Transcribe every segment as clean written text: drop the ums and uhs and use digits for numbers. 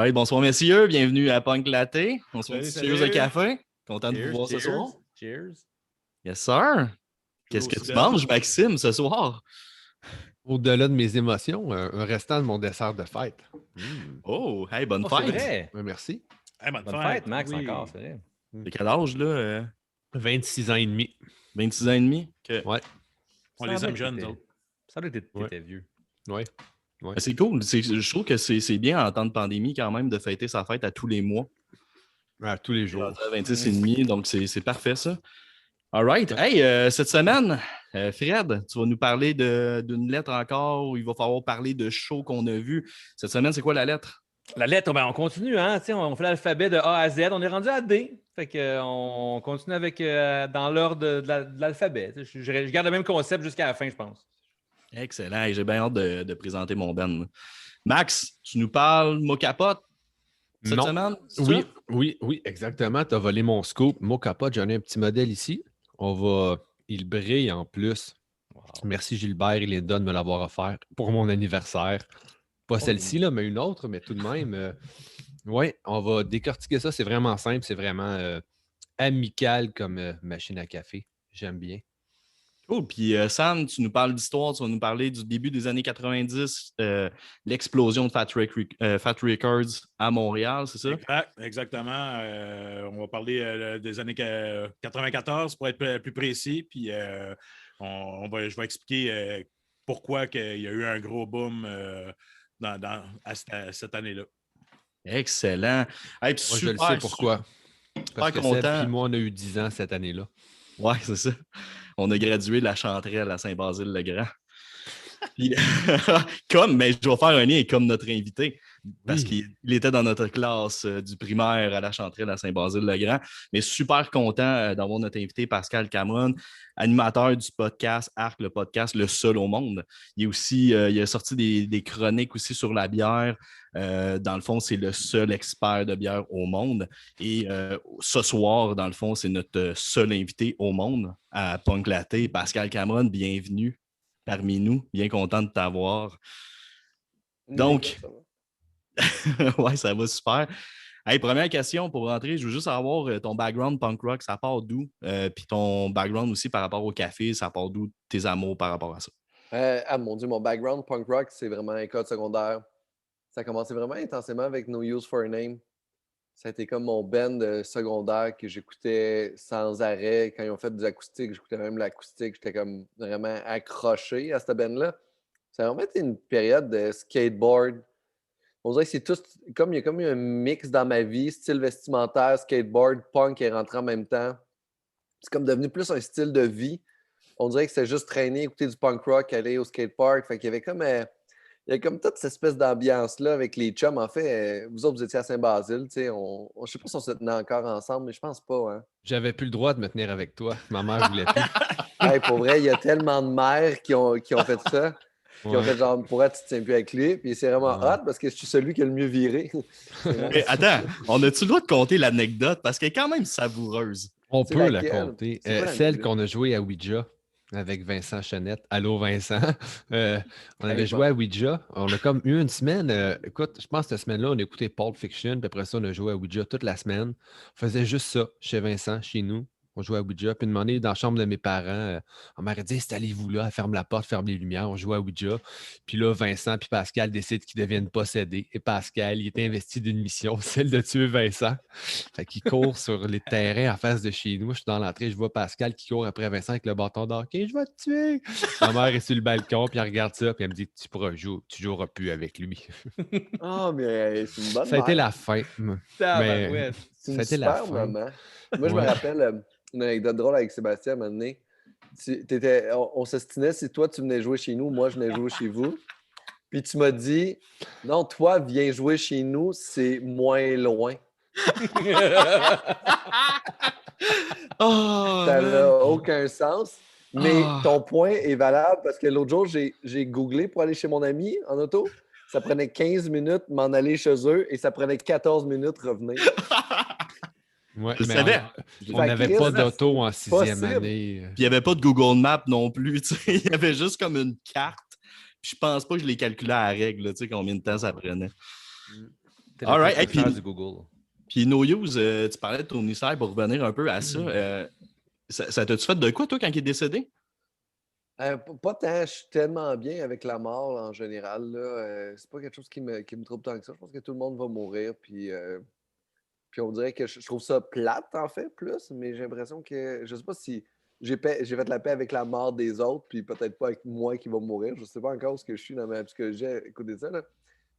Alright, bonsoir messieurs, bienvenue à Punk Latte. On se fait une Salut, petite cheers de salut. café. Content de vous Cheers, voir ce cheers, soir. cheers. Yes sir. Qu'est-ce que tu manges, Maxime, ce soir? Au-delà de mes émotions, un restant de mon dessert de fête. Oh, hey, bonne C'est fête. vrai. Ouais, merci. Hey, bonne Bonne fête, fête, Max, oui. encore, c'est vrai. T'as quel âge, là? 26 ans et demi. 26 ans et demi? Que... Ouais. On les aime jeunes, nous autres. Ça doit être Ouais. t'étais vieux. Ouais. Ben, c'est cool. Je trouve que c'est bien en temps de pandémie quand même de fêter sa fête à tous les mois. À tous les jours. À 26 et demi, donc c'est parfait ça. All right. Hey, cette semaine, Fred, tu vas nous parler d'une lettre encore où il va falloir parler de shows qu'on a vus. Cette semaine, c'est quoi la lettre? La lettre, ben, on continue, hein? On fait l'alphabet de A à Z. On est rendu à D. Fait que, on continue avec dans l'ordre de l'alphabet. Je garde le même concept jusqu'à la fin, je pense. Excellent. Et j'ai bien hâte de présenter mon Ben. Max, tu nous parles Mocapote cette Non. semaine? Oui, exactement. Tu as volé mon scoop. Mon capote, j'en ai un petit modèle ici. Il brille en plus. Wow. Merci Gilbert et Linda de me l'avoir offert pour mon anniversaire. Pas celle-ci, là, mais une autre, mais tout de même. Oui, on va décortiquer ça. C'est vraiment simple. C'est vraiment amical comme machine à café. J'aime bien. Cool. Puis Sam, tu nous parles d'histoire, tu vas nous parler du début des années 90, l'explosion de Fat Records à Montréal, c'est ça? Exactement. On va parler des années 94 pour être plus précis. Puis je vais expliquer pourquoi il y a eu un gros boom à cette année-là. Excellent. Hey, moi, je le sais pourquoi. Parce que content. Seb et moi, on a eu 10 ans cette année-là. Oui, c'est ça. On a gradué de la Chanterelle à Saint-Basile-le-Grand. Puis, mais je vais faire un lien comme notre invité, parce qu'il était dans notre classe du primaire à la Chanterelle à Saint-Basile-le-Grand. Mais super content d'avoir notre invité Pascal Cameron, animateur du podcast Arc, le podcast le seul au monde. Il a sorti des chroniques aussi sur la bière. Dans le fond, c'est le seul expert de bière au monde. Et ce soir, dans le fond, c'est notre seul invité au monde à Punk Latte. Pascal Cameron, bienvenue parmi nous. Bien content de t'avoir. Donc, ouais, ça va super. Hey, première question pour rentrer, je veux juste savoir ton background punk rock, ça part d'où? Puis ton background aussi par rapport au café, ça part d'où tes amours par rapport à ça? Mon Dieu, mon background punk rock, c'est vraiment école secondaire. Ça a commencé vraiment intensément avec No Use for a Name. Ça a été comme mon band secondaire que j'écoutais sans arrêt. Quand ils ont fait des acoustiques, j'écoutais même l'acoustique. J'étais comme vraiment accroché à cette band-là. Ça a vraiment été une période de skateboard. On dirait que c'est tout comme il y a comme eu un mix dans ma vie, style vestimentaire, skateboard, punk est rentré en même temps. C'est comme devenu plus un style de vie. On dirait que c'était juste traîner, écouter du punk rock, aller au skatepark. Fait qu'il y avait comme il y a comme toute cette espèce d'ambiance-là avec les chums. En fait, vous autres, vous étiez à Saint-Basile. Je ne sais pas si on se tenait encore ensemble, mais je pense pas. Hein? J'avais plus le droit de me tenir avec toi. Ma mère voulait plus. Hey, pour vrai, il y a tellement de mères qui ont fait ça. Qui ont fait genre, pourquoi tu ne te tiens plus avec lui? Puis c'est vraiment hot parce que je suis celui qui a le mieux viré. Mais attends, on a-tu le droit de compter l'anecdote? Parce qu'elle est quand même savoureuse. On C'est peut laquelle? la compter. C'est quoi Celle l'anecdote? qu'on a joué à Ouija avec Vincent Chenette. Allô, Vincent. On avait Hey, joué à Ouija. On a comme eu une semaine. Écoute, je pense que cette semaine-là, on a écouté Pulp Fiction. Puis après ça, on a joué à Ouija toute la semaine. On faisait juste ça chez Vincent, chez nous. On jouait à Ouija. Puis demandé dans la chambre de mes parents, on m'a dit installez-vous là, ferme la porte, ferme les lumières. On jouait à Ouija. Puis là, Vincent puis Pascal décident qu'ils deviennent possédés. Et Pascal, il était investi d'une mission, celle de tuer Vincent. Fait qu'il court sur les terrains en face de chez nous. Je suis dans l'entrée, je vois Pascal qui court après Vincent avec le bâton d'hockey. Je vais te tuer. Ma mère est sur le balcon, puis elle regarde ça, puis elle me dit tu joueras plus avec lui. Ah, mais c'est une bonne Ça a été mère. la fin. Mais C'est ça une a été la super fin. maman. Moi, je me Ouais. rappelle une anecdote drôle avec Sébastien à un moment donné. On s'estinait si toi, tu venais jouer chez nous, moi, je venais jouer chez vous. Puis tu m'as dit, non, toi, viens jouer chez nous, c'est moins loin. Oh, Ça man. n'a aucun sens. Mais Ah. ton point est valable parce que l'autre jour, j'ai googlé pour aller chez mon ami en auto. Ça prenait 15 minutes m'en aller chez eux et ça prenait 14 minutes revenir. Ouais, Je mais savais. on Fait n'avait que pas Chris, d'auto en sixième possible. année. Puis il n'y avait pas de Google Maps non plus. Tu sais. Il y avait juste comme une carte. Puis je pense pas que je l'ai calculé à la règle, tu sais, combien de temps ça prenait. T'es All le right. Hey, précurseur puis- du Google. Puis No Use, tu parlais de Tony Sly pour revenir un peu à ça. Ça t'a-tu fait de quoi, toi, quand il est décédé? Pas tant, je suis tellement bien avec la mort en général. Là, c'est pas quelque chose qui me trouble tant que ça. Je pense que tout le monde va mourir. Puis on dirait que je trouve ça plate, en fait, plus. Mais j'ai l'impression que. Je sais pas si j'ai fait la paix avec la mort des autres, puis peut-être pas avec moi qui va mourir. Je sais pas encore ce que je suis dans ma psychologie à écouter ça. Là.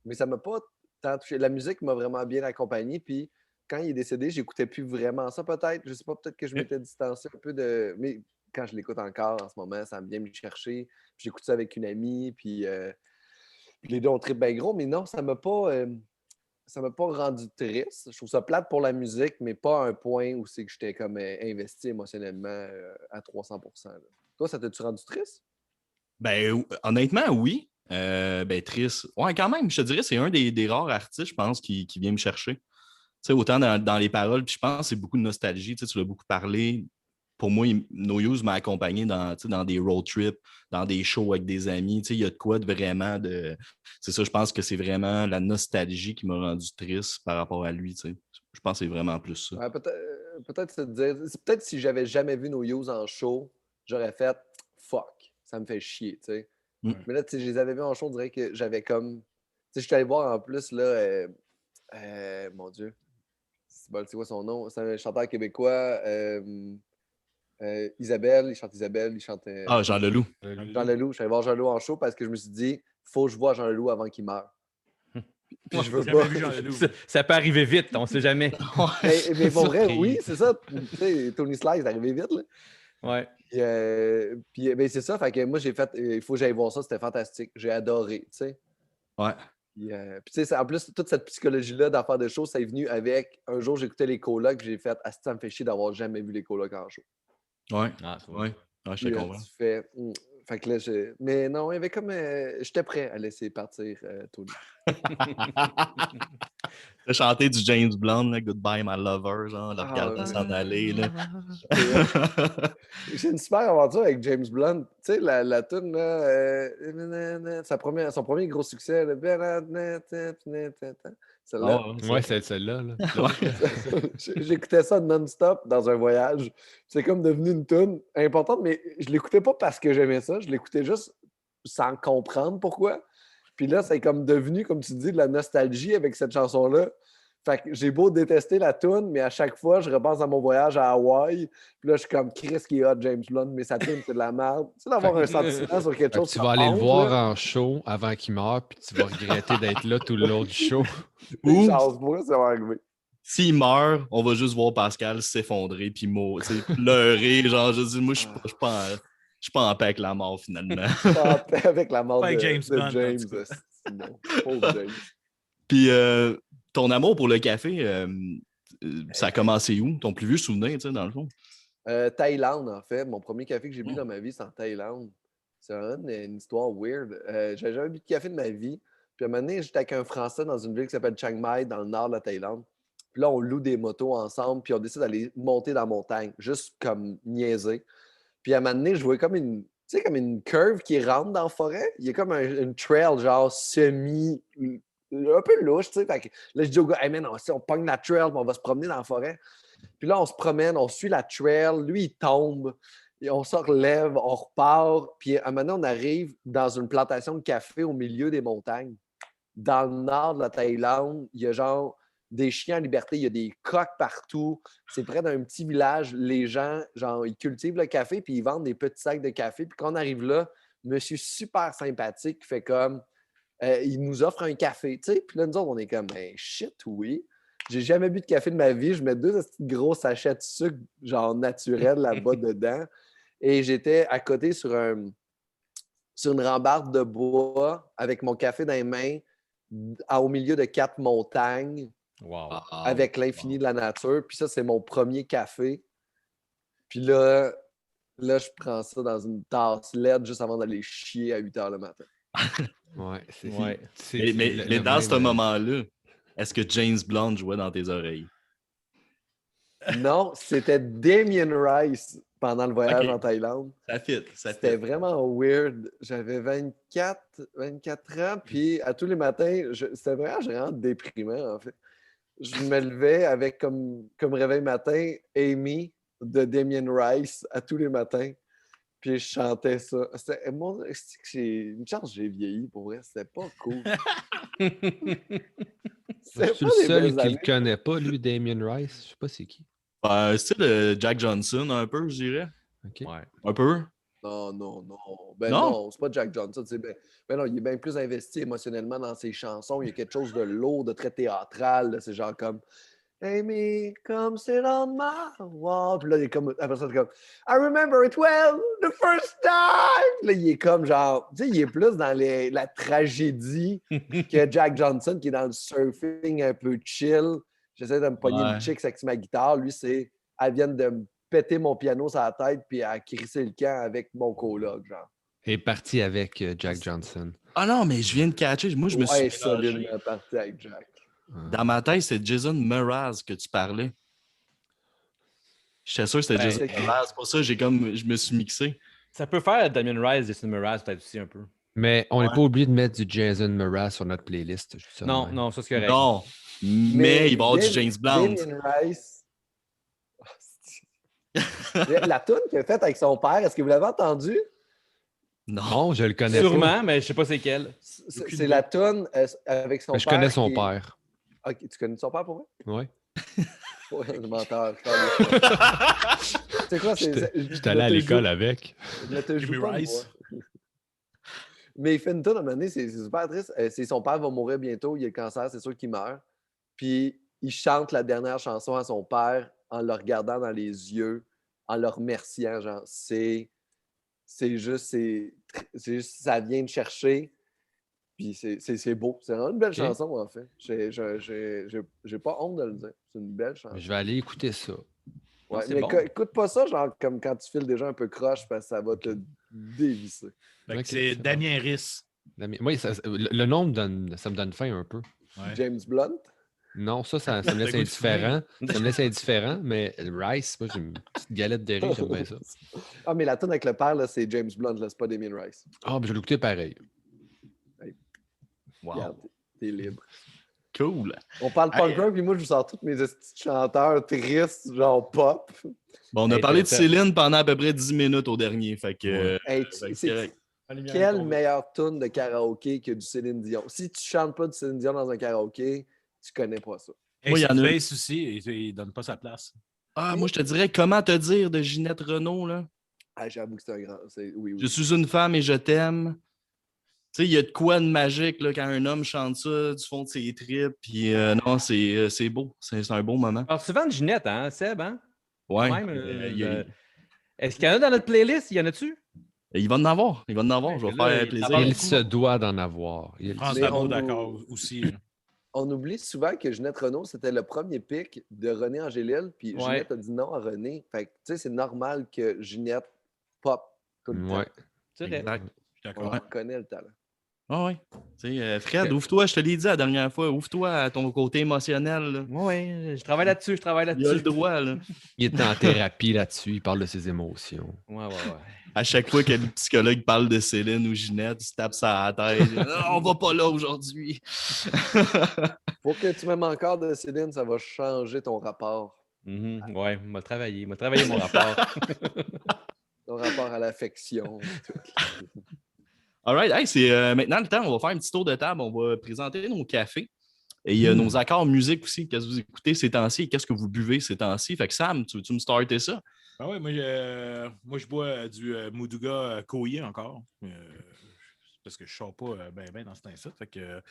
Mais ça m'a pas tant touché. La musique m'a vraiment bien accompagné. Puis quand il est décédé, j'écoutais plus vraiment ça, peut-être. Je sais pas, peut-être que je m'étais distancé un peu de. Mais quand je l'écoute encore en ce moment, ça vient me chercher. Puis j'écoute ça avec une amie, puis les deux ont trippé bien gros. Mais non, ça m'a pas rendu triste. Je trouve ça plate pour la musique, mais pas à un point où c'est que j'étais comme investi émotionnellement à 300%. Là. Toi, ça t'a-tu rendu triste? Ben, honnêtement, oui. Ben, triste. Ouais, quand même, je te dirais, c'est un des rares artistes, je pense, qui vient me chercher. Tu sais, autant dans les paroles, puis je pense que c'est beaucoup de nostalgie. Tu sais, tu l'as beaucoup parlé. Pour moi, No Use m'a accompagné dans des road trips, dans des shows avec des amis. Tu sais, il y a de quoi de vraiment de. C'est ça, je pense que c'est vraiment la nostalgie qui m'a rendu triste par rapport à lui. Tu sais. Je pense que c'est vraiment plus ça. Ouais, peut-être se dire. C'est peut-être si j'avais jamais vu No Use en show, j'aurais fait fuck, ça me fait chier, tu sais. Mm. Mais là, tu sais, je les avais vus en show, on dirait que j'avais comme. Tu sais, je suis allé voir en plus, là, mon Dieu. C'est quoi son nom? C'est un chanteur québécois. Isabelle, il chante Ah, Jean Leloup. Jean Leloup. Je suis allé voir Jean Leloup en show parce que je me suis dit, faut que je vois Jean Leloup avant qu'il meure. Puis je veux J'ai pas. jamais vu Jean Leloup. Ça peut arriver vite, on sait jamais. Mais pour vrai, Surprise. oui, c'est ça. Tu sais, Tony Slice est arrivé vite. Là. Ouais. Puis ben, c'est ça. Fait que moi, j'ai fait. Il faut que j'aille voir ça. C'était fantastique. J'ai adoré. Tu sais. Ouais. Puis, tu sais, en plus, toute cette psychologie-là d'affaires de show, ça est venu avec. Un jour, j'écoutais les colocs. J'ai fait. Ah, ça me fait chier d'avoir jamais vu les colocs en show. Ouais. Ah, c'est vrai. Ouais. Ouais, je te Puis, comprends. tu fais. Fait que là, mais non, il y avait comme. J'étais prêt à laisser partir Tony. T'as chanté du James Blunt, là, Goodbye My Lover, genre, le regarder s'en aller. Là. J'ai une super aventure avec James Blunt. Tu sais, la tune là, son premier gros succès. Là, celle-là. Ah, Ouais, c'est celle-là. Là. J'écoutais ça non-stop dans un voyage. C'est comme devenu une tune importante, mais je l'écoutais pas parce que j'aimais ça. Je l'écoutais juste sans comprendre pourquoi. Puis là, c'est comme devenu, comme tu dis, de la nostalgie avec cette chanson-là. Fait que j'ai beau détester la tune, mais à chaque fois, je repense à mon voyage à Hawaï. Puis là, je suis comme Chris qui est hot, James Blunt, mais sa tune, c'est de la merde. Tu sais, d'avoir un sentiment sur quelque Fait que chose. tu qui vas aller le honte, voir là. en show avant qu'il meure, puis tu vas regretter d'être là tout le long du show. Ou Chance-moi, ça va arriver. s'il meurt, on va juste voir Pascal s'effondrer puis pleurer. Genre, je dis, moi, je suis pas en paix avec la mort, finalement. Pas en paix avec la mort Pas avec de James Blunt, en James. tout cas. C'est bon. Pauvre James. Puis ton amour pour le café, ça a commencé où? Ton plus vieux souvenir, tu sais, dans le fond? Thaïlande, en fait. Mon premier café que j'ai bu dans ma vie, c'est en Thaïlande. C'est vraiment une histoire weird. J'avais jamais bu de café de ma vie. Puis à un moment donné, j'étais avec un Français dans une ville qui s'appelle Chiang Mai, dans le nord de la Thaïlande. Puis là, on loue des motos ensemble, puis on décide d'aller monter dans la montagne, juste comme niaiser. Puis à un moment donné, je voyais comme une, tu sais, comme une curve qui rentre dans la forêt. Il y a comme une trail, genre semi, un peu louche, tu sais. Fait que là, je dis au gars, hey man, on pogne la trail, puis on va se promener dans la forêt. Puis là, on se promène, on suit la trail, lui, il tombe, et on se relève, on repart. Puis à un moment donné, on arrive dans une plantation de café au milieu des montagnes. Dans le nord de la Thaïlande, il y a genre des chiens en liberté, il y a des coqs partout. C'est près d'un petit village. Les gens, genre, ils cultivent le café, puis ils vendent des petits sacs de café. Puis quand on arrive là, monsieur super sympathique qui fait comme, il nous offre un café, tu sais. Puis là, nous autres, on est comme, ben shit, oui. J'ai jamais bu de café de ma vie. Je mets 2 gros sachets de sucre, genre naturel, là-bas dedans. Et j'étais à côté sur une rambarde de bois avec mon café dans les mains, au milieu de 4 montagnes, Wow. avec l'infini de la nature. Puis ça, c'est mon premier café. Puis là, je prends ça dans une tasse LED juste avant d'aller chier à 8 h le matin. Ouais, c'est Ouais. Mais dans ce moment-là, est-ce que James Blunt jouait dans tes oreilles? Non, c'était Damien Rice. pendant le voyage Ok. en Thaïlande. Ça fit, ça C'était fit. vraiment weird. J'avais 24 ans, puis à tous les matins, c'était vraiment déprimant, en fait. Je me levais avec comme réveil matin Amy de Damien Rice à tous les matins, puis je chantais ça. Une chance que j'ai vieilli, pour vrai. C'était pas cool. Je C'était suis pas le des seul belles qui le années. connaît pas, lui, Damien Rice. Je sais pas c'est qui. Style Jack Johnson, un peu, je dirais. OK. Ouais. Un peu. Non. Ben Non? non, c'est pas Jack Johnson. Ben non, il est bien plus investi émotionnellement dans ses chansons. Il y a quelque chose de lourd, de très théâtral. Là. C'est genre comme Amy, come sit on my wall. Puis là, il est comme, après ça, c'est comme I remember it well, the first time. Puis là, il est comme genre, tu sais, il est plus dans la tragédie que Jack Johnson, qui est dans le surfing un peu chill. J'essaie de me pogner une Ouais. chick avec ma guitare. Lui, elle vient de me péter mon piano sur la tête puis à crisser le camp avec mon coloc, genre. Et parti avec Jack Johnson. Ah non, mais je viens de catcher. Moi, je me suis Ouais, mélangé. solidement parti avec Jack. Dans ma tête, c'est Jason Mraz que tu parlais. J'étais sûr que c'était Ben, Jason Mraz. C'est pour ça que je me suis mixé. Ça peut faire Damien Rice, Jason Mraz, peut-être aussi un peu. Mais on n'est Ouais. pas obligé de mettre du Jason Mraz sur notre playlist. je dis ça de Non, même. non, ça c'est correct. Non, mais il va y avoir du James Blunt. Damien Rice. La toune qu'il a faite avec son père, est-ce que vous l'avez entendu? Non. Non, je le connais Sûrement, mais je sais pas c'est quel. C'est la toune avec son pas. Mais père. je connais son qui est- père. Ok, tu connais son père pour vrai? Ouais. Ouais, le menteur. C'est quoi? J'étais allé à l'école avec. Je ne te Jimmy joue pas, Rice. moi. Mais il fait une tonne à un moment donné, c'est super triste. Son père va mourir bientôt, il a le cancer, c'est sûr qu'il meurt. Puis il chante la dernière chanson à son père en le regardant dans les yeux, en le remerciant. Genre, c'est juste, ça vient de chercher. Puis c'est beau. C'est vraiment une belle Ok. chanson, en fait. J'ai pas honte de le dire. C'est une belle chanson. Je vais aller écouter ça. Ouais, c'est mais bon. écoute pas ça, genre, comme quand tu files déjà un peu croche, parce que ça va te dévisser. Fait que Ok, c'est c'est Damien Riss. Oui, le nom ça me donne faim un peu. Ouais. James Blunt. Non, ça me laisse T'as goût de indifférent. Ça me laisse indifférent, mais le Rice, moi, j'ai une petite galette de riz, j'aime bien ça. Ah, mais la tune avec le père, là, c'est James Blunt, là, c'est pas Damien Rice. Ah, ben je vais l'écouter pareil. Wow. Regarde, t'es libre. Cool. On parle punk rock, puis moi, je vous sors tous mes petits chanteurs tristes, genre pop. Bon, on a Hey, parlé de t'as- Céline pendant à peu près 10 minutes au dernier. Fait que. Ouais. Hey, fait que c'est correct. quelle meilleure tune de karaoké que du Céline Dion? Si tu chantes pas du Céline Dion dans un karaoké, tu connais pas ça. Moi, il y en a- Face aussi, il donne pas sa place. Ah, moi, je te dirais comment te dire de Ginette Renault, là. Ah, j'avoue que c'est un grand. Oui. Je suis une femme et je t'aime. Tu sais, il y a de quoi de magique là, quand un homme chante ça du fond de ses tripes. Puis non, c'est beau. C'est un beau moment. Alors, souvent de Ginette, hein, Seb, hein? Ouais. Quand même, Il Est-ce qu'il y en a dans notre playlist? Il y en a-tu? va en avoir. Il va en avoir. Ouais, Je vais là, faire il plaisir. parle Il beaucoup. se doit d'en avoir. France Mais Dabo, on d'accord, nous- aussi. là. On oublie souvent que Ginette Renault, c'était le premier pic de René Angélil, puis Ouais. Ginette a dit non à René. Fait que, tu sais, c'est normal que Ginette pop tout le Ouais. temps. C'est vrai. Exact. Je suis On d'accord. reconnaît le talent. Ah ouais. Tu sais, Fred, Ok. ouvre-toi. Je te l'ai dit la dernière fois. Ouvre-toi à ton côté émotionnel. Là. Oui, je travaille là-dessus, Il a le là-dessus. droit. Là. Il est en thérapie là-dessus, il parle de ses émotions. Ouais. À chaque fois que le psychologue parle de Céline ou Ginette, il se tape ça à la tête. Non, on va pas là aujourd'hui. Faut que tu m'aimes encore de Céline, ça va changer ton rapport. Ouais, m'a travaillé mon rapport. Ton rapport à l'affection. tout. All right. Hey, c'est maintenant le temps. On va faire un petit tour de table. On va présenter nos cafés. Et nos accords musique aussi. Qu'est-ce que vous écoutez ces temps-ci et qu'est-ce que vous buvez ces temps-ci? Fait que Sam, tu veux-tu me starter ça? Ah ouais, moi, je bois du Moudouga Koye encore. Parce que je ne sors pas ben dans ce temps-ci. Fait que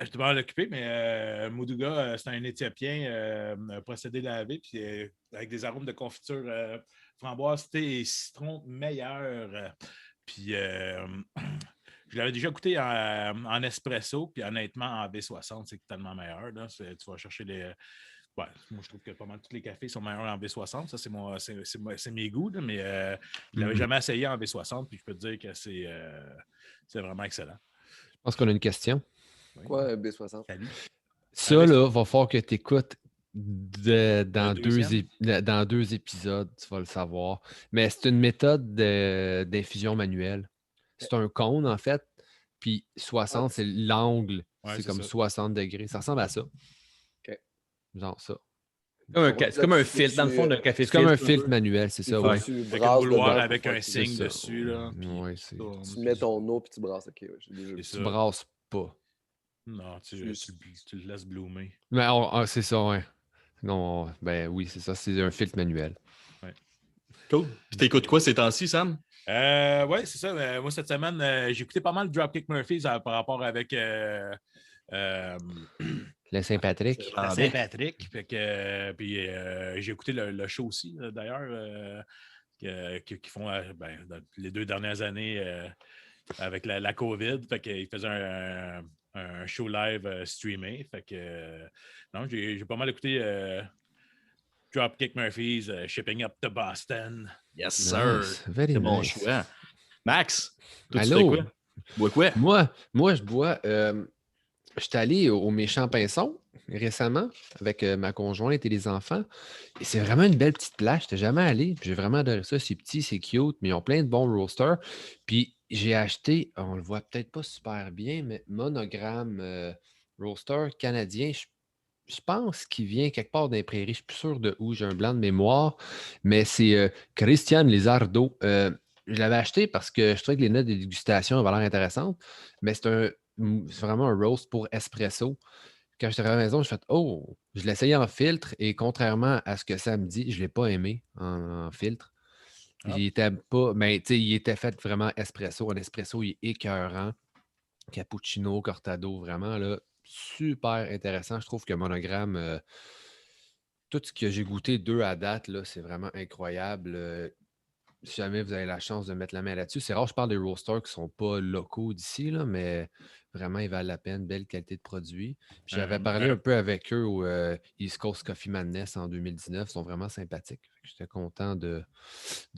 je suis mal occupé, mais Moudouga, c'est un Éthiopien procédé lavé, puis avec des arômes de confiture framboise, thé et citron meilleur. Puis je l'avais déjà goûté en espresso, puis honnêtement, en V60, c'est tellement meilleur. Là. Tu vas chercher les. Ouais, moi, je trouve que pas mal tous les cafés sont meilleurs en V60. Ça, c'est mes goûts, là, mais je ne l'avais jamais essayé en V60, puis je peux te dire que c'est vraiment excellent. Je pense qu'on a une question. Quoi, un B60? Salut. Ça, là, va falloir que tu écoutes Dans dans 2 épisodes, tu vas le savoir. Mais c'est une méthode d'infusion manuelle. C'est un cône, en fait. Puis 60, c'est l'angle. Ouais, c'est c'est comme ça. 60 degrés. Ça ressemble à ça. OK. Genre ça. C'est comme un filtre, dans le fond, d'un café C'est comme un filtre. filtre manuel, c'est Il ça, faut ouais. que tu Avec un brasses bouilloire dedans avec pour un faire que signe ça. dessus. Là, puis Ouais, ça, tu mets ton eau puis tu brasses. OK, ouais, j'ai déjà vu. c'est Tu ça. brasses pas. Non, tu le laisses bloomer. Mais c'est ça, ouais. Non, ben oui, c'est ça. C'est un filtre manuel. Cool. Puis t'écoutes quoi ces temps-ci, Sam? Ouais, c'est ça. Moi, cette semaine, j'ai écouté pas mal de Dropkick Murphys par rapport avec La Saint-Patrick. la Saint-Patrick. Puis j'ai écouté le show aussi, d'ailleurs, qui font dans les 2 dernières années avec la COVID. Fait qu'ils faisaient un show live streamé. Fait que non, j'ai pas mal écouté Dropkick Murphys, Shipping Up to Boston. Yes, sir. Nice. Very C'est bon nice. choix. Max, toi, tu Allô? fais quoi? Tu bois quoi? Moi, je bois. Je suis allé au Méchant Pinson récemment avec ma conjointe et les enfants. Et c'est vraiment une belle petite place. Je n'étais jamais allé. Puis j'ai vraiment adoré ça. C'est petit, c'est cute, mais ils ont plein de bons roasters. Puis j'ai acheté, on le voit peut-être pas super bien, mais Monogramme roaster canadien. Je pense qu'il vient quelque part des prairies. Je suis plus sûr de où. J'ai un blanc de mémoire. Mais c'est Christian Lizardo. Je l'avais acheté parce que je trouvais que les notes de dégustation avaient l'air intéressantes. Mais c'est vraiment un roast pour espresso. Quand j'étais à la maison, j'ai fait « Oh! » Je l'ai essayé en filtre et contrairement à ce que ça me dit, je ne l'ai pas aimé en filtre. Ah. Il était pas... Mais tu sais, il était fait vraiment espresso. Un espresso, il est écœurant. Cappuccino, cortado, vraiment, là, super intéressant. Je trouve que Monogramme, tout ce que j'ai goûté 2 à date, là, c'est vraiment incroyable. Si jamais vous avez la chance de mettre la main là-dessus, c'est rare, je parle des roasters qui ne sont pas locaux d'ici, là, mais vraiment, ils valent la peine, belle qualité de produit. Puis j'avais parlé un peu avec eux au East Coast Coffee Madness en 2019, ils sont vraiment sympathiques. J'étais content de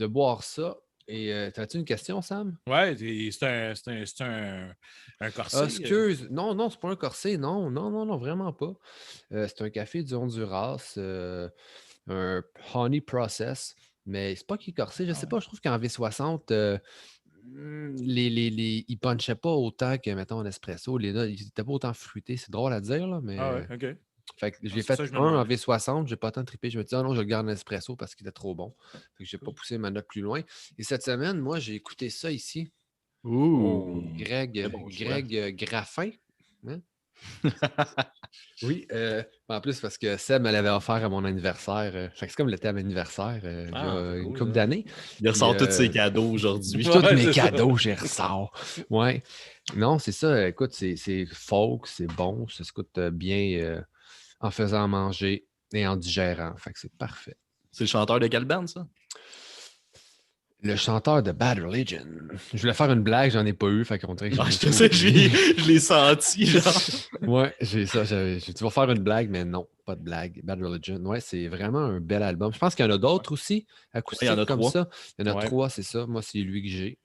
boire ça. Et as-tu une question, Sam? Ouais, c'est un corset. Excuse, non, c'est pas un corset, non, vraiment pas. C'est un café du Honduras, un honey process. Mais c'est pas qu'il est corsé, je sais pas, je trouve qu'en V60, ils punchaient pas autant que, mettons, en espresso. Les notes, ils n'étaient pas autant fruités. C'est drôle à dire, là, mais. Ah ouais, OK. Fait que j'ai c'est fait ça, je me un en demandais. V60, j'ai pas tant trippé. Je me dis, ah non, je le garde en espresso parce qu'il était trop bon. Fait que j'ai pas poussé ma note plus loin. Et cette semaine, moi, j'ai écouté ça ici. Greg Graffin. Hein? Oui, en plus parce que Seb me l'avait offert à mon anniversaire. Fait que c'est comme le thème anniversaire il y a une couple d'années. Il ressort tous ses cadeaux aujourd'hui. Tous Ouais, mes c'est ça. cadeaux, j'y ressors. Ouais. Non, c'est ça. Écoute, c'est folk, c'est bon. Ça se coûte bien en faisant manger et en digérant. Fait que c'est parfait. C'est le chanteur de quelle band, ça? Le chanteur de Bad Religion. Je voulais faire une blague, j'en ai pas eu. Fait qu'on dirait que Je te sais, je l'ai senti, genre. Ouais, j'ai ça. Tu vas faire une blague, mais non, pas de blague. Bad Religion. Ouais, c'est vraiment un bel album. Je pense qu'il y en a d'autres aussi, acoustiques Il y en a comme 3. ça. Il y en a Ouais. 3, c'est ça. Moi, c'est lui que j'ai.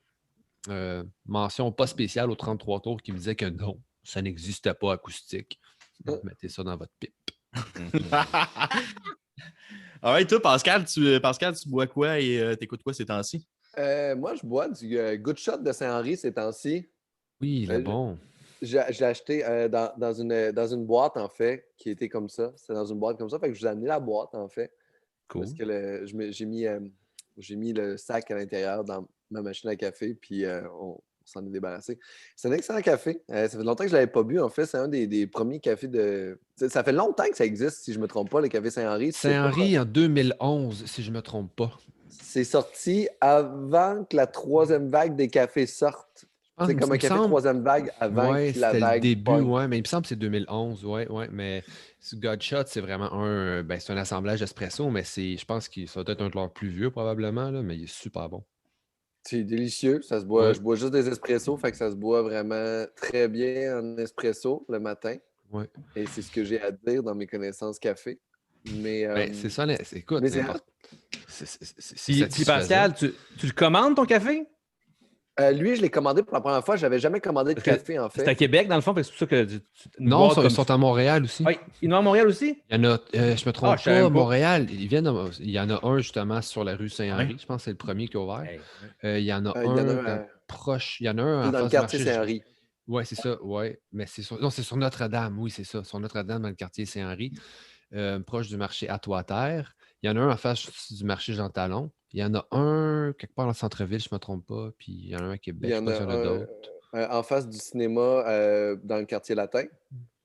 Mention pas spéciale au 33 tours qui me disait que non, ça n'existait pas acoustique. Donc, mettez ça dans votre pipe. Ah ouais, toi, Pascal, tu bois quoi et t'écoutes quoi ces temps-ci? Moi, je bois du Good Shot de Saint-Henri ces temps-ci. Oui, il est bon. Je l'ai acheté dans une boîte, en fait, qui était comme ça. C'était dans une boîte comme ça. Fait que je vous ai amené la boîte, en fait. Cool. Parce que j'ai mis le sac à l'intérieur dans ma machine à café, puis on s'en est débarrassé. C'est un excellent café. Ça fait longtemps que je ne l'avais pas bu, en fait. C'est un des premiers cafés de... Ça fait longtemps que ça existe, si je ne me trompe pas, le café Saint-Henri. Saint-Henri en 2011, si je ne me trompe pas. C'est sorti avant que la 3e vague des cafés sorte. C'est comme un café 3e vague avant que la vague... c'était le début, pogne. ouais, mais il me semble que c'est 2011, ouais, mais Godshot, c'est vraiment c'est un assemblage espresso, mais je pense que ça doit être un de leurs plus vieux probablement, là, mais il est super bon. C'est délicieux. Ça se boit. Ouais. Je bois juste des espressos, fait que ça se boit vraiment très bien en espresso le matin. Ouais. Et c'est ce que j'ai à dire dans mes connaissances café. Mais C'est ça, écoute, mais c'est c'est important. Puis Pascal, tu le commandes ton café? Lui, je l'ai commandé pour la première fois. Je n'avais jamais commandé de Parce que café, en C'est à fait. Québec, dans le fond, fait que c'est pour ça que une Non, boîte ils comme sont ça. à Montréal aussi. Oui, ils sont à Montréal aussi? Il y en a, je me trompe je savais pas, même pas. Montréal, il y en a un justement sur la rue Saint-Henri. Ouais. Je pense que c'est le premier qui a ouvert. Hey. Il y en a Il y en a un un proche, il y en a un en dans le face du quartier marché. Saint-Henri. Oui, c'est ça, ouais. Mais non, c'est sur Notre-Dame, oui, c'est ça. Sur Notre-Dame, dans le quartier Saint-Henri, proche du marché Atwater. Il y en a un en face du marché Jean Talon. Il y en a un quelque part dans le centre-ville, je ne me trompe pas. Puis il y en a un à Il Québec, y je en ne sais pas a s'il y en a un d'autres. en face du cinéma dans le quartier latin.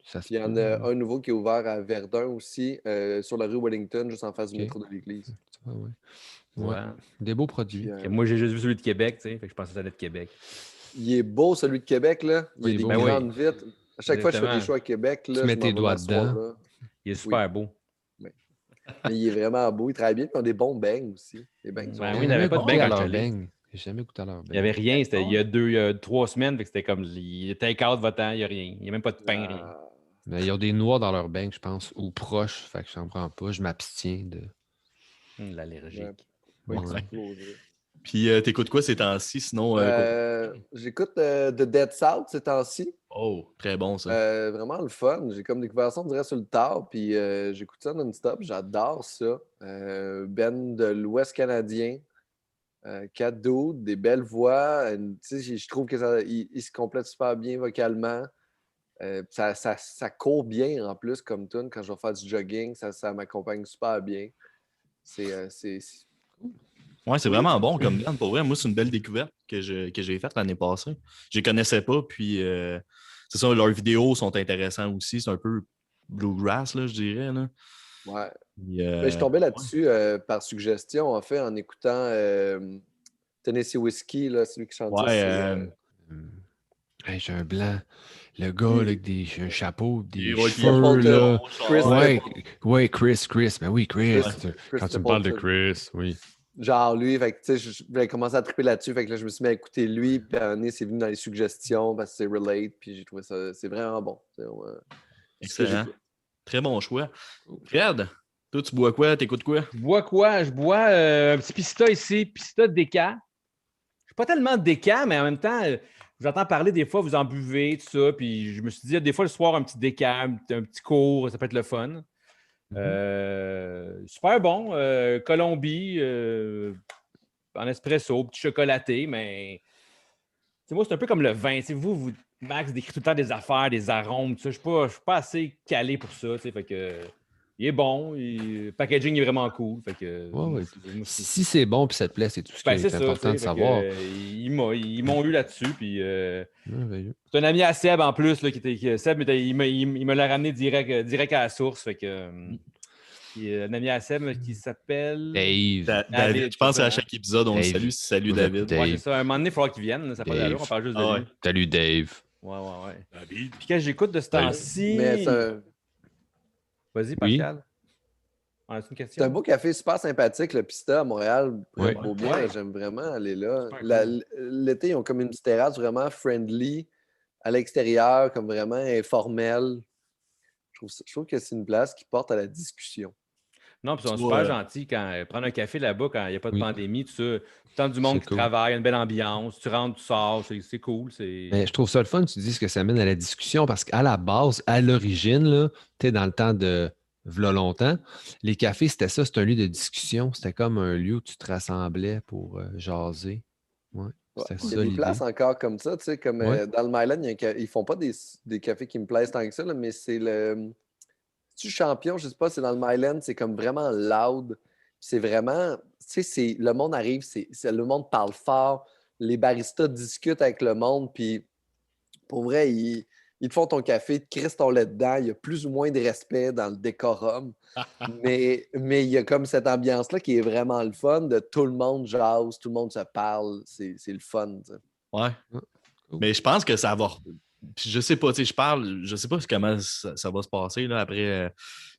Ça se Puis il y en peut, a un nouveau qui est ouvert à Verdun aussi, sur la rue Wellington, juste en face du Ok. métro de l'église. Ouais, ouais. Ouais. Ouais. Des beaux produits. Puis, Et moi, j'ai juste vu celui de Québec, tu sais, fait que je pensais que ça allait être Québec. il est beau, celui de Québec, là. Il y Oui, a il est des beau. Ben oui. grandes vitres. À chaque fois que je fais des Exactement. choix à Québec, Tu là, mets je tes m'en vais doigts m'asseoir dedans. là. Il est super beau. Mais il est vraiment beau. Il travaille bien. Puis ils ont des bons beignes aussi. Les beignes sont Ben bons. oui, il J'ai n'y avait jamais pas de goûté beignes à quand leur j'étais allé. beignes. J'ai jamais goûté à leur Il n'y avait beignes. rien. C'était il y a 3 semaines, fait que c'était comme il était take-out votant, il n'y a rien. Il n'y a même pas de pain, rien. Ah, Mais ils ont des noix dans leur beignes, je pense, ou proches. Fait que j'en prends pas. Je m'abstiens de. L'allergique. pas Ouais. exploser. Puis t'écoutes quoi ces temps-ci, sinon? J'écoute The Dead South ces temps-ci. Oh, très bon ça. Vraiment le fun. J'ai comme découvert ça, on dirait, sur le tard. Puis j'écoute ça non-stop. J'adore ça. Ben de l'Ouest canadien. 4 dudes, des belles voix. Tu sais, je trouve que il se complète super bien vocalement. Ça court bien en plus comme tune quand je vais faire du jogging. Ça m'accompagne super bien. C'est Ouais, c'est vraiment bon comme band. Pour vrai, moi, c'est une belle découverte que j'ai faite l'année passée. Je les connaissais pas, puis c'est ça, leurs vidéos sont intéressantes aussi. C'est un peu bluegrass, là, je dirais. Là. Ouais. Puis, Mais je suis tombé là-dessus par suggestion, en fait, en écoutant Tennessee Whiskey, là, celui qui chante ça. ouais, Hey, j'ai un blanc. Le gars là, avec un chapeau, des ouais, cheveux, là. Chris Ouais, Chris. Ben oui, Chris. Chris Quand tu me parles de Stapleton. Chris, oui. Genre lui, fait que, tu sais, j'avais commencé à triper là-dessus, fait que là, je me suis mis à écouter lui, puis à un moment donné, c'est venu dans les suggestions, parce que c'est relate, puis j'ai trouvé ça, c'est vraiment bon. C'est ce que excellent. j'écoute. Très bon choix. Fred, toi, tu bois quoi? T'écoutes quoi? Je bois quoi? Je bois un petit Pista ici, Pista de déca. Je suis pas tellement de déca, mais en même temps, vous entends parler des fois, vous en buvez, tout ça. Puis je me suis dit, des fois, le soir, un petit déca, un petit cours, ça peut être le fun. Super bon. Colombie, en espresso, petit chocolaté, mais moi, c'est un peu comme le vin. Vous, Max, décrit tout le temps des affaires, des arômes, tout ça. Je ne suis pas assez calé pour ça. Fait que, il est bon. Le packaging est vraiment cool. Fait que, Ouais. Si c'est bon puis ça te plaît, c'est tout ce qui est c'est ça, important de savoir. Ils m'ont eu là-dessus. Puis, Merveilleux. c'est un ami à Seb en plus. Là, Seb, il me l'a ramené direct à la source. Fait que, un ami à Seb qui s'appelle Dave. David, je pense à chaque épisode, on le Dave. salue. Salut, Vous êtes David. Dave. Ouais, c'est ça. Un moment donné, il faudra qu'il vienne. Ça parle d'allure, on parle juste de lui. Ouais. Salut, Dave. Ouais. David. Puis quand j'écoute de ce temps-ci. Mais Vas-y, Oui. Pascal. On a une c'est un question? beau café super sympathique, le Pista à Montréal. Ouais. Beau bien, Ouais. j'aime vraiment aller là. Super cool. L'été, ils ont comme une petite terrasse vraiment friendly à l'extérieur, comme vraiment informelle. Je trouve que c'est une place qui porte à la discussion. Non, puis ils sont Tu super vois, gentils quand prendre un café là-bas quand il n'y a pas de Oui. pandémie, tout ça. Tout le temps du monde C'est qui cool. travaille, une belle ambiance, tu rentres, tu sors, c'est cool. Mais je trouve ça le fun, tu dis ce que ça mène à la discussion, parce qu'à la base, à l'origine, là, tu sais, dans le temps de v'là longtemps, les cafés, c'était ça, c'était un lieu de discussion. C'était comme un lieu où tu te rassemblais pour jaser. Ouais, Ouais. c'était Il y ça a des l'idée. places encore comme ça, tu sais, comme Ouais. dans le Myland, ils font pas des cafés qui me plaisent tant que ça, là, mais c'est le. C'est-tu Champion, je sais pas, c'est dans le Myland, c'est comme vraiment loud. C'est vraiment, tu sais, le monde arrive, le monde parle fort, les baristas discutent avec le monde, puis pour vrai, ils te font ton café, ils te crissent ton lait dedans, il y a plus ou moins de respect dans le décorum. mais il y a comme cette ambiance-là qui est vraiment le fun, de tout le monde jase, tout le monde se parle, c'est le fun. Tu sais. Ouais. Cool. Mais je pense que ça va. Puis je sais pas, tu sais, je sais pas comment ça va se passer là, après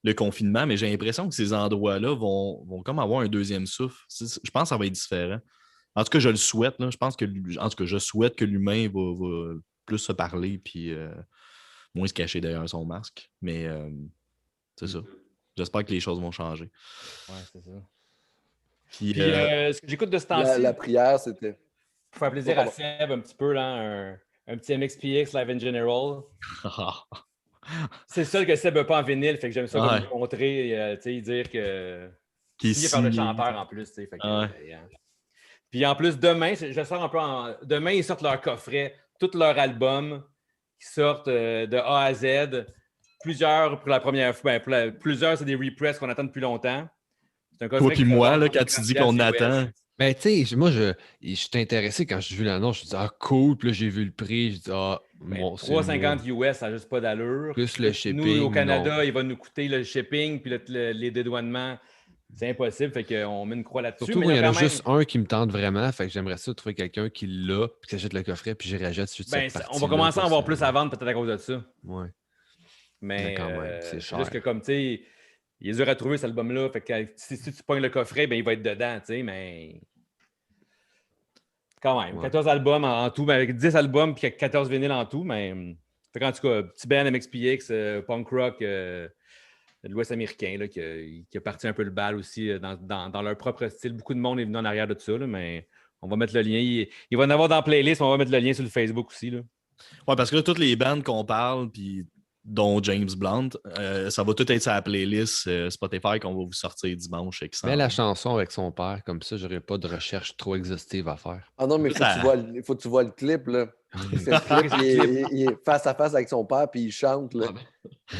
le confinement, mais j'ai l'impression que ces endroits-là vont comme avoir un deuxième souffle. Je pense que ça va être différent. En tout cas, je le souhaite. Là. En tout cas, je souhaite que l'humain va plus se parler puis moins se cacher derrière son masque. Mais c'est ça. J'espère que les choses vont changer. Ouais, c'est ça. Puis, Puis ce que j'écoute de ce temps-ci. La prière, c'était. Pour faire plaisir à Seb un petit peu, là, un petit MXPX Live in General. C'est le seul que Seb n'a pas en vinyle, fait que j'aime ça comme lui montrer, dire que signé par le chanteur en plus. Fait que, Puis en plus, demain, je sors un peu demain, ils sortent leur coffret, tous leurs albums qui sortent de A à Z. Plusieurs pour la première fois. Plusieurs, c'est des repress qu'on attend depuis longtemps. C'est un Toi puis moi, là, quand tu dis qu'on attend. Ben, tu sais, moi, je suis intéressé quand j'ai vu l'annonce. Je me dis, ah, cool. Puis là, j'ai vu le prix. Je dis, ah, bon, c'est 3,50 US, ça n'a juste pas d'allure. Plus le shipping. Nous, au Canada, il va nous coûter le shipping puis les dédouanements. C'est impossible. Fait qu'on met une croix là-dessus. Surtout, il y en a juste un qui me tente vraiment. Fait que j'aimerais ça trouver quelqu'un qui l'a, puis qui achète le coffret, puis j'y rachète cette partie-là. On va commencer à en avoir plus à vendre, peut-être à cause de ça. Ouais. Mais quand même, c'est cher. Juste que comme, tu sais, il est dur à trouver cet album-là. Fait que si tu pognes le coffret, ben, il va être dedans, tu sais, mais... Quand même, 14 albums en tout, avec 10 albums puis 14 vinyles en tout, mais... Fait qu'en tout cas, petit band MXPX, punk rock de l'Ouest américain, là, qui a parti un peu le bal aussi dans leur propre style. Beaucoup de monde est venu en arrière de tout ça, là, mais on va mettre le lien. Il va en avoir dans la playlist, mais on va mettre le lien sur le Facebook aussi. Là. Ouais, parce que là, toutes les bandes qu'on parle, puis dont James Blunt, ça va tout être sur la playlist Spotify qu'on va vous sortir dimanche. Mais la chanson avec son père, comme ça, j'aurais pas de recherche trop exhaustive à faire. Ah non, mais faut que tu vois le clip, là. C'est le clip, il est face à face avec son père, puis il chante, là.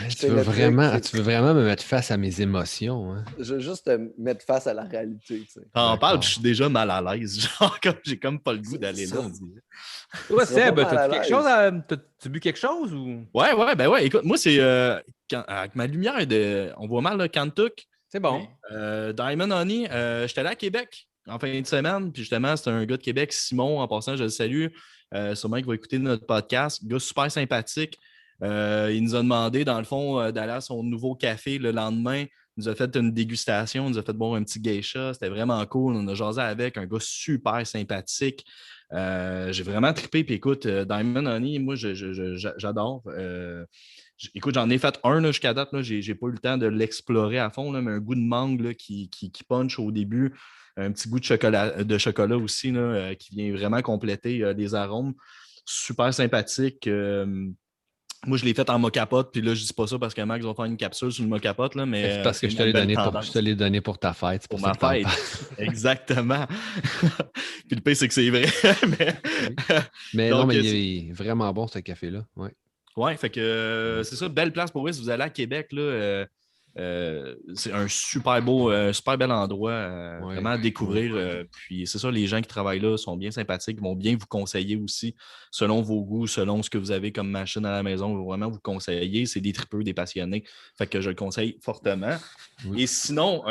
Tu veux vraiment me mettre face à mes émotions, hein? Je veux juste te mettre face à la réalité, tu sais. Quand on parle, je suis déjà mal à l'aise. Genre, comme j'ai comme pas le goût d'aller là. Toi, Seb, t'as bu quelque chose ou? Ouais. Écoute, moi, c'est avec ma lumière on voit mal le Kantuk. C'est bon. Diamond Honey, j'étais allé à Québec en fin de semaine, puis justement, c'est un gars de Québec, Simon, en passant, je le salue. Sûrement qu'il va écouter notre podcast. Gars super sympathique. Il nous a demandé, dans le fond, d'aller à son nouveau café le lendemain. Il nous a fait une dégustation, il nous a fait boire un petit geisha. C'était vraiment cool. On a jasé avec un gars super sympathique. J'ai vraiment trippé. Puis écoute, Diamond Honey, moi, j'adore. Écoute, j'en ai fait un là, jusqu'à date. Je n'ai pas eu le temps de l'explorer à fond, là, mais un goût de mangue là, qui punch au début. Un petit goût de chocolat aussi là, qui vient vraiment compléter les arômes. Super sympathique. Moi, je l'ai fait en mocapote, puis là, je dis pas ça parce que Max va faire une capsule sur le mocapote, là, mais... C'est parce que je te l'ai donné pour ta fête. Pour ma fête, exactement. Puis le pire, c'est que c'est vrai. mais donc, non, mais il est vraiment bon, ce café-là. Ouais, fait que c'est ça, belle place pour vous. Si vous allez à Québec, là, c'est un super bel endroit vraiment à découvrir. Puis c'est ça, les gens qui travaillent là sont bien sympathiques, vont bien vous conseiller aussi selon vos goûts, selon ce que vous avez comme machine à la maison, vont vraiment vous conseiller. C'est des tripeux, des passionnés. Fait que je le conseille fortement. Oui. Et sinon,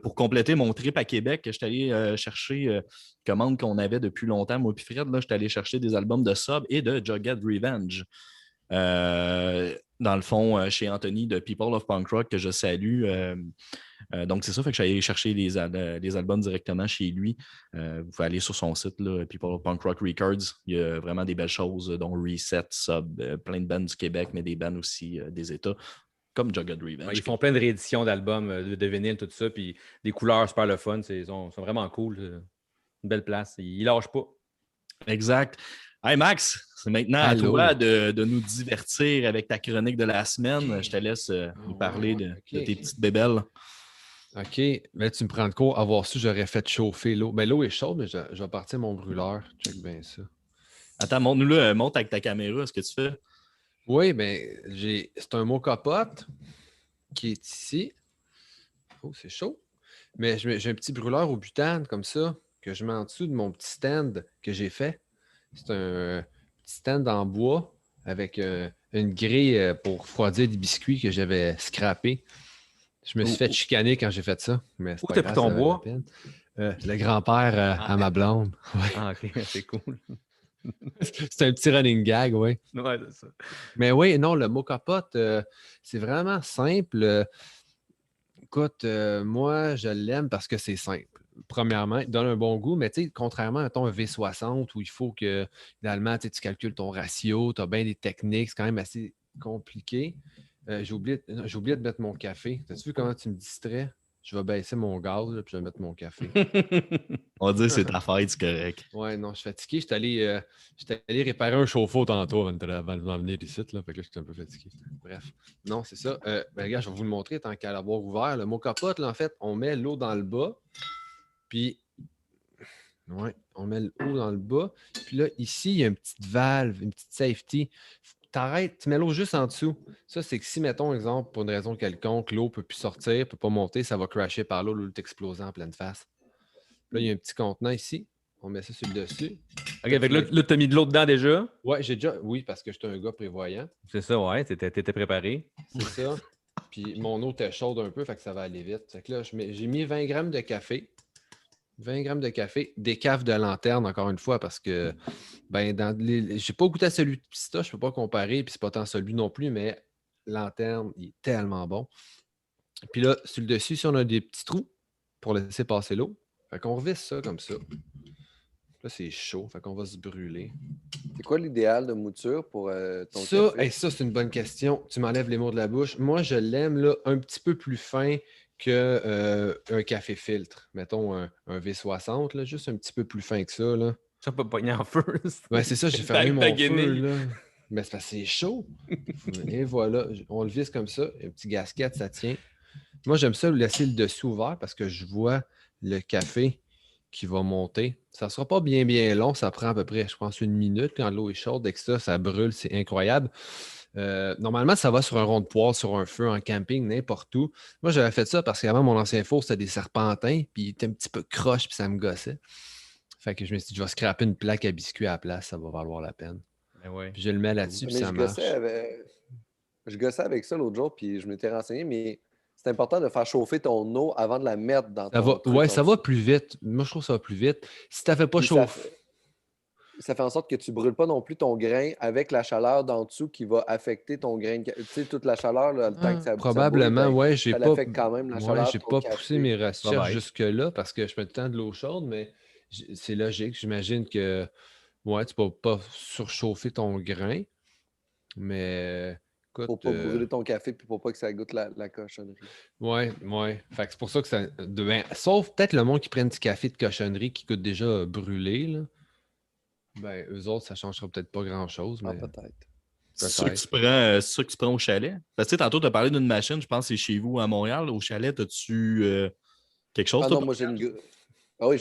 pour compléter mon trip à Québec, je suis allé chercher commande qu'on avait depuis longtemps, moi puis Fred, là, je suis allé chercher des albums de Sub et de Jughead Revenge. Dans le fond, chez Anthony de People of Punk Rock, que je salue. Donc, c'est ça, fait que je suis allé chercher les albums directement chez lui. Vous pouvez aller sur son site, là, People of Punk Rock Records. Il y a vraiment des belles choses, dont Reset, Sub, plein de bands du Québec, mais des bands aussi des États, comme Jughead Revenge. Ils font plein de rééditions d'albums, de vinyle, tout ça, puis des couleurs super le fun. Ils sont vraiment cool. Une belle place. Ils lâchent pas. Exact. Hey Max, c'est maintenant à toi de nous divertir avec ta chronique de la semaine. Okay. Je te laisse nous parler de tes petites bébelles. OK. Mais tu me prends de court. Avoir su, j'aurais fait chauffer l'eau. Ben, l'eau est chaude, mais je vais partir mon brûleur. Check bien ça. Attends, montre-nous-le. Monte avec ta caméra ce que tu fais. Oui, bien, c'est un mocapote qui est ici. Oh, c'est chaud. Mais j'ai un petit brûleur au butane comme ça que je mets en dessous de mon petit stand que j'ai fait. C'est un petit stand en bois avec une grille pour refroidir des biscuits que j'avais scrappés. Je me suis fait chicaner quand j'ai fait ça. Mais où t'as pris ton bois? Le grand-père à ma blonde. Ouais. Ah, ok, c'est cool. C'est un petit running gag, oui. Ouais, c'est ça. Mais oui, non, le mocapote, c'est vraiment simple. Écoute, moi, je l'aime parce que c'est simple. Premièrement, il donne un bon goût, mais contrairement à ton V60 où il faut que, finalement, tu calcules ton ratio, tu as bien des techniques, c'est quand même assez compliqué. J'ai oublié de mettre mon café. As-tu vu comment tu me distrais? Je vais baisser mon gaz, là, puis je vais mettre mon café. On va dire que c'est ta fête, c'est correct. Ouais, non, je suis fatigué. J'étais allé réparer un chauffe-eau tantôt avant de venir ici. Là, fait que là, j'étais un peu fatigué. Bref. Non, c'est ça. Regarde, je vais vous le montrer tant qu'à l'avoir ouvert. Le mot capote, là, en fait, on met l'eau dans le bas. Puis, ouais, on met l'eau dans le bas. Puis là, ici, il y a une petite valve, une petite safety. T'arrêtes, tu mets l'eau juste en dessous. Ça, c'est que si, mettons, exemple, pour une raison quelconque, l'eau ne peut plus sortir, ne peut pas monter, ça va crasher par là, l'eau t'exploser en pleine face. Là, il y a un petit contenant ici. On met ça sur le dessus. OK, fait que là, tu as mis de l'eau dedans déjà. Ouais, oui, parce que j'étais un gars prévoyant. C'est ça, ouais, t'étais préparé. C'est ça. Puis mon eau était chaude un peu, fait que ça va aller vite. Fait que là, j'ai mis 20 grammes de café. 20 grammes de café, des caves de lanterne, encore une fois, parce que j'ai pas goûté à celui de pistache, je peux pas comparer, puis c'est pas tant celui non plus, mais lanterne, il est tellement bon. Puis là, sur le dessus, si on a des petits trous pour laisser passer l'eau, fait qu'on revisse ça comme ça. Là, c'est chaud, fait qu'on va se brûler. C'est quoi l'idéal de mouture pour ton Ça, café? ça, c'est une bonne question. Tu m'enlèves les mots de la bouche. Moi, je l'aime là, un petit peu plus fin qu'un café filtre. Mettons un V60, là, juste un petit peu plus fin que ça. Là. Ça peut pogner en feu. Ouais, c'est ça, j'ai fermé mon feu. Là. Mais c'est parce que c'est chaud. Et voilà, on le visse comme ça. Un petit gasket, ça tient. Moi, j'aime ça laisser le dessus ouvert parce que je vois le café qui va monter. Ça ne sera pas bien, bien long. Ça prend à peu près, je pense, 1 minute quand l'eau est chaude. Dès que ça brûle, c'est incroyable. Normalement, ça va sur un rond de poêle, sur un feu, en camping, n'importe où. Moi, j'avais fait ça parce qu'avant, mon ancien four, c'était des serpentins, puis il était un petit peu croche, puis ça me gossait. Fait que je me suis dit, je vais scraper une plaque à biscuits à la place, ça va valoir la peine. Ouais. Puis je le mets là-dessus, puis Mais ça marche. Je gossais avec ça l'autre jour, puis je m'étais renseigné, mais c'est important de faire chauffer ton eau avant de la mettre dans ton truc. Ouais, ça va plus vite. Moi, je trouve que ça va plus vite. Si tu ne fais pas chauffer... Ça fait en sorte que tu ne brûles pas non plus ton grain avec la chaleur d'en dessous qui va affecter ton grain. Tu sais, toute la chaleur, là, le temps que ça probablement, ça brûle, ouais. Ça affecte quand même la chaleur. J'ai pas poussé mes recherches jusque-là parce que je mets tout le temps de l'eau chaude, mais c'est logique. J'imagine que ouais, tu ne peux pas surchauffer ton grain, mais... Pour pas brûler ton café puis pour pas que ça goûte la cochonnerie. Ouais. Fait que c'est pour ça que ça... sauf peut-être le monde qui prenne du café de cochonnerie qui goûte déjà brûlé, là. Ben, eux autres, ça ne changera peut-être pas grand-chose, mais... peut-être. C'est sûr que tu prends au chalet? Parce que tantôt, tu as parlé d'une machine, je pense que c'est chez vous à Montréal. Au chalet, as-tu quelque chose? Ah non, moi j'ai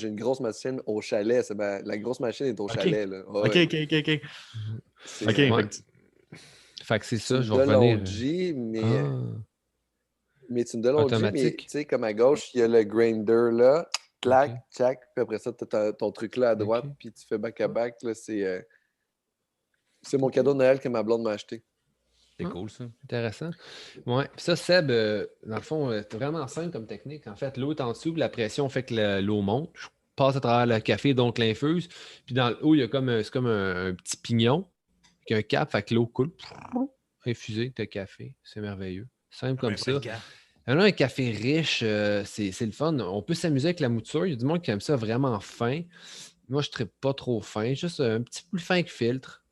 une grosse machine au chalet. La grosse machine est au chalet. Là. OK. Fait que c'est ça, je vais revenir. Mais tu me donnes l'autre mais tu sais, comme à gauche, il y a le grinder là. Clac, tchac. Puis après ça, tu as ton truc là à droite, puis tu fais back-à-back. C'est mon cadeau de Noël que ma blonde m'a acheté. C'est cool, ça. Intéressant. Ouais. Puis ça, Seb, dans le fond, c'est vraiment simple comme technique. En fait, l'eau est en dessous, la pression fait que l'eau monte. Je passe à travers le café, donc l'infuse. Puis dans le haut, il y a c'est comme un petit pignon qui a un cap, fait que l'eau coule. Infusé de café. C'est merveilleux. Simple comme ça. Alors, un café riche, c'est le fun. On peut s'amuser avec la mouture. Il y a du monde qui aime ça vraiment fin. Moi, je ne traite pas trop fin. Juste un petit peu plus fin que filtre.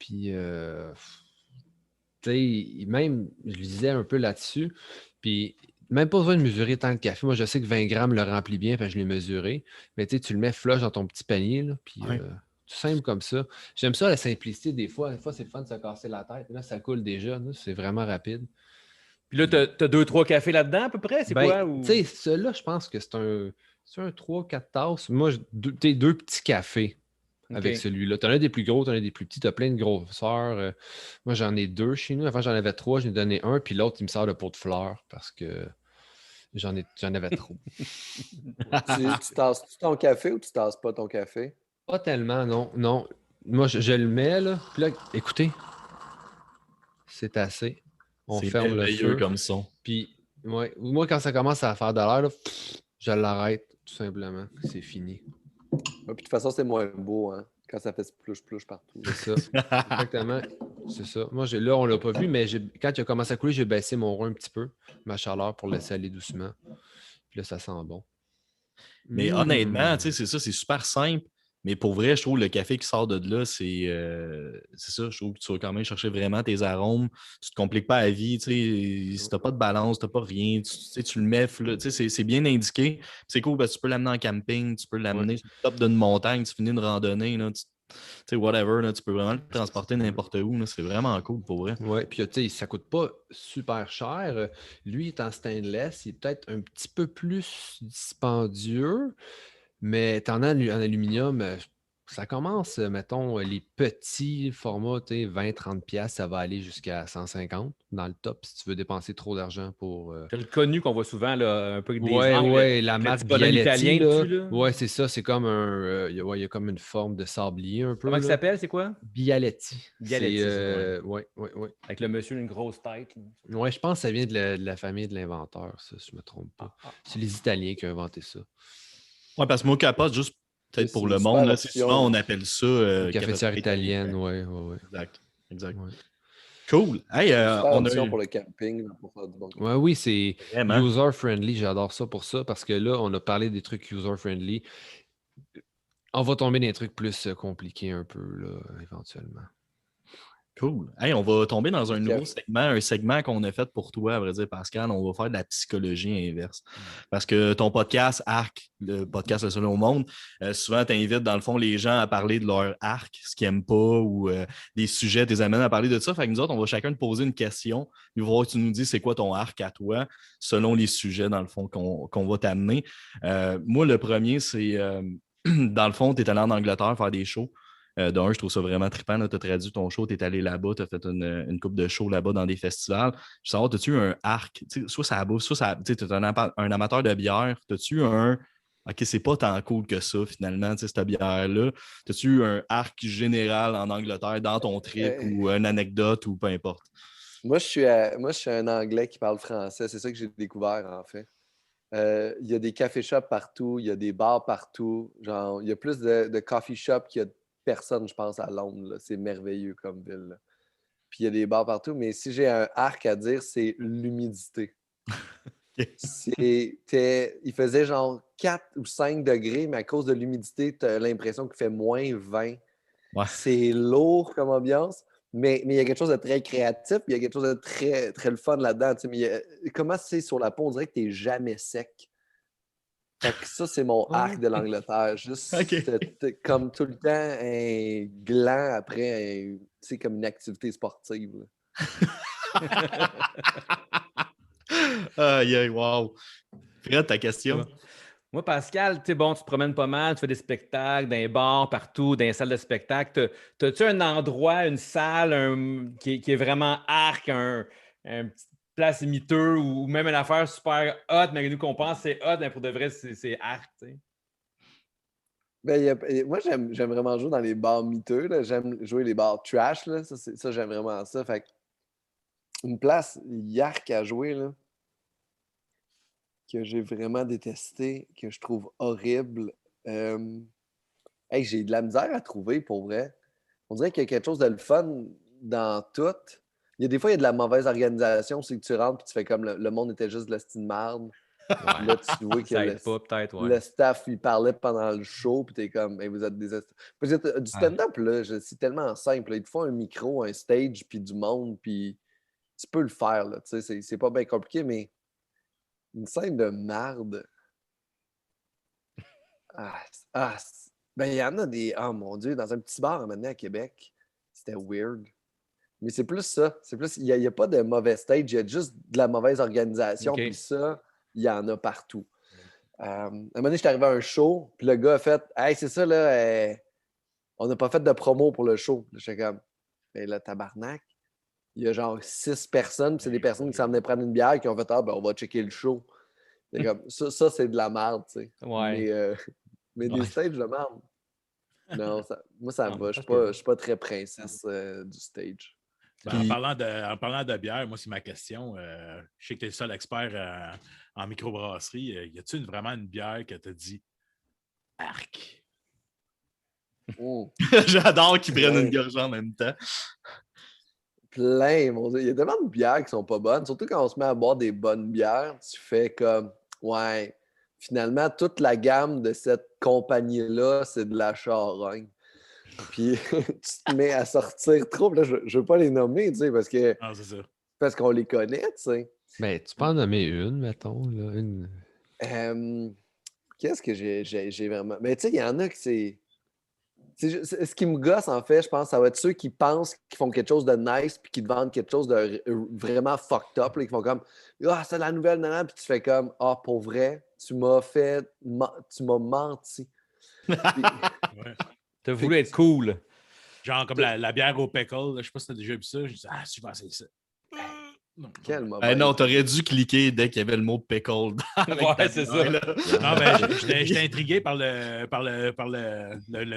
Puis, tu sais, même, je lisais un peu là-dessus. Puis, même pas besoin de mesurer tant le café. Moi, je sais que 20 grammes le remplit bien, je l'ai mesuré. Mais tu sais, tu le mets flush dans ton petit panier. Là, puis, tout simple comme ça. J'aime ça, la simplicité. Des fois, c'est le fun de se casser la tête. Là, ça coule déjà. Là, c'est vraiment rapide. Puis là, tu as 2-3 cafés là-dedans, à peu près? C'est quoi? Tu sais, celui-là, je pense que c'est un 3-4 tasses. Moi, deux petits cafés avec celui-là. Tu en as des plus gros, tu en as des plus petits. Tu as plein de grosseurs. Moi, j'en ai 2 chez nous. Avant, j'en avais 3. Je ai donné un. Puis l'autre, il me sert de pot de fleurs parce que j'en avais trop. Tu tasses-tu ton café ou tu tasses pas ton café? Pas tellement, non. Moi, je le mets, là. Puis là, écoutez, c'est assez. On ferme le feu. Comme son. Puis, ouais, moi, quand ça commence à faire de l'air, je l'arrête, tout simplement. C'est fini. Ouais, puis de toute façon, c'est moins beau, hein, quand ça fait splouche partout. C'est ça. Exactement. C'est ça. Moi, là, on ne l'a pas vu, mais quand il a commencé à couler, j'ai baissé mon roi un petit peu, ma chaleur, pour laisser aller doucement. Puis là, ça sent bon. Mais honnêtement, tu sais, c'est ça, c'est super simple. Mais pour vrai, je trouve le café qui sort de là, c'est ça. Je trouve que tu vas quand même chercher vraiment tes arômes. Tu te compliques pas la vie. Si tu n'as pas de balance, tu n'as pas rien, tu le mets, c'est bien indiqué. C'est cool parce que tu peux l'amener en camping, tu peux l'amener sur le top d'une montagne, tu finis une randonnée, là, whatever, là, tu peux vraiment le transporter n'importe où. Là, c'est vraiment cool pour vrai. Oui, puis tu sais, ça coûte pas super cher. Lui, il est en stainless, il est peut-être un petit peu plus dispendieux, mais t'en as en aluminium, ça commence, mettons, les petits formats, tu sais, 20-30$, ça va aller jusqu'à 150 dans le top si tu veux dépenser trop d'argent pour. C'est le connu qu'on voit souvent, là, un peu avec des Ouais, angles, ouais, la avec le marque petit bonhomme Bialetti, italien là. dessus, là. Ouais, c'est ça, c'est comme il y a comme une forme de sablier un peu, Comment il là. s'appelle, c'est quoi? Bialetti. Bialetti, C'est, c'est ça, ouais, ouais, ouais. Avec le monsieur, une grosse tête. Là. Ouais, je pense que ça vient de la famille de l'inventeur, ça, si je me trompe pas. C'est les Italiens qui ont inventé ça. Ouais, parce que moi, capote, juste peut-être pour C'est le une monde, super là, c'est souvent option. on appelle ça Une cafetière italienne, ouais, ouais, ouais. Exact. Ouais. Cool. Hey, C'est une super on a option eu pour le camping, là, pour faire du bon. Ouais, oui, c'est vraiment. user-friendly. J'adore ça pour ça parce que là, on a parlé des trucs user-friendly. On va tomber dans des trucs plus compliqués un peu, là, éventuellement. Cool. Hey, on va tomber dans un Ok. nouveau segment, un segment qu'on a fait pour toi, à vrai dire, Pascal. On va faire de la psychologie inverse. Parce que ton podcast, Arc, le podcast Le Seul au monde, souvent, tu invites, dans le fond, les gens à parler de leur arc, ce qu'ils n'aiment pas, ou des sujets, tu les amènes à parler de ça. Fait que nous autres, on va chacun te poser une question. Il va falloir que tu nous dis c'est quoi ton arc à toi, selon les sujets, dans le fond, qu'on va t'amener. Moi, le premier, c'est, dans le fond, tu es allé en Angleterre faire des shows. D'un, je trouve ça vraiment trippant. Tu as traduit ton show, tu es allé là-bas, tu as fait une coupe de shows là-bas dans des festivals. Je veux savoir, as-tu eu un arc? Soit ça bouffe, soit ça. Tu es un amateur de bière. As-tu eu un. OK, c'est pas tant cool que ça, finalement, cette bière-là. As-tu eu un arc général en Angleterre dans ton trip ou une anecdote ou peu importe? Moi, je suis un Anglais qui parle français. C'est ça que j'ai découvert, en fait. Il y a des café shops partout, il y a des bars partout. Genre, il y a plus de coffee shops qu'il y a de personnes, je pense, à Londres. Là. C'est merveilleux comme ville. Là. Puis il y a des bars partout. Mais si j'ai un arc à dire, c'est l'humidité. Il faisait genre 4 ou 5 degrés, mais à cause de l'humidité, tu as l'impression qu'il fait moins 20. Ouais. C'est lourd comme ambiance, mais il y a quelque chose de très créatif, il y a quelque chose de très, très le fun là-dedans. Comment c'est sur la peau? On dirait que tu n'es jamais sec. Fait que ça, c'est mon arc de l'Angleterre. Juste comme tout le temps un gland après, comme une activité sportive. Aïe, wow. Fred, ta question? Moi, Pascal, tu sais, bon, tu te promènes pas mal, tu fais des spectacles, dans les bars, partout, dans les salles de spectacle. T'as-tu un endroit, une salle qui est vraiment arc, un petit place miteux ou même une affaire super hot, mais nous qu'on pense c'est hot, mais pour de vrai, c'est arc, tu sais? Ben, moi, j'aime vraiment jouer dans les bars miteux. Là. J'aime jouer les bars trash. Là. Ça, j'aime vraiment ça. Fait que une place yark à jouer, là, que j'ai vraiment détesté, que je trouve horrible. J'ai de la misère à trouver, pour vrai. On dirait qu'il y a quelque chose de le fun dans tout. Il y a des fois, il y a de la mauvaise organisation. C'est que tu rentres et tu fais comme le monde était juste de la style marde. Ouais. Là, tu vois que Ça aide pas, peut-être, ouais. le staff, il parlait pendant le show, puis t'es comme, hey, vous êtes des... Parce que du stand-up, là, c'est tellement simple. Là. Il te faut un micro, un stage, puis du monde, puis tu peux le faire, là. Tu sais, c'est pas bien compliqué, mais une scène de marde... Ben, il y en a des... Oh, mon Dieu, dans un petit bar, maintenant, à Québec, c'était weird. Mais c'est plus ça. C'est plus... Il n'y a pas de mauvais stage, il y a juste de la mauvaise organisation, puis ça, il y en a partout. À un moment donné, j'étais arrivé à un show, puis le gars a fait « Hey, c'est ça, là, on n'a pas fait de promo pour le show. » J'étais comme « Mais là, tabarnak, il y a genre 6 personnes, puis c'est des personnes qui s'en venaient prendre une bière qui ont fait « Ah, ben, on va checker le show. » Comme ça, c'est de la merde, tu sais. Ouais. Mais des stages de merde. Non, moi, ça Non, va. Je parce ne suis pas très princesse du stage. Ben, en parlant de bière, moi, c'est ma question. Je sais que tu es le seul expert en microbrasserie. Y a-t-il vraiment une bière que tu dit arc? Oh. J'adore qu'ils prennent une gorgée en même temps. Plein, mon Dieu. Il y a tellement de bières qui sont pas bonnes. Surtout quand on se met à boire des bonnes bières, tu fais comme, ouais, finalement, toute la gamme de cette compagnie-là, c'est de la charogne. Puis tu te mets à sortir trop. Là, je ne veux pas les nommer, tu sais, Ah, c'est ça. parce qu'on les connaît, tu sais. Ben, tu peux en nommer une, mettons. Là, Qu'est-ce que j'ai vraiment... Mais tu sais, il y en a que c'est... Ce qui me gosse, en fait, je pense, ça va être ceux qui pensent qu'ils font quelque chose de nice puis qui te vendent quelque chose de vraiment fucked up, là, qui font comme « Ah, c'est la nouvelle, nan, nan. » Puis tu fais comme « Ah, pour vrai, tu m'as menti. » Ouais. T'as voulu être cool. Genre comme la bière au pickle. Là, je sais pas si t'as déjà vu ça. Je dis, ah, super, c'est ça. Non, Quel non. mauvais. Non, t'aurais dû cliquer dès qu'il y avait le mot pickle. Ouais, c'est ça. Non, ben, j'étais intrigué par le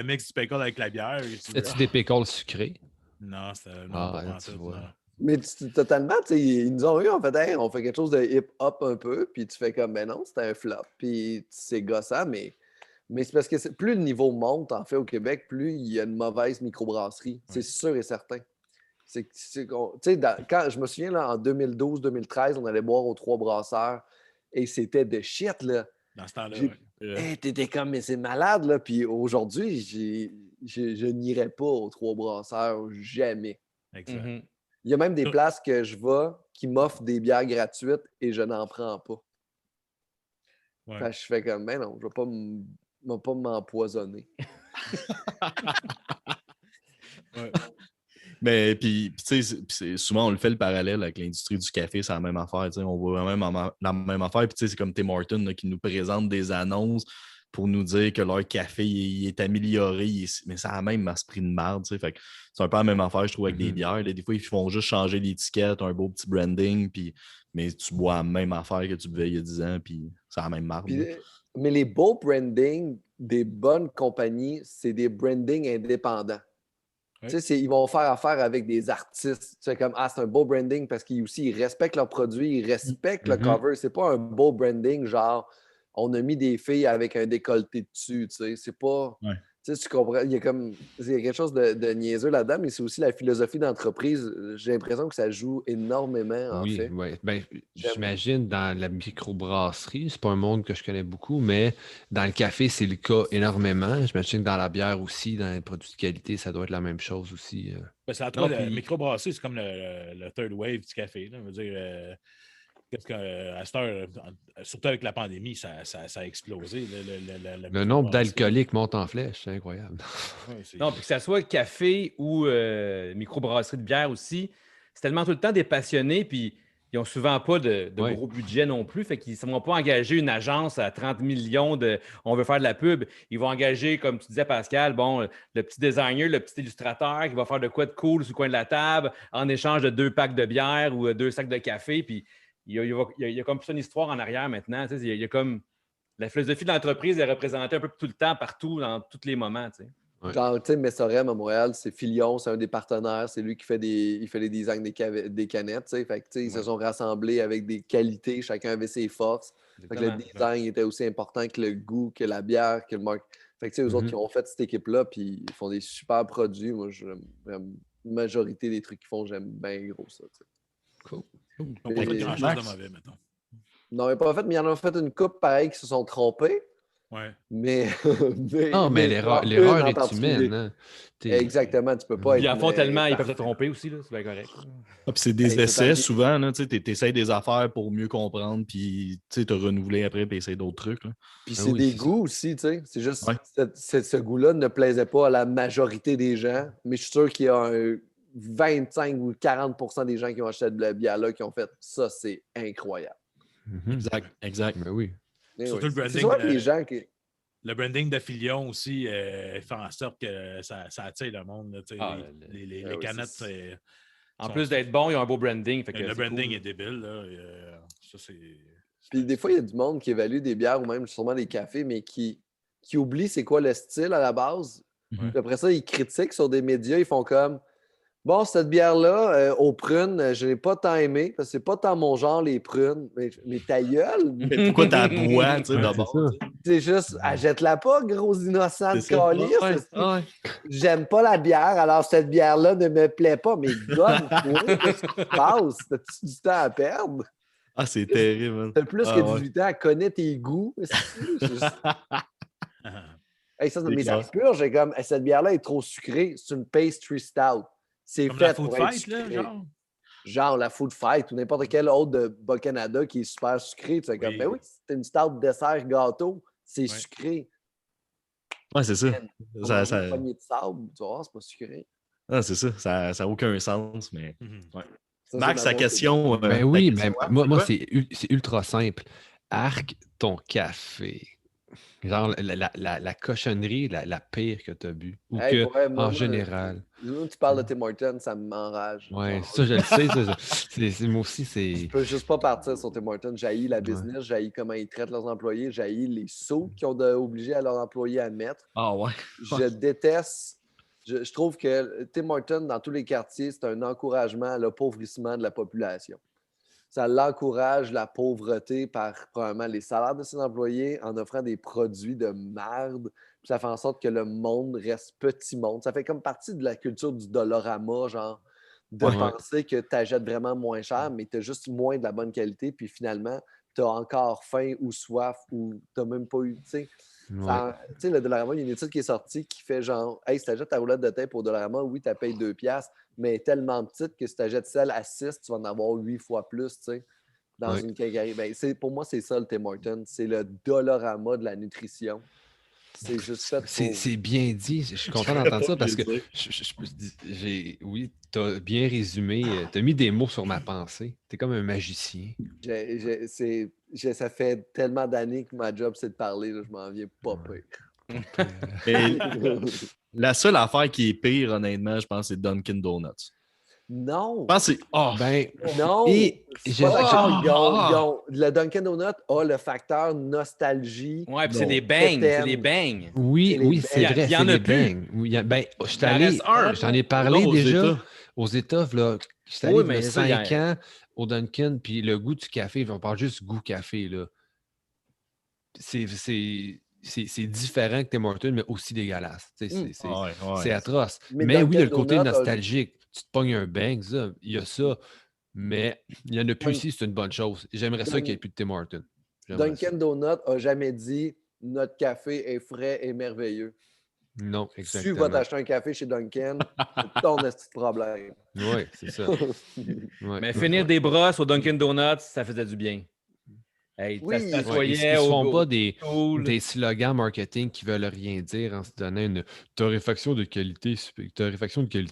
mix du pickle avec la bière. as-tu des pickles sucrés? Non, c'est Ah, pas là, en tu tout, vois. non. Mais totalement, tu sais, ils nous ont eu, en fait, hey, on fait quelque chose de hip-hop un peu, puis tu fais comme, ben non, c'était un flop, puis c'est gossant, mais c'est parce que plus le niveau monte, en fait, au Québec, plus il y a une mauvaise microbrasserie. C'est sûr et certain. Tu sais, quand je me souviens, là, en 2012-2013, on allait boire aux Trois Brasseurs, et c'était de shit, là. Dans ce temps-là, J'ai- ouais. Hey, t'étais comme, mais c'est malade, là, puis aujourd'hui, je n'irai pas aux Trois Brasseurs, jamais. Exact. Mhm. Il y a même des places que je vais qui m'offrent des bières gratuites et je n'en prends pas. Ouais. Fait que je fais comme, ben non, je ne vais pas m'empoisonner. Ouais. Mais puis, tu sais, souvent on le fait le parallèle avec l'industrie du café, c'est la même affaire. Tu sais, on voit même la même affaire. Puis tu sais, c'est comme Tim Hortons là, qui nous présente des annonces pour nous dire que leur café il est amélioré, mais ça a même esprit de merde. Tu sais, fait que c'est un peu la même affaire, je trouve, avec des bières. Là. Des fois, ils font juste changer l'étiquette, un beau petit branding, mais tu bois la même affaire que tu buvais il y a 10 ans, puis c'est la même marque. Puis, mais les beaux brandings des bonnes compagnies, c'est des brandings indépendants. Oui. Tu sais, ils vont faire affaire avec des artistes. Tu sais, comme, ah, c'est un beau branding parce qu'ils aussi, ils respectent leurs produits, ils respectent le cover. C'est pas un beau branding, genre, on a mis des filles avec un décolleté dessus, tu sais. C'est pas... Ouais. Tu sais, tu comprends, il y a quelque chose de niaiseux là-dedans, mais c'est aussi la philosophie d'entreprise. J'ai l'impression que ça joue énormément, en fait. Oui. Ben, j'imagine dans la microbrasserie, c'est pas un monde que je connais beaucoup, mais dans le café, c'est le cas énormément. J'imagine que dans la bière aussi, dans les produits de qualité, ça doit être la même chose aussi. Ben, c'est Non, la puis- microbrasserie, c'est comme le third wave du café. Là. Je veux dire, qu'est-ce à cette heure, surtout avec la pandémie, ça a explosé. Le nombre d'alcooliques monte en flèche, c'est incroyable. Ouais, c'est- Non, puis que ça soit café ou microbrasserie de bière aussi, c'est tellement tout le temps des passionnés, puis ils n'ont souvent pas de Ouais. gros budget non plus. Fait qu'ils ne vont pas engager une agence à 30 millions de on veut faire de la pub. Ils vont engager, comme tu disais, Pascal, bon, le petit designer, le petit illustrateur qui va faire de quoi de cool sur le coin de la table en échange de 2 packs de bière ou 2 sacs de café. Puis il y a comme plus une histoire en arrière maintenant. Tu sais, il y a comme la philosophie de l'entreprise est représentée un peu tout le temps, partout, dans tous les moments. Tu sais. Ouais. Genre, tu sais, Messorem à Montréal, c'est Filion, c'est un des partenaires, c'est lui qui fait il fait les designs des canettes, tu sais. Fait que, tu sais, ils se sont rassemblés avec des qualités, chacun avait ses forces. Fait que le design était aussi important que le goût, que la bière, que le marque. Fait que, tu sais, eux autres qui ont fait cette équipe-là, puis ils font des super produits. Moi, j'aime la majorité des trucs qu'ils font, j'aime bien gros ça, tu sais. Cool. Ils n'ont pas fait grand-chose de mauvais, mettons. Non, mais pas fait, mais ils en ont fait une coupe pareil qui se sont trompés. Ouais. Mais, Non, mais l'erreur une en est particulier. humaine. Hein. Exactement, tu peux pas Puis être. en font tellement, ils peuvent se parfait. tromper aussi, là, c'est bien correct. Ah, puis c'est des Ben, essais total. souvent, tu essaies des affaires pour mieux comprendre, puis te renouveler après, puis essayer d'autres trucs. Là. Puis Ah c'est oui, des c'est goûts aussi, tu sais. C'est juste Ouais. ce goût-là ne plaisait pas à la majorité des gens, mais je suis sûr qu'il y a un 25 ou 40% des gens qui ont acheté de la bière là qui ont fait ça, c'est incroyable. Mhm. Exact. Ben oui. Eh Surtout oui. le branding, C'est souvent des gens qui. Le branding de Filion aussi fait en sorte que ça attire le monde. Là, tu sais, Ah, les oui, canettes, c'est- En plus d'être bon, ils ont un beau branding. Fait que le c'est branding cool. est débile. Là, ça, c'est. Puis des fois, il y a du monde qui évalue des bières ou même sûrement des cafés, mais qui oublie c'est quoi le style à la base. Mhm. Puis après ça, ils critiquent sur des médias, ils font comme bon, cette bière-là, aux prunes, je n'ai pas tant aimé, parce que c'est pas tant mon genre, les prunes. Mais ta gueule, Mais pourquoi t'as bois, tu sais, Ouais, d'abord? c'est ça. tu sais? c'est juste, achète-la pas, gros innocent de C'est ça. calice. Ouais, ouais. J'aime pas la bière, alors cette bière-là ne me plaît pas. Mais gomme, toi, qu'est-ce qui se passe? T'as-tu du temps à perdre? Ah, c'est terrible, man. T'as plus Ah, que ouais. 18 ans, connais tes goûts. Hey, ça, C'est mes clair. Asperges, j'ai comme, hey, cette bière-là est trop sucrée. C'est une pastry stout. C'est Comme la fait food pour être fight, là, sucré. genre. Genre la Food Fight ou n'importe quel autre de Bas-Canada qui est super sucré. Tu sais, comme, Oui. ben oui, c'est une stout dessert gâteau. C'est Ouais. sucré. Ouais, c'est ça. On Ça, mange ça- une poignée de sable, tu vas voir, c'est pas sucré. Ah, c'est ça. Ça n'a aucun sens, mais. Mhm. Ouais. Ça, Max, c'est ta ma montée. question. Ben ta oui, question, ben, moi, c'est quoi? c'est ultra simple. Arc ton café. Genre la cochonnerie, la pire que tu as bu. Ou Hey, que, pour vrai, en général. Nous, tu parles de Tim Hortons, ça m'enrage. Ouais, Genre, ça, je le sais. Ça, moi aussi, je c'est. peux juste pas partir sur Tim Hortons. J'haïs la Ouais. business, j'haïs comment ils traitent leurs employés, j'haïs les sous qu'ils ont obligés à leurs employés à mettre. Ah, ouais. Je déteste. Je trouve que Tim Hortons, dans tous les quartiers, c'est un encouragement à l'appauvrissement de la population. Ça l'encourage la pauvreté par, probablement, les salaires de ses employés en offrant des produits de merde. Puis ça fait en sorte que le monde reste petit monde. Ça fait comme partie de la culture du Dollarama, genre, de Ouais. penser que tu achètes vraiment moins cher, mais tu as juste moins de la bonne qualité. Puis finalement, tu as encore faim ou soif ou tu n'as même pas eu. Tu sais, le Dollarama, il y a une étude qui est sortie qui fait genre, hey, si tu achètes ta roulette de thym pour Dollarama, oui, tu payes 2$, mais elle est tellement petite que si tu achètes celle à 6, tu vas en avoir 8 fois plus, tu sais, dans Ouais. une quincaillerie. Ben, pour moi, c'est ça le Tim Hortons. C'est le Dollarama de la nutrition. C'est juste fait pour. C'est bien dit. Je suis content saurais d'entendre pas ça parce que le dire. oui, tu as bien résumé, tu as mis des mots sur ma pensée. Tu es comme un magicien. Ça fait tellement d'années que ma job, c'est de parler. Là, je m'en viens pas pire. Et la seule affaire qui est pire, honnêtement, je pense, c'est Dunkin' Donuts. Non! Je pense que c'est. Oh! Ben, Non! et C'est je- pas d'accord. Ah! Le Dunkin' Donut a le facteur nostalgie. Ouais, puis c'est Non. des bangs. C'est Quétaine. des bangs. oui, c'est les oui, c'est bangs. vrai, Il y c'est en a les plus. bangs. Oui, ben, je suis Il en allé, reste un. j'en ai parlé Non, aux déjà États. aux États, là. Je suis allé Oui, il y a mais ça, il y a- 5 ans au Dunkin', puis le goût du café, on parle juste goût café, là. C'est différent que Tim Hortons, mais aussi dégueulasse. Tu sais, Ouais, ouais. c'est atroce. Mais Mais oui, il y a le Dunkin' côté Donut a- nostalgique. Tu te pognes un bang, ça, il y a ça. Mais il n'y en a plus Dun- ici, c'est une bonne chose. J'aimerais ça qu'il n'y ait plus de Tim Hortons. J'aimerais ça. Dunkin' Donut a jamais dit notre café est frais et merveilleux. Non, Tu vas exactement. t'acheter un café chez Dunkin', c'est ton petit problème. Oui, c'est ça. Ouais, Mais ouais, finir ouais. des brosses au Dunkin' Donuts, ça faisait du bien. Hey, Oui. ça Ouais, ils s'assoyait ne se font au pas des stool. slogans marketing qui veulent rien dire en se donnant une torréfaction de qualité,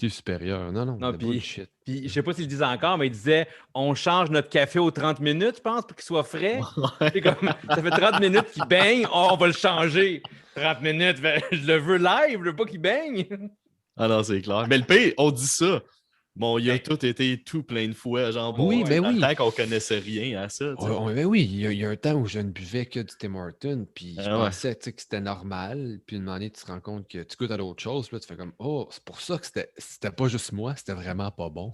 supérieure. Non, non, Non, de puis, bullshit. puis je sais pas s'il le disait encore, mais il disait on change notre café aux 30 minutes, je pense, pour qu'il soit frais. C'est comme, ça fait 30 minutes qu'il baigne, oh, on va le changer. 30 minutes, ben, je le veux live, je veux pas qu'il baigne. Ah non, c'est clair. Mais le pire, on dit ça. Bon, il a Ben, tout été tout plein de fois. Genre, bon, Oui, ben dans le oui. temps qu'on connaissait rien à ça. Tu sais. Ben oui, il y a un temps où je ne buvais que du Tim Hortons, puis je Ah ouais. pensais tu sais, que c'était normal, puis une année, tu te rends compte que tu goûtes à d'autres choses, puis là, tu fais comme, oh, c'est pour ça que c'était pas juste moi, c'était vraiment pas bon.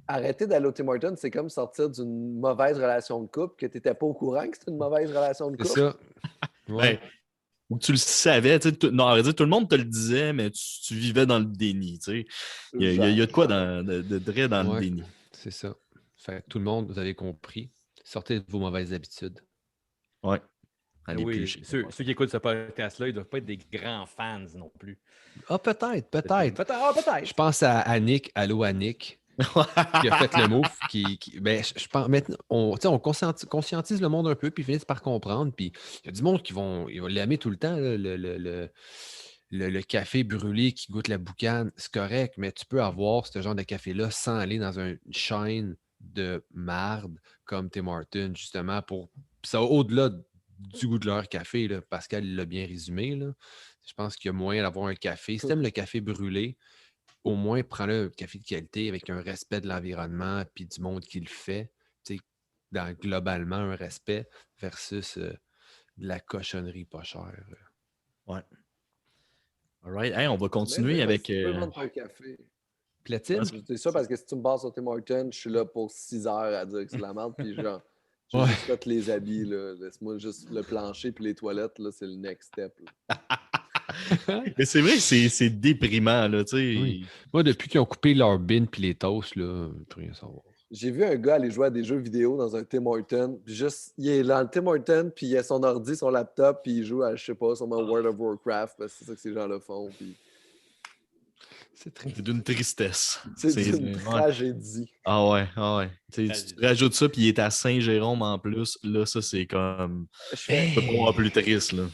Arrêter d'aller au Tim Hortons, c'est comme sortir d'une mauvaise relation de couple que tu n'étais pas au courant que c'était une mauvaise relation de C'est couple. ça. Ouais. Ben, ou tu le savais. Tu sais, non, à vrai dire, tout le monde te le disait, mais tu vivais dans le déni. Tu sais. Il y a de quoi de vrai dans le Ouais, déni. c'est ça. Fait que tout le monde, vous avez compris. Sortez de vos mauvaises habitudes. Ouais. Allez oui, plus. ceux qui écoutent ce podcast-là, ils ne doivent pas être des grands fans non plus. Ah, peut-être. Peut-être. Je pense à Annick, allô Annick, qui a fait le move. Ben, je pense, maintenant, on conscientise le monde un peu, puis ils finissent par comprendre. Puis il y a du monde ils vont l'aimer tout le temps, là, le café brûlé qui goûte la boucane. C'est correct, mais tu peux avoir ce genre de café-là sans aller dans une chaîne de marde comme Tim Hortons, justement, pour. Ça va au-delà du goût de leur café, là. Pascal l'a bien résumé, là. Je pense qu'il y a moyen d'avoir un café. Si tu aimes le café brûlé, au moins prends-le un café de qualité avec un respect de l'environnement puis du monde qui le fait. Tu sais, globalement, un respect versus de la cochonnerie pas chère. Ouais. All right. Hey, on va continuer Mais avec. tu peux vendre ton café. Platine? C'est ça parce que si tu me bases sur Tim Hortons, je suis là pour 6 heures à dire que c'est de la merde. Puis genre, j'ai Ouais. juste fait les habits. Là. Laisse-moi juste le plancher puis les toilettes. Là, c'est le next step. Là. Mais c'est vrai que c'est déprimant, là, tu sais. Oui. Moi, depuis qu'ils ont coupé leurs bins puis les toasts, là, je peux rien savoir. J'ai vu un gars aller jouer à des jeux vidéo dans un Tim Hortons. Puis juste, il est dans le Tim Hortons, puis il a son ordi, son laptop, puis il joue à, je sais pas, sûrement World of Warcraft, parce que c'est ça que ces gens-là font. Puis C'est très C'est d'une tristesse. c'est une ouais. tragédie. Ah ouais, ah ouais. Tu rajoutes ça, puis il est à Saint-Jérôme en plus. Là, ça, c'est comme. Je fais, Je peux pas voir plus triste, là.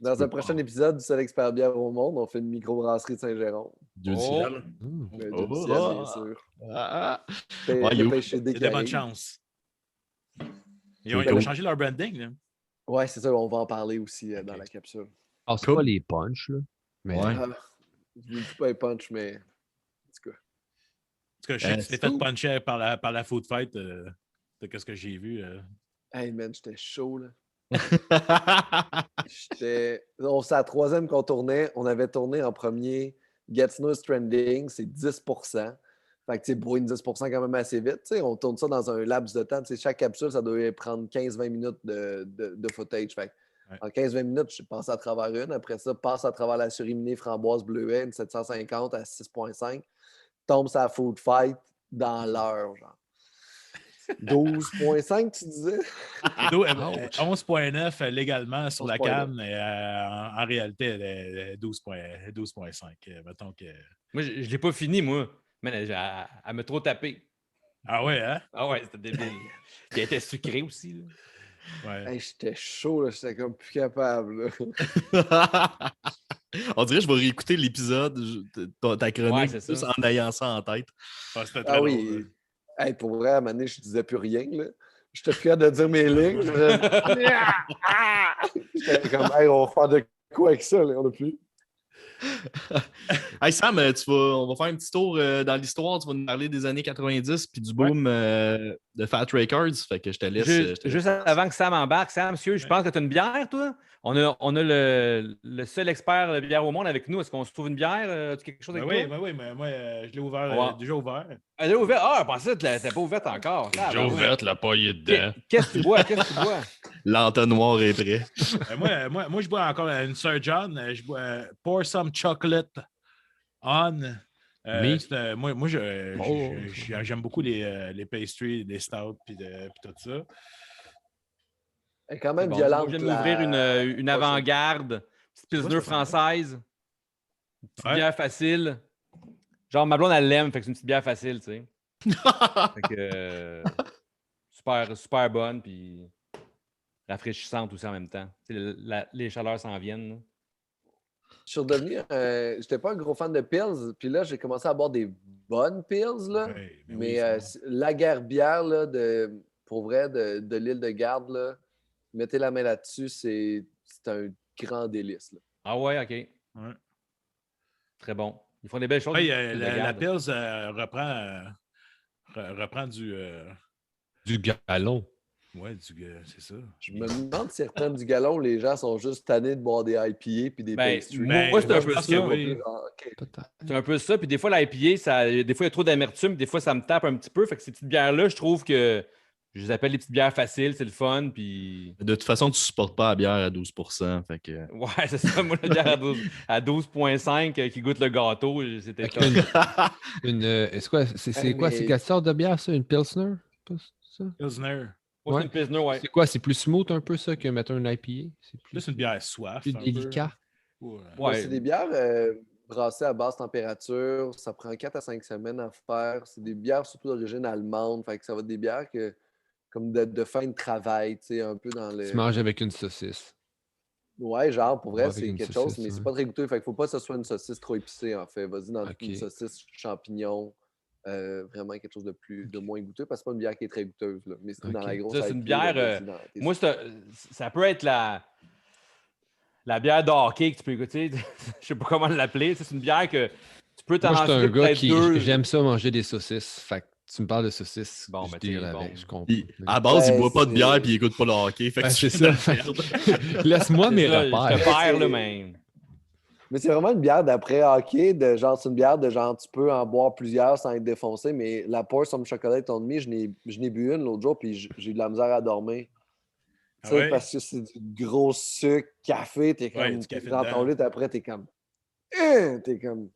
dans un prochain épisode du seul expert bière au monde, on fait une microbrasserie de Saint-Jérôme. Dieu du Oh. ciel. Dieu Oh. du ciel, bien sûr. Ah, Pê- Ouais, le you. péché Il y a de bonnes déclaré. chances. Ils Cool. ont changé leur branding. Là. Ouais, c'est ça, on va en parler aussi dans la capsule. Ah, c'est Cool. pas les punchs, là. Mais Ouais. Ah, je ne dis pas un punch, mais en tout cas. Parce que je sais que tu t'es fait cool. puncher par la food fight de ce que j'ai vu. Hey man, j'étais chaud là. On c'est la troisième qu'on tournait. On avait tourné en premier Gatineau Trending, c'est 10%. Fait que tu sais, brûle 10% quand même assez vite. Tu sais, on tourne ça dans un laps de temps. Tu sais, chaque capsule, ça doit prendre 15-20 minutes de footage. Fait que Ouais. en 15-20 minutes, je passe à travers une. Après ça, passe à travers la Suriminée framboise bleuet, une 750 à 6,5. Tombe sa food fight dans l'heure, genre. 12,5, tu disais? 11,9 légalement sur la 11,9. canne, mais en réalité, elle est 12,5. Mettons que... Moi, je l'ai pas fini, moi. Man, elle m'a trop tapé. Ah ouais, hein? Ah ouais, c'était débile. Qui était sucré aussi. Là. Ouais. Hey, j'étais chaud, là. J'étais comme plus capable. Là. On dirait que je vais réécouter l'épisode, ta chronique, Ouais, c'est juste ça. en ayant ça en tête. Ah, c'était très Ah drôle. oui. Hey, pour vrai, à un moment donné, je disais plus rien. Là. J'étais plus capable de dire mes lignes. J'étais comme, hey, on va faire de quoi avec ça? Là? On a plus. Hey Sam, on va faire un petit tour dans l'histoire. Tu vas nous parler des années 90 puis du boom de Fat Records. Fait que je te laisse. Juste avant que Sam embarque, Sam, monsieur, je pense que tu as une bière, toi? On a le seul expert de bière au monde avec nous. Est-ce qu'on se trouve une bière? As-tu quelque chose avec Oui, toi? oui, mais moi, je l'ai ouvert, Ouais. déjà ouvert. Elle est ouverte. Ah, je pensais que tu n'étais pas ouverte encore. Ah, ben ouais. la paille dedans. Qu'est-ce que tu bois? Qu'est-ce que tu bois? L'entonnoir est prêt. Moi, je bois encore une Sir John. Je bois Pour Some Chocolate On. Moi, j'aime beaucoup les pastries, les stouts puis tout ça. Elle est quand même Bon, violente. moi, je viens de m'ouvrir une avant-garde, petite pilsner française, une petite bière facile. Genre, ma blonde, elle l'aime, fait que c'est une petite bière facile, tu sais. Fait que, super, super bonne, puis rafraîchissante aussi en même temps. Tu sais, les chaleurs s'en viennent. Là. Je suis redevenu. J'étais pas un gros fan de pills, puis là, j'ai commencé à boire des bonnes pills, là. Ouais, ben mais oui, c'est la guerre-bière, là, pour vrai, de l'île de Garde, là, mettez la main là-dessus, c'est un grand délice. Là. Ah ouais, OK. Ouais. Très bon. Ils font des belles choses. Ouais, de la garde. Pils reprend du... Du galon. Ouais, c'est ça. Je me demande si reprennent du galon, les gens sont juste tannés de boire des IPA puis des pastries. Moi, c'est un je peu pense ça. que oui. Ah, ok. Peut-être. C'est un peu ça. Puis des fois, l'IPA, des fois, il y a trop d'amertume. Des fois, ça me tape un petit peu. Fait que ces petites bières-là, je trouve que je les appelle les petites bières faciles. C'est le fun. Puis... De toute façon, tu ne supportes pas la bière à 12%. Fait que... Ouais, c'est ça. Moi, la bière à 12,5 qui goûte le gâteau, c'était top. C'est quoi? C'est quoi? C'est quelle sorte de bière, ça? Une Pilsner? Ça? Pilsner. Ouais, c'est une Pilsner, ouais. C'est quoi? C'est plus smooth un peu, ça, que mettre un IPA? C'est Plus une bière soif. plus un peu. délicat? Ouais. Ouais. C'est des bières brassées à basse température. Ça prend 4 à 5 semaines à faire. C'est des bières surtout d'origine allemande. Fait que ça va être des bières comme de fin de travail, tu sais, un peu dans le... Tu manges avec une saucisse. Ouais, genre, pour vrai, Avec c'est une quelque chose, saucisse, mais c'est hein. pas très goûteux. Fait qu'il faut pas que ce soit une saucisse trop épicée, en fait. Vas-y dans Ok. une saucisse champignon. Vraiment quelque chose de moins goûteux, parce que c'est pas une bière qui est très goûteuse. Là. Mais c'est dans Ok. la grosse Ça, c'est une IPA, là, bière, vas-y dans tes- Moi, ça peut être la bière de hockey que tu peux écouter. Je sais pas comment l'appeler. C'est une bière que tu peux t'en Moi, je suis un enfiler gars peut-être qui... deux. J'aime ça manger des saucisses. Fait que tu me parles de saucisses, Bon, je ben, deal t'sais, avec, bon. je comprends. Puis, à la base, il Ouais, boit pas de c'est- bière puis il écoute pas le hockey. Fait que Ben, tu c'est viens de ça. le perdre. Laisse-moi C'est mes ça, je te repères. perds, là, c'est- mais... Mais c'est vraiment une bière d'après-hockey, de genre, c'est une bière de genre, tu peux en boire plusieurs sans être défoncé, mais la Pour Some Chocolate On Me, je n'ai bu une l'autre jour, puis j'ai eu de la misère à dormir. Ah Tu sais, ouais? parce que c'est du gros sucre, café, t'es Ouais, comme, du café dans ton dedans. lit, après, t'es comme, t'es comme,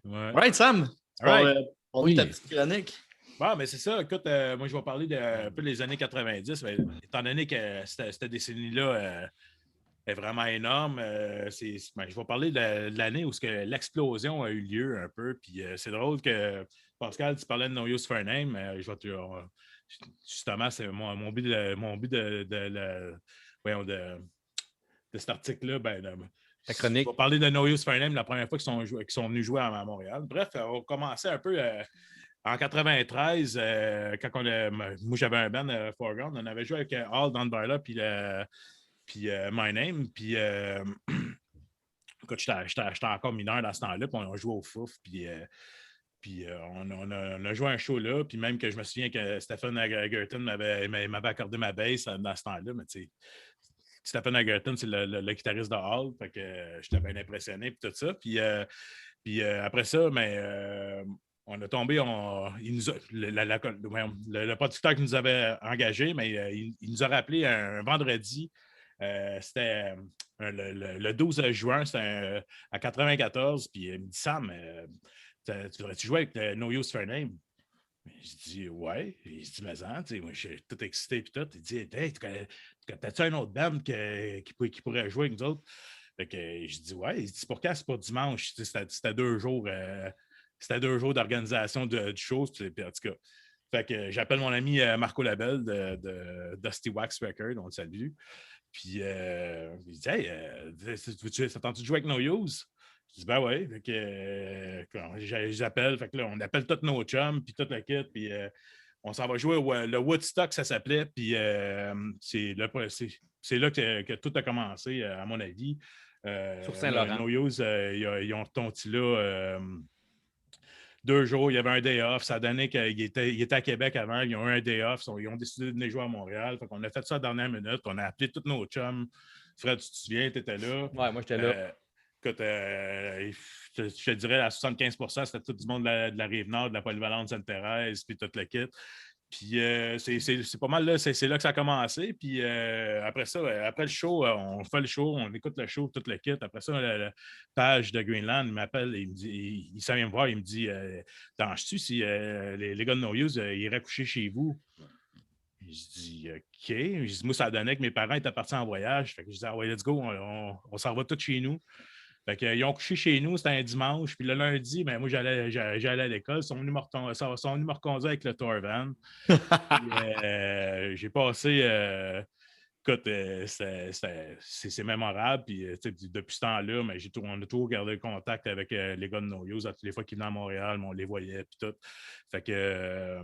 Ouais. Right, Sam. All right. On ta petite chronique. Bon, mais c'est ça. Écoute, moi, je vais parler un peu des années 90. Mais, étant donné que cette décennie-là est vraiment énorme, je vais parler de l'année où l'explosion a eu lieu un peu. Puis c'est drôle que, Pascal, tu parlais de No Use for a Name. Justement, c'est mon but de cet article-là. Ta chronique. Je vais parler de No Use for a Name la première fois qu'ils sont venus jouer à Montréal. Bref, on va commencer un peu en 93, moi j'avais un band Foreground, on avait joué avec All Dunbarla puis My Name. Puis écoute, j'étais encore mineur dans ce temps-là, puis on jouait au Fouf. Puis on a joué un show là, puis même que je me souviens que Stephen Egerton m'avait accordé ma bass dans ce temps-là, mais tu sais, Stephen Egerton, c'est le guitariste de Hall, fait que j'étais bien impressionné, puis tout ça. Puis après ça, on a tombé, le producteur qui nous avait engagés, mais il nous a rappelé un vendredi, c'était le 12 juin, c'était à 94, puis il me dit « Sam, tu devrais-tu jouer avec No Use for a Name? » Je dis « Ouais. » Il se dit « Mais ça, moi, je suis tout excité. » Puis tout. Il dit « Hey, t'as-tu un autre band qui pourrait jouer avec nous autres? » Fait que je dis « Ouais. » Il dit « Pour quand? C'est pas dimanche. » C'était 2 jours. C'était 2 jours d'organisation du show. Puis, en tout cas, fait que j'appelle mon ami Marco Labelle de Dusty Wax Record. On le salue. Puis il dit « Hey, t'attends-tu de jouer avec No Use? » Je dis, ben oui. J'appelle. Fait que là, on appelle tous nos chums, puis tout le kit. Puis on s'en va jouer le Woodstock, ça s'appelait. Puis c'est là que tout a commencé, à mon avis. Sur Saint-Laurent. No Use, ils ont retourné là 2 jours. Il y avait un day off. Ça donnait qu'il était à Québec avant. Ils ont eu un day off. Ils ont décidé de venir jouer à Montréal. Fait qu'on a fait ça à la dernière minute. On a appelé tous nos chums. Fred, tu te souviens, tu étais là. Ouais, moi, j'étais là. Écoute, je te dirais à 75%, c'était tout du monde de la Rive-Nord, de la Polyvalente Sainte-Thérèse, puis tout le kit. Puis c'est pas mal là, c'est là que ça a commencé. Puis après ça, après le show, on fait le show, on écoute le show, tout le kit. Après ça, la page de Greenland m'appelle, il s'en vient me voir, il me dit T'enches-tu si les gars de No Use iraient coucher chez vous? Je dis OK. Je dis, moi, ça donnait que mes parents étaient partis en voyage. Fait que je dis, ah ouais, let's go, on s'en va tous chez nous. Fait qu'ils ont couché chez nous, c'était un dimanche. Puis le lundi, moi, j'allais à l'école. Ils sont venus me reconduire avec le tour van. J'ai passé. Écoute, c'est mémorable. Puis depuis ce temps-là, on a toujours gardé le contact avec les gars de No Use. Toutes les fois qu'ils venaient à Montréal, on les voyait. Puis tout. Fait que.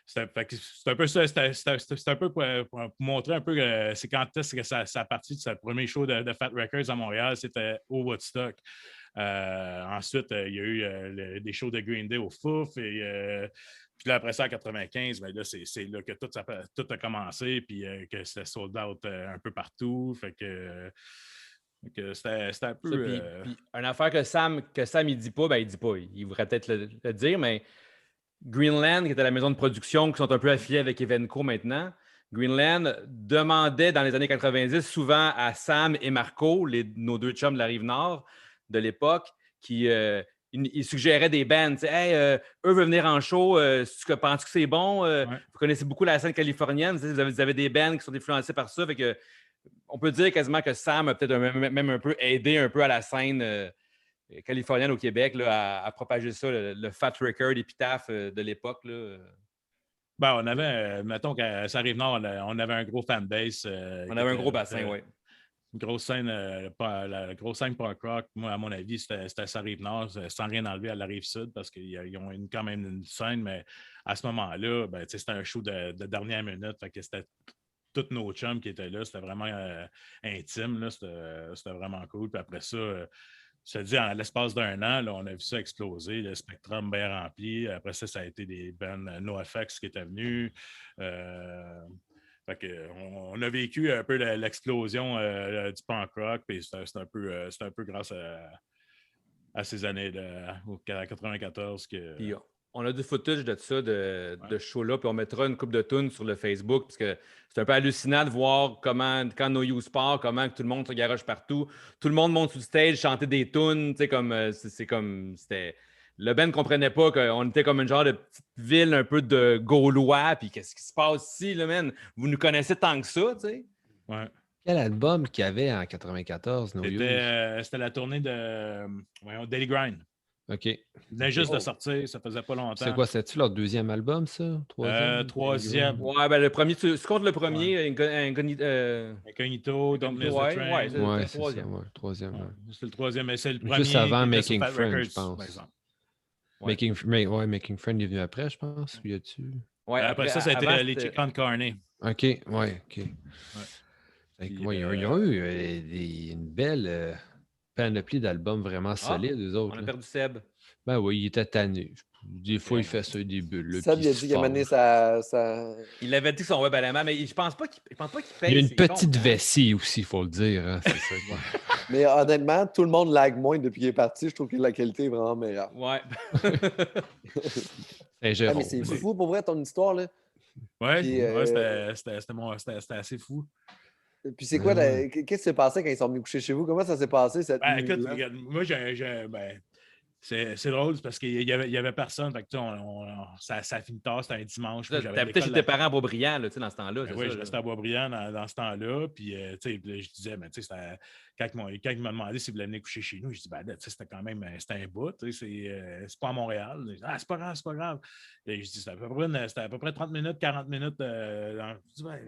C'est un peu ça, c'est un peu pour montrer un peu c'est quand est-ce que ça a parti de ce premier show de Fat Records à Montréal, c'était au Woodstock. Ensuite, il y a eu des shows de Green Day au Fouf. Et puis là, après ça, en 95, là, c'est là que tout a commencé, puis que c'était sold out un peu partout. Fait que c'était un peu. Puis une affaire que Sam il dit pas, il dit pas. Il voudrait peut-être le dire, mais Greenland, qui était la maison de production, qui sont un peu affiliés avec Evenco maintenant, Greenland demandait dans les années 90 souvent à Sam et Marco, nos 2 chums de la Rive-Nord de l'époque, ils suggéraient des bands. Hey, eux veulent venir en show, penses-tu que c'est bon? Vous connaissez beaucoup la scène californienne, vous avez des bands qui sont influencés par ça. Fait que, on peut dire quasiment que Sam a peut-être même un peu aidé un peu à la scène californienne au Québec là, à propager ça, le Fat Record épitaphe de l'époque. On avait, mettons qu'à sa Rive-Nord, on avait un gros fanbase. On avait un gros bassin, oui. Une grosse scène, la grosse scène punk rock, moi, à mon avis, c'était sa Rive-Nord, sans rien enlever à la Rive-Sud, parce qu'ils ont quand même une scène, mais à ce moment-là, c'était un show de dernière minute, fait que c'était tous nos chums qui étaient là, c'était vraiment intime, là, c'était vraiment cool. Puis après ça, je te dis, en l'espace d'1 an, là, on a vu ça exploser, le Spectrum bien rempli. Après ça, ça a été des bands NoFX qui étaient venus. Fait que, on a vécu un peu l'explosion du punk rock, puis c'est un peu grâce à ces années-là, au 94 que. Puis on a du footage de ça, de show-là, puis on mettra une couple de tunes sur le Facebook, parce que c'est un peu hallucinant de voir quand No Use part, comment tout le monde se garoche partout. Tout le monde monte sur le stage, chanter des tunes, c'était le band ne comprenait pas qu'on était comme une genre de petite ville un peu de Gaulois, puis qu'est-ce qui se passe ici, là, man? Vous nous connaissez tant que ça, tu sais? Ouais. Quel album qu'il y avait en 94, No Use? C'était la tournée de Daily Grind. OK. Il venait juste de Oh. sortir, ça faisait pas longtemps. C'est quoi, c'était-tu leur deuxième album, ça? Troisième. Ouais, ben le premier, tu comptes le premier, Incognito, Don't Miss the Train. Ouais, c'est Ouais, le c'est troisième. ça, ouais, troisième. Ouais, Ouais. c'est le troisième, mais c'est le premier. Juste avant qui était sur Making Fat Friends, Records, je pense. par exemple. Ouais. Making Friend est venu après, je pense. Ou y a-tu? Ouais, Après ça, c'était avant, les c'était- Chicken Carney. OK, ouais, OK. Fait que, Puis, ouais, ils ont eu une belle panoplie d'albums vraiment solides, eux autres. On a là. perdu Seb. Ben oui, il était tanné. Des fois, il fait ça, des bulles. là, Seb, puis il a se dit qu'il a mené fâche. sa... Il avait dit que son web allemand, mais je pense pas qu'il paye. Il y a une ses petite comptes, hein. vessie aussi, il faut le dire. Hein, c'est ça. Mais honnêtement, tout le monde lag moins depuis qu'il est parti. Je trouve que la qualité est vraiment meilleure. Ouais. Saint-Jérôme. Ah, mais c'est fou pour vrai ton histoire, là. Ouais, Puis, c'était assez fou. Puis c'est quoi, qu'est-ce qui s'est passé quand ils sont venus coucher chez vous? Comment ça s'est passé cette Ben, nuit? écoute, regarde, moi, c'est drôle parce qu'il y avait personne. Fait que, tu sais, ça finit tard, c'était un dimanche. Moi, j'avais T'habitais chez l'école tes parents à Beaubriand, là, tu sais, dans ce temps-là. Ben c'est oui, ça, je là. restais à Boisbriand dans ce temps-là. Puis, tu sais, je disais, mais tu sais, quand il m'a demandé s'il voulait venir coucher chez nous, je dis, ben, tu sais, c'était quand même un bout. Tu sais, c'est pas à Montréal. Je dis, ah, c'est pas grave, c'est pas grave. Et je dis, c'était à peu près 30 minutes, 40 minutes. Je dis, ben,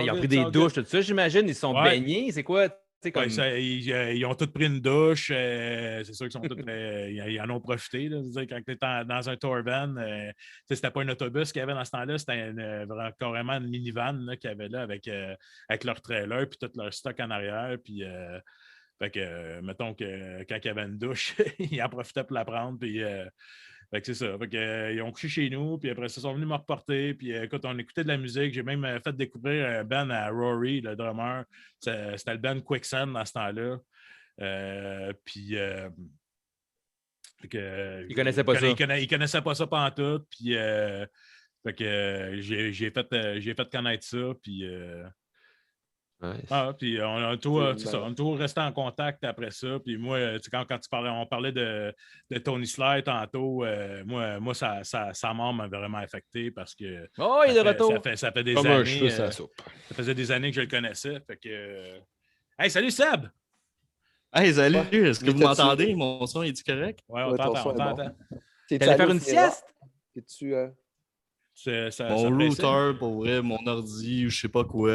Ils ont pris des douches, tout ça, j'imagine. Ils se sont Ouais. baignés. C'est quoi? Ouais, Comme... ils ont tous pris une douche. C'est sûr qu'ils sont tous, ils en ont profité. Là, quand tu es dans un tour van, c'était pas un autobus qu'il y avait dans ce temps-là, c'était carrément une minivan là, qu'il y avait là avec leur trailer puis tout leur stock en arrière. Puis, fait que, mettons que quand il y avait une douche, ils en profitaient pour la prendre. Puis, fait que c'est ça. Fait que, ils ont couché chez nous, puis après, ils sont venus me reporter. Puis écoute, on écoutait de la musique. J'ai même fait découvrir un band à Rory, le drummer. C'était le band Quicksand dans ce temps-là. Puis. Ils connaissaient pas ça. Ils connaissaient pas ça pantoute. Puis. Fait que j'ai fait connaître ça. Puis. Nice. Puis on a tout resté en contact après ça. Puis moi, quand on parlait de Tony Sly tantôt, moi sa mort m'a vraiment affecté parce que Oh, il est de retour. ça fait des Comme un années. cheveu sur la soupe. Ça faisait des années que je le connaissais. Fait que. Hey, salut Seb! Hey, salut, Ouais. est-ce que Mais vous t'as-tu- m'entendez? Mon son est-tu correct? Ouais, on Ouais, ton t'entend, son on est bon. t'entend. T'es-tu T'allais allé faire au une cinéma? sieste? Es-tu, Ça Mon pressait. router, pour vrai, mon ordi, ou je sais pas quoi,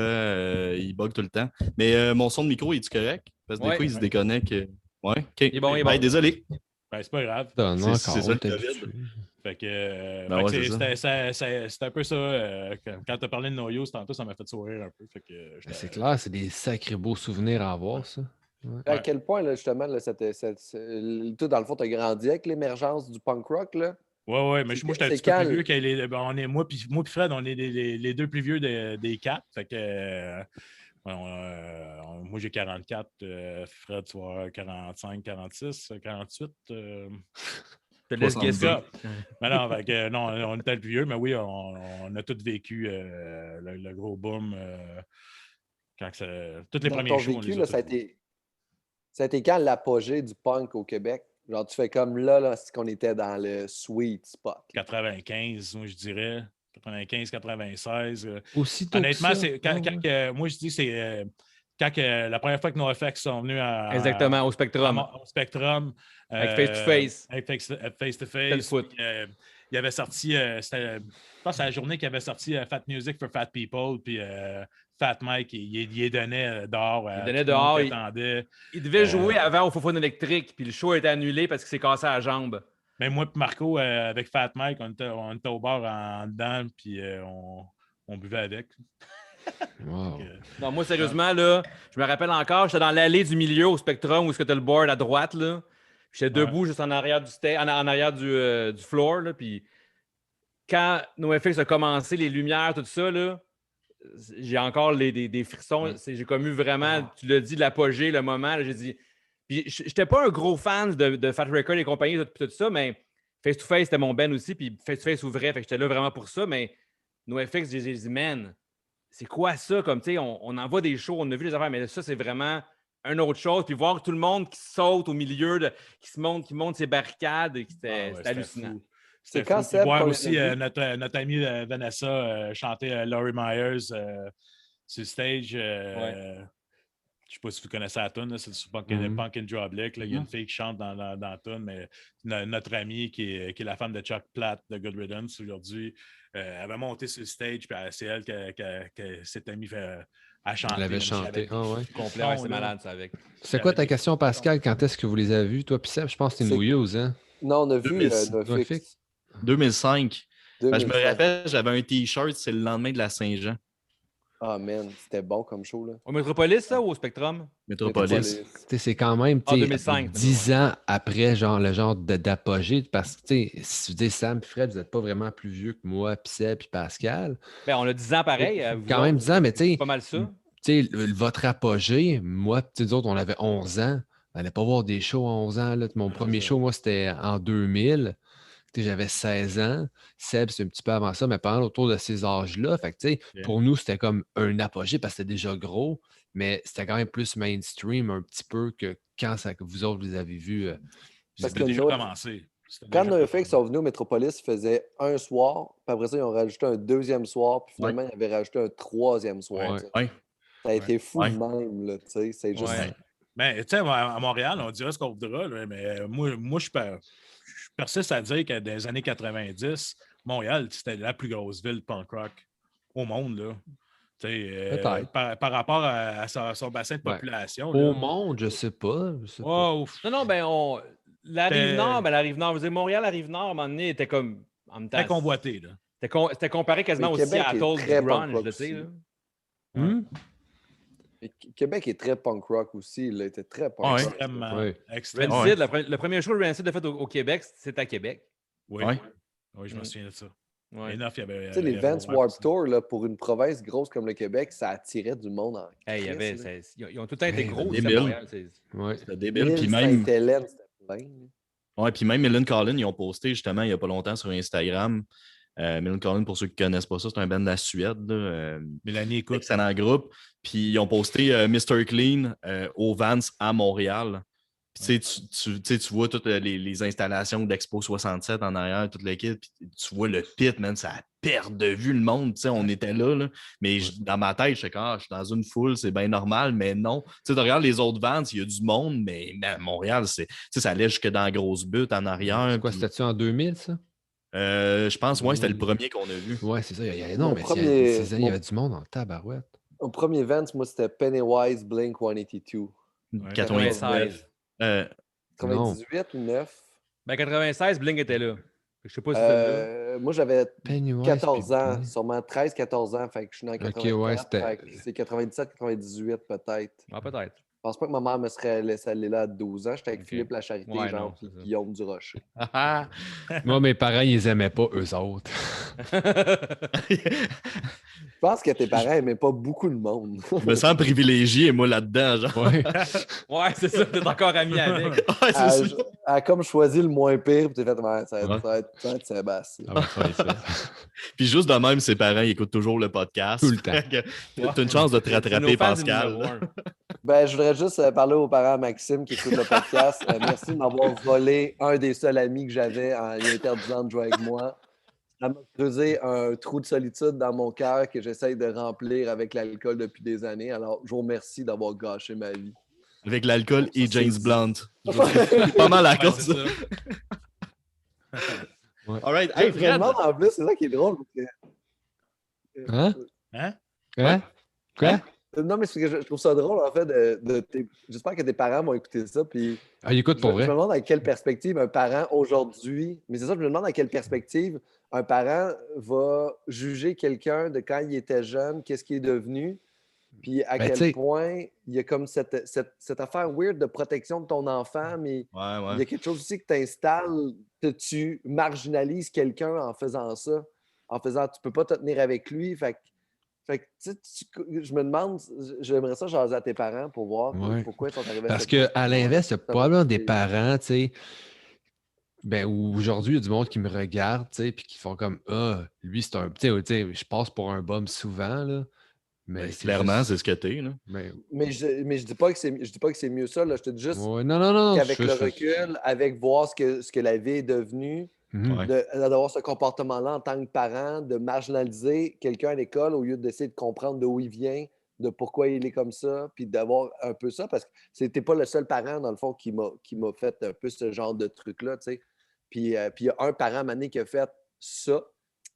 il bug tout le temps. Mais mon son de micro, est-tu correct? Parce que des Ouais. fois, il se déconnecte. Ouais, OK. Il est bon, il est bon. Hey, désolé. Ben, c'est pas grave. Donne C'est encore, ça, on le t'a COVID. habitué. Fait que, Ben ouais, c'est un peu ça. Quand tu as parlé de No Use tantôt, ça m'a fait sourire un peu. Fait que, Ben, c'est clair, c'est des sacrés beaux souvenirs à avoir, ça. À quel point, là, justement, là, toi, dans le fond, tu as grandi avec l'émergence du punk rock, là? Ouais, mais moi, j'étais un C'est petit peu quand plus vieux. On est, moi puis Fred, on est les deux plus vieux des quatre. Fait que, moi, j'ai 44. Fred, tu vas avoir 45, 46, 48. Je te laisse 62. guesser. Mais non, fait que, non, on était le plus vieux, mais oui, on a tous vécu le gros boom. Toutes les Dans premiers ton shows. on vécu, les a là, tous ça a été quand l'apogée du punk au Québec? Genre, tu fais comme là c'est qu'on était dans le sweet spot. 95, moi, je dirais. 95, 96. Aussitôt Honnêtement, que ça. c'est moi, je dis c'est quand la première fois que NoFX sont venus Exactement, au Spectrum. au Spectrum. Avec Face to Face. Avec Face to C'était le Face. foot. Puis, il avait sorti, je pense que c'est la journée qu'il avait sorti Fat Music for Fat People. Puis Fat Mike, il donnait dehors. Il donnait dehors. Il devait jouer avant au Fofone électrique, puis le show a été annulé parce qu'il s'est cassé la jambe. Mais moi et Marco, avec Fat Mike, on était au bar en dedans, puis on buvait avec. Wow. Non, moi, sérieusement, là, je me rappelle encore, j'étais dans l'allée du milieu au Spectrum où est-ce que tu as le board à droite, là. J'étais debout juste en arrière du floor, là, puis quand NoFX a commencé, les lumières, tout ça, là, j'ai encore des frissons. J'ai comme eu vraiment, tu l'as dit, l'apogée, le moment, là, j'ai dit... Puis j'étais pas un gros fan de Fat Record et compagnie, tout ça, mais Face to Face, c'était mon band aussi, puis Face to Face ouvrait, fait que j'étais là vraiment pour ça, mais NoFX, j'ai dit, man, c'est quoi ça? Comme, tu sais, on envoie des shows, on a vu les affaires, mais ça, c'est vraiment une autre chose. Puis voir tout le monde qui saute au milieu, qui monte ses barricades, c'était hallucinant. Fou. C'est C'était quand fou. Puis Seb voir qu'on les aussi a vus. notre amie Vanessa chanter Laurie Myers sur le stage. Je ne sais pas si vous connaissez la tune, c'est sur Punk and Draw Blick. Il y a une fille qui chante dans la tune, mais notre amie qui est la femme de Chuck Platt de Good Riddance aujourd'hui, elle va monter sur le stage, puis c'est elle qui s'était mis à chanter. Elle avait chanté. Ah ouais. Complet, ouais, c'est malade, ça, avec. C'est quoi ta question, Pascal? Quand est-ce que vous les avez vus, toi? Puis Seb, je pense que c'était C'est- New Year's, hein? Non, on a vu 2006. NoFX. 2005. Ben, je me 2005. rappelle, j'avais un T-shirt, c'est le lendemain de la Saint-Jean. Ah, man, c'était bon comme show, là. Au Métropolis, ça, ou au Spectrum? Métropolis. Tu sais, c'est quand même 2005, 10 ans après genre, le genre d'apogée. Parce que tu sais, si vous dites Sam et Fred, vous n'êtes pas vraiment plus vieux que moi, puis Seb, puis Pascal. Ben, on a 10 ans pareil. Quand même 10 ans, mais tu sais, c'est pas mal ça. votre apogée, moi, nous autres, on avait 11 ans. On n'allait pas voir des shows à 11 ans. Là. Mon premier show, moi, c'était en 2000. J'avais 16 ans. Seb, c'est un petit peu avant ça, mais pendant autour de ces âges-là. Fait que, tu sais, pour nous, c'était comme un apogée parce que c'était déjà gros, mais c'était quand même plus mainstream un petit peu que quand que vous autres, vous les avez vus. Parce C'était que déjà nous- commencé. C'était Quand déjà NoFX commencé. sont venus au Métropolis, ils faisaient un soir, puis après ça, ils ont rajouté un deuxième soir, puis finalement, ils avaient rajouté un troisième soir. Ouais. tu sais. Ouais. Ça a été fou Ouais. de même, là, tu sais. C'est juste... Ouais. Mais tu sais, à Montréal, on dirait ce qu'on voudra, là, mais moi je persiste à dire que dans les années 90, Montréal, c'était la plus grosse ville de punk rock au monde, là. Peut-être. Par rapport à son bassin de Ouais. population. Au là. monde, je sais pas. Oh, Non, ben, la Rive-Nord, je veux dire, Montréal, la Rive-Nord, à un moment donné, était comme. En même temps, très convoité, là. C'était comparé quasiment Mais au Québec est Seattle très du grunge, punk là, tu sais. rock là. Et Québec est très punk rock aussi, il était très punk Ouais. rock. Extrêmement. Ouais. Extrêmement. Rancid, le premier show de Rancid a fait au Québec, c'était à Québec. Oui. Ouais. Oui, je me souviens de ça. Ouais. Et neuf, il y avait, Tu sais, les il y avait Vans Warp Warp aussi. Tour, là, pour une province grosse comme le Québec, ça attirait du monde en Hey, il y avait, Christ, là. ils ont tout le temps été Hey, gros, débile. à Montréal. Ouais. C'était débile. L'île Puis même, Sainte-Hélène, c'était plein. ouais, puis même Millen Collin, ils ont posté justement il n'y a pas longtemps sur Instagram. Millen Collin, pour ceux qui ne connaissent pas ça, c'est un band de la Suède. Là, Mélanie, écoute. excellent groupe. Puis ils ont posté Mr. Clean au Vans à Montréal. Puis tu vois toutes les installations d'Expo 67 en arrière, toute l'équipe. Puis tu vois le pit, man, ça perd de vue le monde. Tu sais, on était là. Mais dans ma tête, je sais que je suis dans une foule, c'est bien normal, mais non. Tu regardes les autres Vans, il y a du monde, mais man, Montréal, ça allait jusque dans la grosse butte en arrière. C'est quoi, puis, c'était-tu en 2000, ça? je pense, ouais, c'était le premier qu'on a vu. Ouais, c'est ça. Non, Mon mais premier- il y avait du monde en tabarouette. Au premier Vans, moi, c'était Pennywise Blink 182. 99. 98 ou 9? Ben, 96, Bling était là. Je sais pas si c'était là. Moi, j'avais Pennywise. 14 puis ans, Blink. sûrement 13-14 ans, fait que je suis né en 84. ouais, c'était- Fait que c'est 97-98 peut-être. Ah, peut-être. Je pense pas que ma mère me serait laissée aller là à 12 ans. J'étais avec Ok. Philippe Lacharité, Ouais, genre, non, puis c'est ça. Guillaume Durocher. Moi, mes parents, ils les aimaient pas, eux autres. Je pense que tes parents aimaient pas beaucoup de monde. Je me sens privilégié, moi, là-dedans. Genre. Ouais. Ouais, c'est ça, t'es encore ami avec. Ouais, c'est Elle ça. a comme choisi le moins pire, puis t'es fait, ouais, ça Ouais. va être Sébastien. Ah, ben, ça va être ça. Puis juste de même, ses parents, ils écoutent toujours le podcast. Tout le temps. T'as une chance de te C'est rattraper, nos fans, c'est Pascal. numéro un. Ben, je voudrais juste parler aux parents Maxime qui écoutent le podcast. Merci de m'avoir volé un des seuls amis que j'avais en lui interdisant de jouer avec moi. Ça m'a creusé un trou de solitude dans mon cœur que j'essaye de remplir avec l'alcool depuis des années. Alors, je vous remercie d'avoir gâché ma vie. Avec l'alcool et Ça, c'est James dit. Blunt. C'est pas mal à Ouais, cause. c'est ça. All right. Hey, Fred. Vraiment, en plus, c'est ça qui est drôle. parce que- Hein? Hein? Hein? Quoi? Non, mais c'est que je trouve ça drôle, en fait. J'espère que tes parents vont écouter ça. Puis Ah, il écoute je pour me vrai. demande à quelle perspective un parent aujourd'hui, mais c'est ça, je me demande à quelle perspective un parent va juger quelqu'un de quand il était jeune, qu'est-ce qu'il est devenu, puis à Ben, quel t'sais- point il y a comme cette affaire weird de protection de ton enfant, mais Ouais, il y a ouais. quelque chose aussi que tu installes, que tu marginalises quelqu'un en faisant ça, en faisant tu peux pas te tenir avec lui. Fait que, tu sais, je me demande, j'aimerais ça jaser à tes parents pour voir Ouais. pourquoi ils sont arrivés à Parce cette qu'à conclusion. l'inverse, il y a Ça va probablement des coûter. parents, tu sais, ben, où aujourd'hui, il y a du monde qui me regarde, tu sais, puis qui font comme, ah, lui, c'est un. Tu sais, je passe pour un bum souvent, là. Mais Ben, c'est clairement, juste- c'est ce que t'es. Là. Mais je dis pas que c'est mieux ça. Là. Je te dis juste Ouais, non. qu'avec le recul, avec voir ce que la vie est devenue, Mhm. Ouais. d'avoir ce comportement-là en tant que parent, de marginaliser quelqu'un à l'école au lieu d'essayer de comprendre d'où il vient, de pourquoi il est comme ça, puis d'avoir un peu ça, parce que c'était pas le seul parent, dans le fond, qui m'a fait un peu ce genre de truc-là, tu sais. Puis il y a un parent, à un moment donné, qui a fait ça,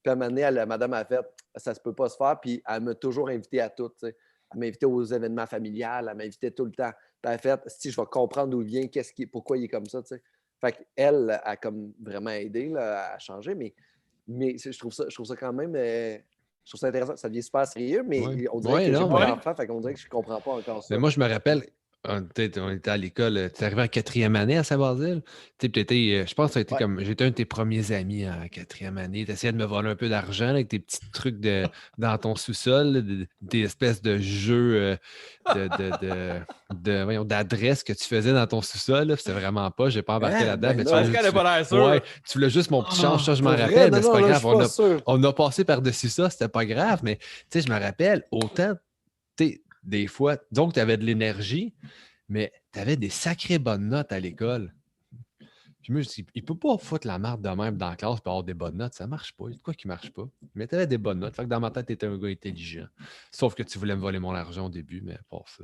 puis à un moment donné, la madame a fait « ça se peut pas se faire », puis elle m'a toujours invité à tout, tu sais. Elle m'invitait aux événements familiales, elle m'invitait tout le temps. Puis elle a fait « si je vais comprendre d'où il vient, pourquoi il est comme ça », tu sais. Fait qu'elle a comme vraiment aidé là, à changer, mais je trouve ça quand même je trouve ça intéressant. Ça devient super sérieux, mais Ouais. on dirait Ouais, que j'ai non, pas mais- d'enfant, fait qu'on dirait que je comprends pas encore ça. Mais moi, je me rappelle, on était à l'école, tu es arrivé en 4e année à Saint-Basile. Je pense que ça a été Ouais. comme. J'étais un de tes premiers amis en 4e année. Tu essayais de me voler un peu d'argent là, avec tes petits trucs dans ton sous-sol, là, des espèces de jeux voyons, d'adresses que tu faisais dans ton sous-sol. Là. C'était vraiment pas. J'ai pas embarqué Hein? là-dedans. Ben mais non. Pascal n'a pas l'air sûr. Ouais, tu voulais juste mon petit change, ça, je m'en Pour vrai? rappelle, Non, mais c'est non, pas là, je grave. suis pas sûr. On a passé par-dessus ça, c'était pas grave, mais tu sais, je me rappelle, autant, tu sais, des fois, donc tu avais de l'énergie, mais tu avais des sacrées bonnes notes à l'école. Puis moi, je dis, il peut pas foutre la marde de même dans la classe pour avoir des bonnes notes. Ça marche pas. Il y a de quoi qui marche pas. Mais tu avais des bonnes notes. Fait que dans ma tête, tu étais un gars intelligent. Sauf que tu voulais me voler mon argent au début, mais pas ça.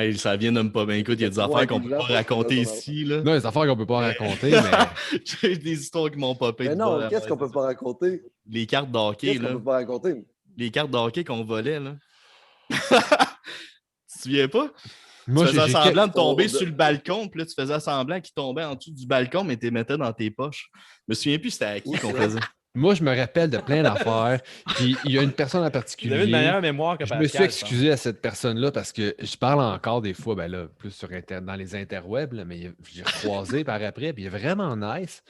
Hey, ça vient de me pas bien. Écoute, il y a des Trop affaires qu'on peut pas intelligent pour raconter se voler ton ici. Là. Non, les affaires qu'on peut pas raconter, mais. J'ai des histoires qui m'ont popé. Mais non, qu'est-ce qu'on peut pas raconter? Les cartes de hockey, Qu'est-ce qu'on là. peut pas raconter? Les cartes de hockey qu'on volait, là. Tu te souviens pas? Moi, Tu faisais semblant de tomber Oh, sur le balcon, puis là, tu faisais semblant qu'il tombait en dessous du balcon, mais tu les mettais dans tes poches. Je me souviens plus c'était à qui qu'on faisait. Moi, je me rappelle de plein d'affaires. Puis il y a une personne en Vous particulier. avez une meilleure mémoire que Je Pascal. me suis excusé à cette personne-là parce que je parle encore des fois, ben là, plus dans les interwebs, là, mais je l'ai recroisé par après, puis il est vraiment nice.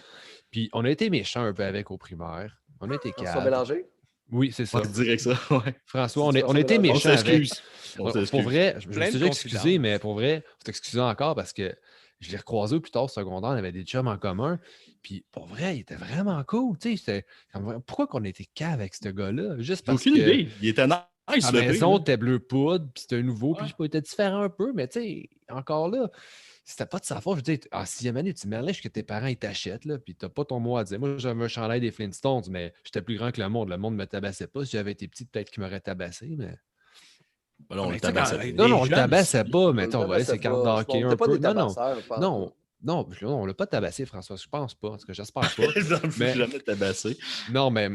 Puis on a été méchants un peu avec au primaire. On a été François calmes. Bélanger? Oui, c'est ça. On dirait que ça, ouais. François, C'est on a été François méchants On avec. s'excuse. On Pour s'excuse. vrai, je me Plein suis de déjà excusé, confidences. mais pour vrai, faut t'excuser encore parce que je l'ai recroisé au plus tard au secondaire, on avait des chums en commun. Puis pour vrai, il était vraiment cool. Tu sais, c'était pourquoi qu'on était cave avec ce gars-là? Juste J'ai parce aucune que idée. Il était nice, la le maison pire, là. était bleu poudre, puis c'était un nouveau, puis Ouais. je sais pas, il était différent un peu, mais tu sais, encore là, c'était pas de sa faute. Je veux dire, en 6e année, tu mélanges que tes parents ils t'achètent, là, puis t'as pas ton mot à dire. Moi, j'avais un chandail des Flintstones, mais j'étais plus grand que le monde. Le monde me tabassait pas. Si j'avais été petit, peut-être qu'il m'aurait tabassé, mais. Ben là, on Mais le tu sais, tabassait quand- pas. Non, non, on le jeunes, tabassait pas, mais On le on volait ses tabassait cartes pas. d'hockey On un était pas peu. des Non, non. tabasseurs, je pense. Non, on l'a pas tabassé, François. Je pense pas. En tout cas, j'espère pas. Je ne Mais- jamais tabassé. Non, mais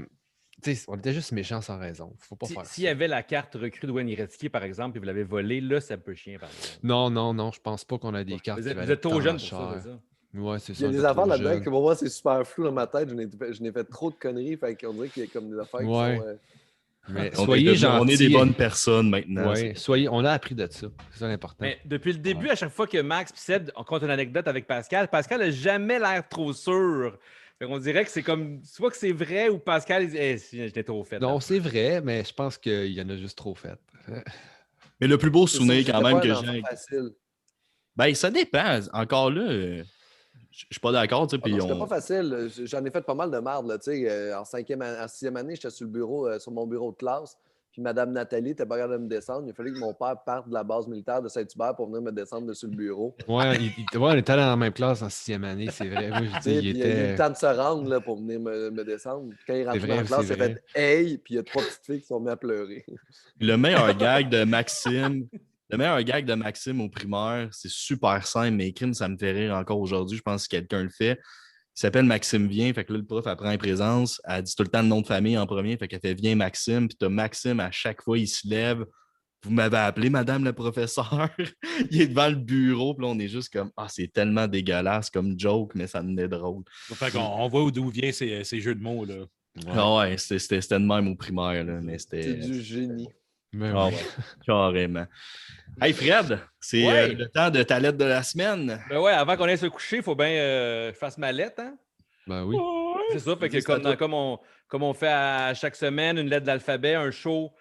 tu sais, on était juste méchants sans raison. Faut pas faire S'il y ça. avait la carte recrue de Wayne Gretzky, par exemple, et vous l'avez volée, là, c'est un peu chiant, par exemple. Non, je pense pas qu'on a des cartes Vous qui êtes, valaient vous êtes trop tant jeune pour ça, cher. c'est ça? Ouais, c'est Il y ça. a on des était affaires trop là-dedans jeunes. que pour moi, c'est super flou dans ma tête. Je n'ai fait trop de conneries. Fait qu'on dirait qu'il y a comme des affaires qui Ouais. sont. Mais On soyez est gentils. on est des bonnes personnes maintenant. Ouais, on a appris de ça. C'est ça l'important. Mais depuis le début, à chaque fois que Max et Seb on compte une anecdote avec Pascal, Pascal n'a jamais l'air trop sûr. On dirait que c'est comme soit que c'est vrai ou Pascal il dit j'étais trop fait. Non, là. c'est vrai, mais je pense qu'il y en a juste trop fait. Mais le plus beau C'est ça, souvenir j'étais quand pas même un que enfant j'ai. facile. Ben, ça dépend. Encore là, je suis pas d'accord. Tu sais, Ah puis non, c'était on... pas facile. J'en ai fait pas mal de marde. Là, tu sais. En 6e année, j'étais sur le bureau, sur mon bureau de classe. Puis Mme Nathalie n'était pas capable de me descendre. Il a fallu que mon père parte de la base militaire de Saint-Hubert pour venir me descendre dessus le bureau. Ouais, on était dans la même classe en 6e année, c'est vrai. Moi, je Tu dis, sais, il puis il a eu était. le temps de se rendre là, pour venir me descendre. Puis quand il est rentré vrai, dans la classe, c'est il a vrai. fait Hey! Puis il y a 3 petites filles qui sont mises à pleurer. Le meilleur gag de Maxime. Le meilleur gag de Maxime au primaire, c'est super simple, mais crime, ça me fait rire encore aujourd'hui. Je pense que quelqu'un le fait. Il s'appelle Maxime Vient. Fait que là, le prof apprend en présence. Elle dit tout le temps le nom de famille en premier. Fait qu'elle fait Viens Maxime. Puis t'as Maxime, à chaque fois, il se lève. Vous m'avez appelé, madame le professeur. Il est devant le bureau. Puis là, on est juste comme ah, c'est tellement dégueulasse comme joke, mais ça me est drôle. Fait qu'on voit d'où viennent ces jeux de mots. Là. Ah ouais, c'était de même au primaire, là, mais C'est c'était. du génie. Mais Ah oui. ouais, carrément. Hey Fred, c'est Ouais. le temps de ta lettre de la semaine. Ben ouais, avant qu'on aille se coucher, il faut bien que je fasse ma lettre, hein? Ben oui. C'est ça, fait que Dis ça à toi. comme on fait à chaque semaine, une lettre de l'alphabet, un show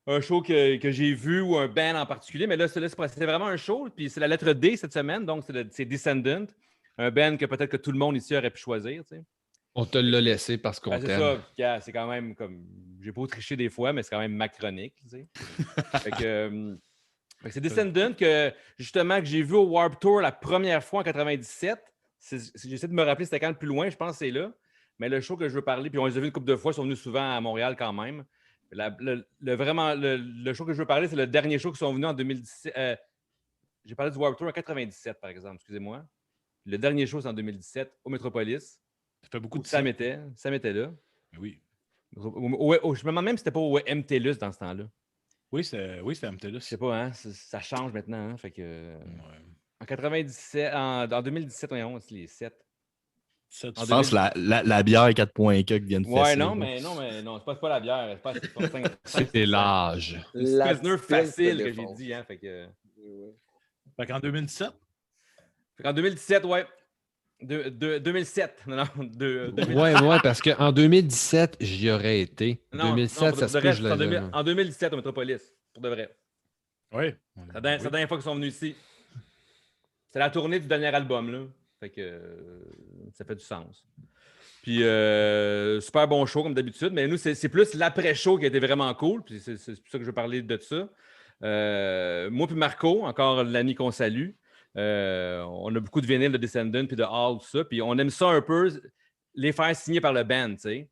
que j'ai vu ou un band en particulier, mais là, c'est vraiment un show, puis c'est la lettre D cette semaine, donc c'est Descendant, un band que peut-être que tout le monde ici aurait pu choisir, tu sais. On te l'a laissé parce qu'on Ben, c'est t'aime. ça. Gars, c'est quand même comme. J'ai pas triché des fois, mais c'est quand même ma chronique. Tu sais. Fait que c'est Descendant que justement que j'ai vu au Warped Tour la première fois en 97. J'essaie de me rappeler c'était quand le plus loin, je pense que c'est là. Mais le show que je veux parler, puis on les a vus une couple de fois, ils sont venus souvent à Montréal quand même. Le show que je veux parler, c'est le dernier show qui sont venus en 2017. J'ai parlé du Warped Tour en 97, par exemple, excusez-moi. Le dernier show, c'est en 2017, au Metropolis. Ça fait beaucoup de Sam était là. Oui. Je me demande même si c'était pas au MTLUS dans ce temps-là. Oui, c'est MTLUS. Je sais pas, hein? Ça change maintenant. Hein? Fait que, Ouais. en 97, en 2017, voyons, c'est les 7. Ça, Je pense que la bière 4.4 qui vient de Ouais, fesser. non, mais c'est pas la bière. C'est l'âge. C'est un Pilsner facile que j'ai défonce. dit. Hein? Fait que, Fait qu'en 2017, en 2017, ouais. 2007. Non, Ouais, parce qu'en 2017, j'y aurais été. non, 2007, pour ça de se peut vrai, je l'avais. en 2017 au Metropolis, pour de vrai. oui. C'est la dernière fois qu'ils sont venus ici. C'est la tournée du dernier album, là. Fait que ça fait du sens. Puis, super bon show, comme d'habitude. Mais nous, c'est plus l'après-show qui a été vraiment cool. Puis, c'est pour ça que je veux parler de ça. Moi puis Marco, encore l'ami qu'on salue, on a beaucoup de vinyles de Descendant puis de Hall, tout ça. Puis, on aime ça un peu, les faire signer par le band, tu sais.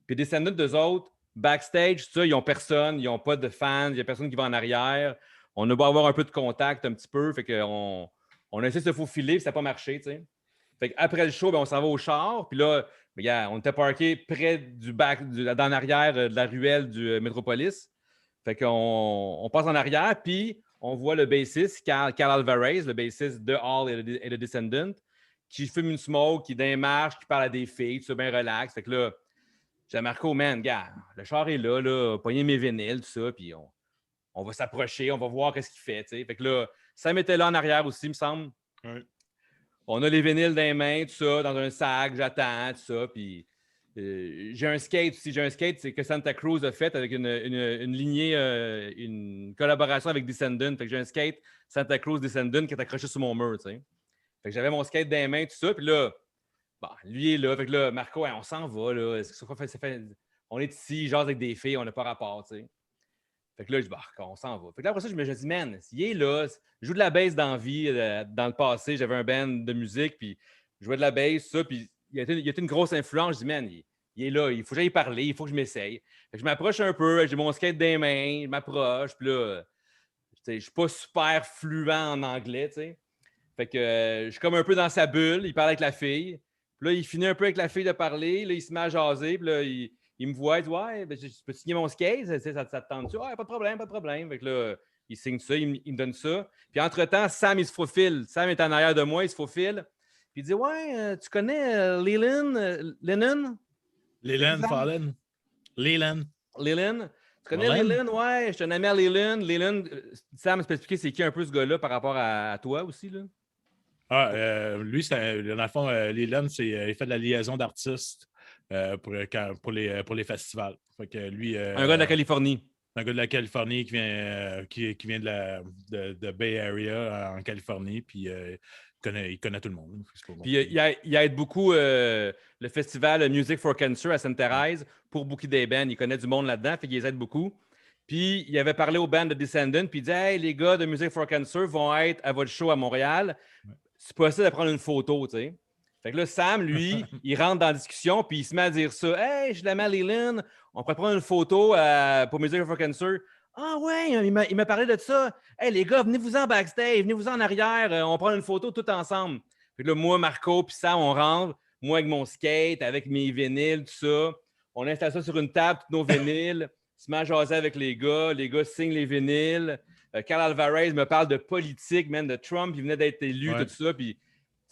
Puis, Descendant, d'eux autres, backstage, ça, ils n'ont personne, ils n'ont pas de fans, il n'y a personne qui va en arrière. On a beau avoir un peu de contact un petit peu, fait qu'on a essayé de se faufiler, puis ça n'a pas marché, tu sais. Fait qu'après le show, ben, on s'en va au char, puis là, regarde, on était parké près du back, dans l'arrière de la ruelle du Metropolis. Fait qu'on passe en arrière, puis on voit le bassiste, Carl Alvarez, le bassiste de Hall et de Descendant, qui fume une smoke, qui démarche, qui parle à des filles, tout ça bien relax. Fait que là, j'ai Marco, man, gars, le char est là, pogner mes vinyles, tout ça, puis on va s'approcher, on va voir qu'est-ce qu'il fait, tu sais. Fait que là, Sam était là en arrière aussi, il me semble. Oui. On a les vinyles dans les mains, tout ça, dans un sac, j'attends, tout ça, puis j'ai un skate aussi. J'ai un skate que Santa Cruz a fait avec une lignée, une collaboration avec Descendant. Fait que j'ai un skate Santa Cruz Descendant qui est accroché sur mon mur, tu sais. Fait que j'avais mon skate dans les mains, tout ça, puis là, bon, lui est là. Fait que là, Marco, on s'en va, là. On est ici, genre avec des filles, on n'a pas rapport, tu sais. Fait que là, je dis, bah, on s'en va. Fait que là, après ça, je me dis, man, il est là, je joue de la bass dans la vie. Dans le passé, j'avais un band de musique, puis je jouais de la bass, ça, puis il a été une grosse influence. Je dis, man, il est là, il faut que j'aille parler, il faut que je m'essaye. Fait que je m'approche un peu, j'ai mon skate dans les mains, je m'approche, puis là, je suis pas super fluent en anglais, tu sais. Fait que je suis comme un peu dans sa bulle, il parle avec la fille. Puis là, il finit un peu avec la fille de parler, là, il se met à jaser, puis là, il me voit, il dit, ouais, ben, je peux signer mon skate, ça te tente-tu? Ouais, pas de problème, pas de problème. Fait que là, il signe ça, il me donne ça. Puis entre-temps, Sam, il se faufile. Sam est en arrière de moi, il se faufile. Puis il dit, ouais, tu connais Lennon? Leland Fallen. Leland. Leland? Tu connais Leland? Ouais, je suis un ami à Leland. Leland, Sam, tu peux expliquer c'est qui un peu ce gars-là par rapport à toi aussi, là? Lui, dans le fond, Leland, il fait de la liaison d'artistes pour les festivals. Fait que lui, un gars de la Californie. Un gars de la Californie qui vient de Bay Area en Californie, puis il connaît tout le monde. Puis il aide beaucoup le festival Music for Cancer à Sainte-Thérèse pour booker des bands. Il connaît du monde là-dedans, fait qu'il les aide beaucoup. Puis il avait parlé aux bands de Descendant, puis il dit « Hey, les gars de Music for Cancer vont être à votre show à Montréal. C'est possible de prendre une photo, tu sais. » Fait que là, Sam, lui, il rentre dans la discussion, puis il se met à dire ça. « Hey, je l'aime à Leland, on pourrait prendre une photo pour Music for Cancer. » Ah ouais, il m'a parlé de ça. « Hey, les gars, venez-vous-en backstage, venez-vous-en en arrière, on prend une photo tout ensemble. » Fait que là, moi, Marco, puis Sam, on rentre. Moi, avec mon skate, avec mes vinyles, tout ça. On installe ça sur une table, tous nos vinyles. Se met à jaser avec les gars signent les vinyles. Carl Alvarez me parle de politique, man, de Trump, il venait d'être élu, tout ça. Puis,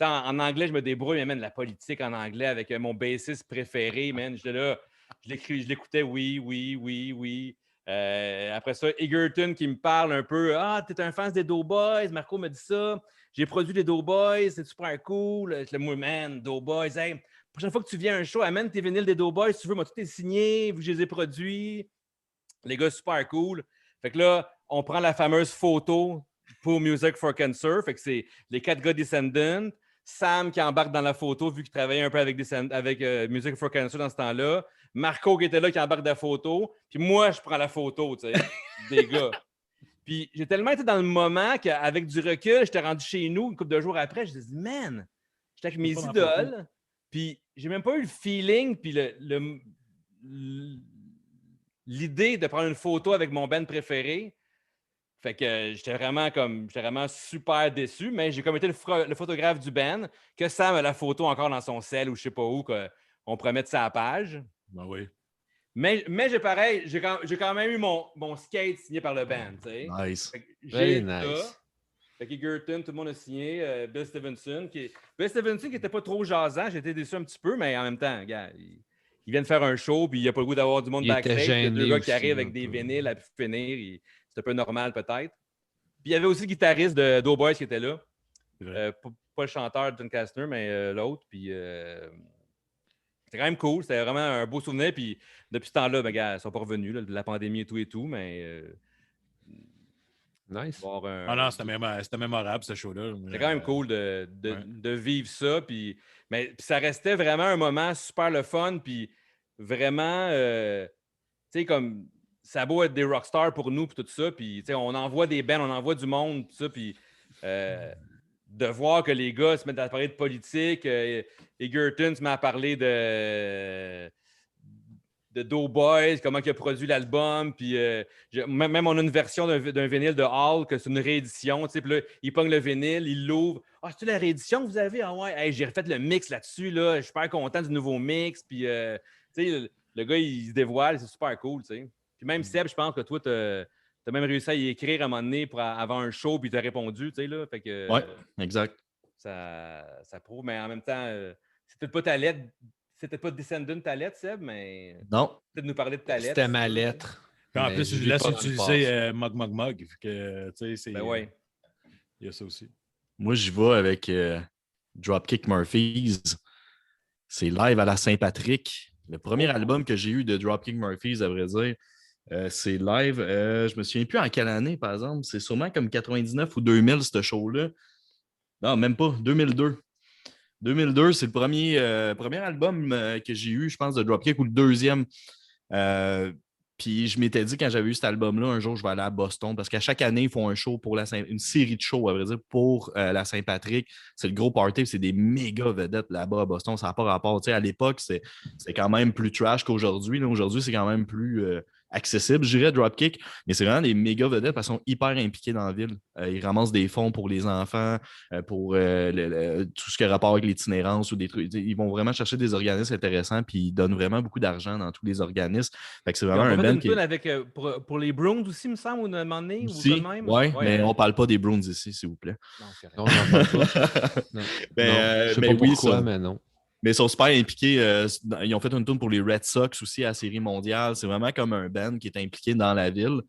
en anglais, je me débrouille, mais man, la politique en anglais avec mon bassiste préféré, man. J'étais là, je l'écoutais, oui. Après ça, Egerton qui me parle un peu. Ah, t'es un fan des Doughboys, Marco me dit ça. J'ai produit les Doughboys, c'est super cool. Je moi, man, Doughboys, hey, prochaine fois que tu viens à un show, amène tes vinyles des Doughboys, si tu veux, moi, tout est signé, vu que je les ai produits. Les gars, super cool. Fait que là, on prend la fameuse photo pour Music for Cancer. Fait que c'est les 4 gars Descendant. Sam qui embarque dans la photo, vu qu'il travaillait un peu avec Music for Cancer dans ce temps-là. Marco qui était là, qui embarque de la photo. Puis moi, je prends la photo, tu sais, des gars. Puis j'ai tellement été dans le moment qu'avec du recul, j'étais rendu chez nous une couple de jours après. Je me suis dit, man, j'étais avec mes idoles. Puis j'ai même pas eu le feeling, puis l'idée de prendre une photo avec mon band préféré. Fait que j'étais vraiment super déçu, mais j'ai comme été le photographe du band, que Sam a la photo encore dans son cell ou je sais pas où, qu'on pourrait mettre ça à la page. Ben oui. Mais j'ai quand même eu mon skate signé par le band, tu sais. Nice. J'ai Very ça. nice. Fait que Egerton, tout le monde a signé. Bill Stevenson qui était pas trop jasant. J'étais déçu un petit peu, mais en même temps, gars, il vient de faire un show, puis il a pas le goût d'avoir du monde Il était gêné. backstage. Il y a deux gars qui aussi, arrivent un avec des peu. vinyles à pu finir. C'est un peu normal, peut-être. Puis il y avait aussi le guitariste de Doughboys qui était là. Pas le chanteur de John Kastner, mais l'autre. Puis c'était quand même cool. C'était vraiment un beau souvenir. Puis depuis ce temps-là, ben, gars, ils sont pas revenus, là, de la pandémie et tout, mais Nice. Non, c'était mémorable, ce show-là. c'était quand même cool de vivre ça. Puis ça restait vraiment un moment super le fun. Puis vraiment, tu sais, comme ça a beau être des rockstars pour nous, puis tout ça. Puis, tu sais, on envoie des bands, on envoie du monde, tout ça. Puis de voir que les gars se mettent à parler de politique, Egerton se met à parler de Doughboys, comment il a produit l'album. Puis même on a une version d'un vinyle de Hall, que c'est une réédition. Puis là, il pogne le vinyle, il l'ouvre. Ah, c'est-tu la réédition que vous avez? Ah ouais, hey, j'ai refait le mix là-dessus. Là. Je suis super content du nouveau mix. Puis, tu sais, le gars, il se dévoile, c'est super cool. T'sais. Puis même Seb, je pense que toi, tu as même réussi à y écrire à un moment donné avant un show, puis tu as répondu. Là, fait que, Ouais, exact. Ça prouve, mais en même temps, c'est peut-être pas ta lettre. C'était pas Descendant ta lettre, Seb, mais Non. peut-être nous parler de ta lettre. C'était ma lettre. Puis en mais plus, je je l'ai laisse pas dans le utiliser passé. Mug. Que, tu sais, c'est. Ben ouais. Il y a ça aussi. Moi, j'y vais avec Dropkick Murphys. C'est live à la Saint-Patrick. Le premier album que j'ai eu de Dropkick Murphys, à vrai dire, c'est live. Je me souviens plus en quelle année, par exemple. C'est sûrement comme 99 ou 2000, ce show-là. Non, même pas. 2002. 2002, c'est le premier album que j'ai eu, je pense, de Dropkick, ou le deuxième. Puis je m'étais dit, quand j'avais eu cet album-là, un jour, je vais aller à Boston, parce qu'à chaque année, ils font un show pour une série de shows, à vrai dire, pour la Saint-Patrick. C'est le gros party, c'est des méga vedettes là-bas à Boston. Ça n'a pas rapport. Tu sais, à l'époque, c'est quand même plus trash qu'aujourd'hui. Aujourd'hui, c'est quand même plus accessible, je dirais, Dropkick. Mais c'est vraiment des méga vedettes parce qu'ils sont hyper impliqués dans la ville. Ils ramassent des fonds pour les enfants, pour tout ce qui a rapport avec l'itinérance ou des trucs. Ils vont vraiment chercher des organismes intéressants, puis ils donnent vraiment beaucoup d'argent dans tous les organismes. Fait que c'est vraiment un band qui est... avec, pour les Browns aussi, il me semble, ou un moment donné, aussi, ou de même. ouais, mais hein. on parle pas des Browns ici, s'il vous plaît. Non, c'est Non, on n'en parle pas. Non. Ben, Je sais mais pas oui, pourquoi, ça. mais non. Mais ils sont super impliqués. Ils ont fait une tourne pour les Red Sox aussi à la Série mondiale. C'est vraiment comme un band qui est impliqué dans la ville.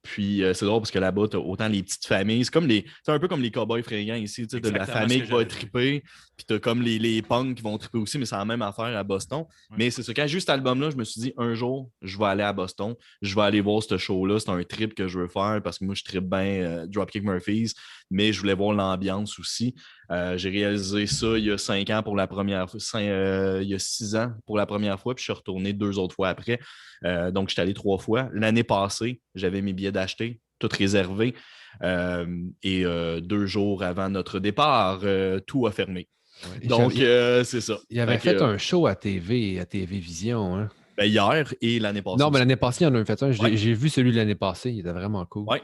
Puis c'est drôle parce que là-bas, tu as autant les petites familles. C'est un peu comme les Cowboys fringants ici. Tu as la famille qui va triper. Puis tu as comme les punks qui vont triper aussi, mais c'est la même affaire à Boston. Ouais. Mais c'est ça. Quand j'ai eu cet album-là, je me suis dit, un jour, je vais aller à Boston. Je vais aller voir ce show-là. C'est un trip que je veux faire parce que moi, je tripe bien Dropkick Murphys. Mais je voulais voir l'ambiance aussi. J'ai réalisé ça il y a 5 ans pour la première fois. Il y a 6 ans pour la première fois. Puis je suis retourné 2 autres fois après. Donc, je suis allé 3 fois. L'année passée, j'avais mes billets d'acheter, tout réservé. Et 2 jours avant notre départ, tout a fermé. Ouais. Donc, c'est ça. Il avait fait un show à TV Vision. Hein? Ben, hier et l'année passée. Non, mais l'année passée, il y en a fait un. J'ai vu celui de l'année passée. Il était vraiment cool. Oui,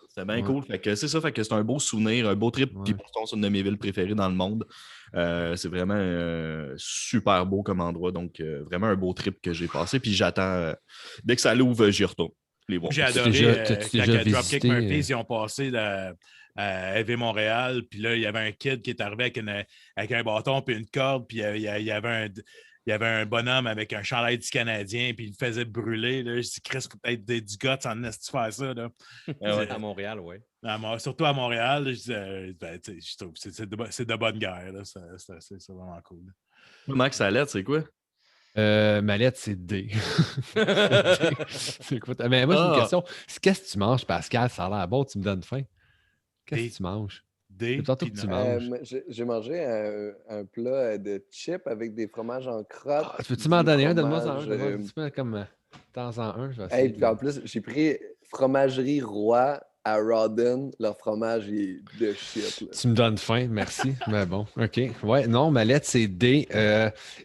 c'était bien cool. Fait que c'est ça. Fait que c'est un beau souvenir, un beau trip. Puis pourtant, c'est une de mes villes préférées dans le monde. C'est vraiment super beau comme endroit. Donc, vraiment un beau trip que j'ai passé. Puis j'attends, dès que ça l'ouvre, j'y retourne. J'ai adoré quand Dropkick Murphys, ils ont passé à EV Montréal. Puis là, il y avait un kid qui est arrivé avec un bâton puis une corde. Puis il y avait un bonhomme avec un chandail du Canadien, puis il le faisait brûler. Là. Je dis, Chris, peut-être du guts en est faire ça. Là. À Montréal, oui. Surtout à Montréal, je trouve que c'est de bonne guerre. Là. C'est vraiment cool. Max, sa lettre, c'est quoi? Ma lettre, c'est D. C'est quoi? Mais moi, j'ai une question. Qu'est-ce que tu manges, Pascal? Ça a l'air bon, tu me donnes faim. Qu'est-ce que tu manges? Des tantôt que tu peanuts. manges. moi, j'ai mangé un plat de chips avec des fromages en crotte. Ah, peux-tu m'en donner un? Donne-moi en un. fromage, Donne-moi un petit peu comme de temps en un. Je vais Hey, essayer puis en de... plus, j'ai pris Fromagerie Roi à Rawdon. Leur fromage est de shit. Là. Tu me donnes faim, merci. Mais bon, OK. Ouais, non, ma lettre, c'est D.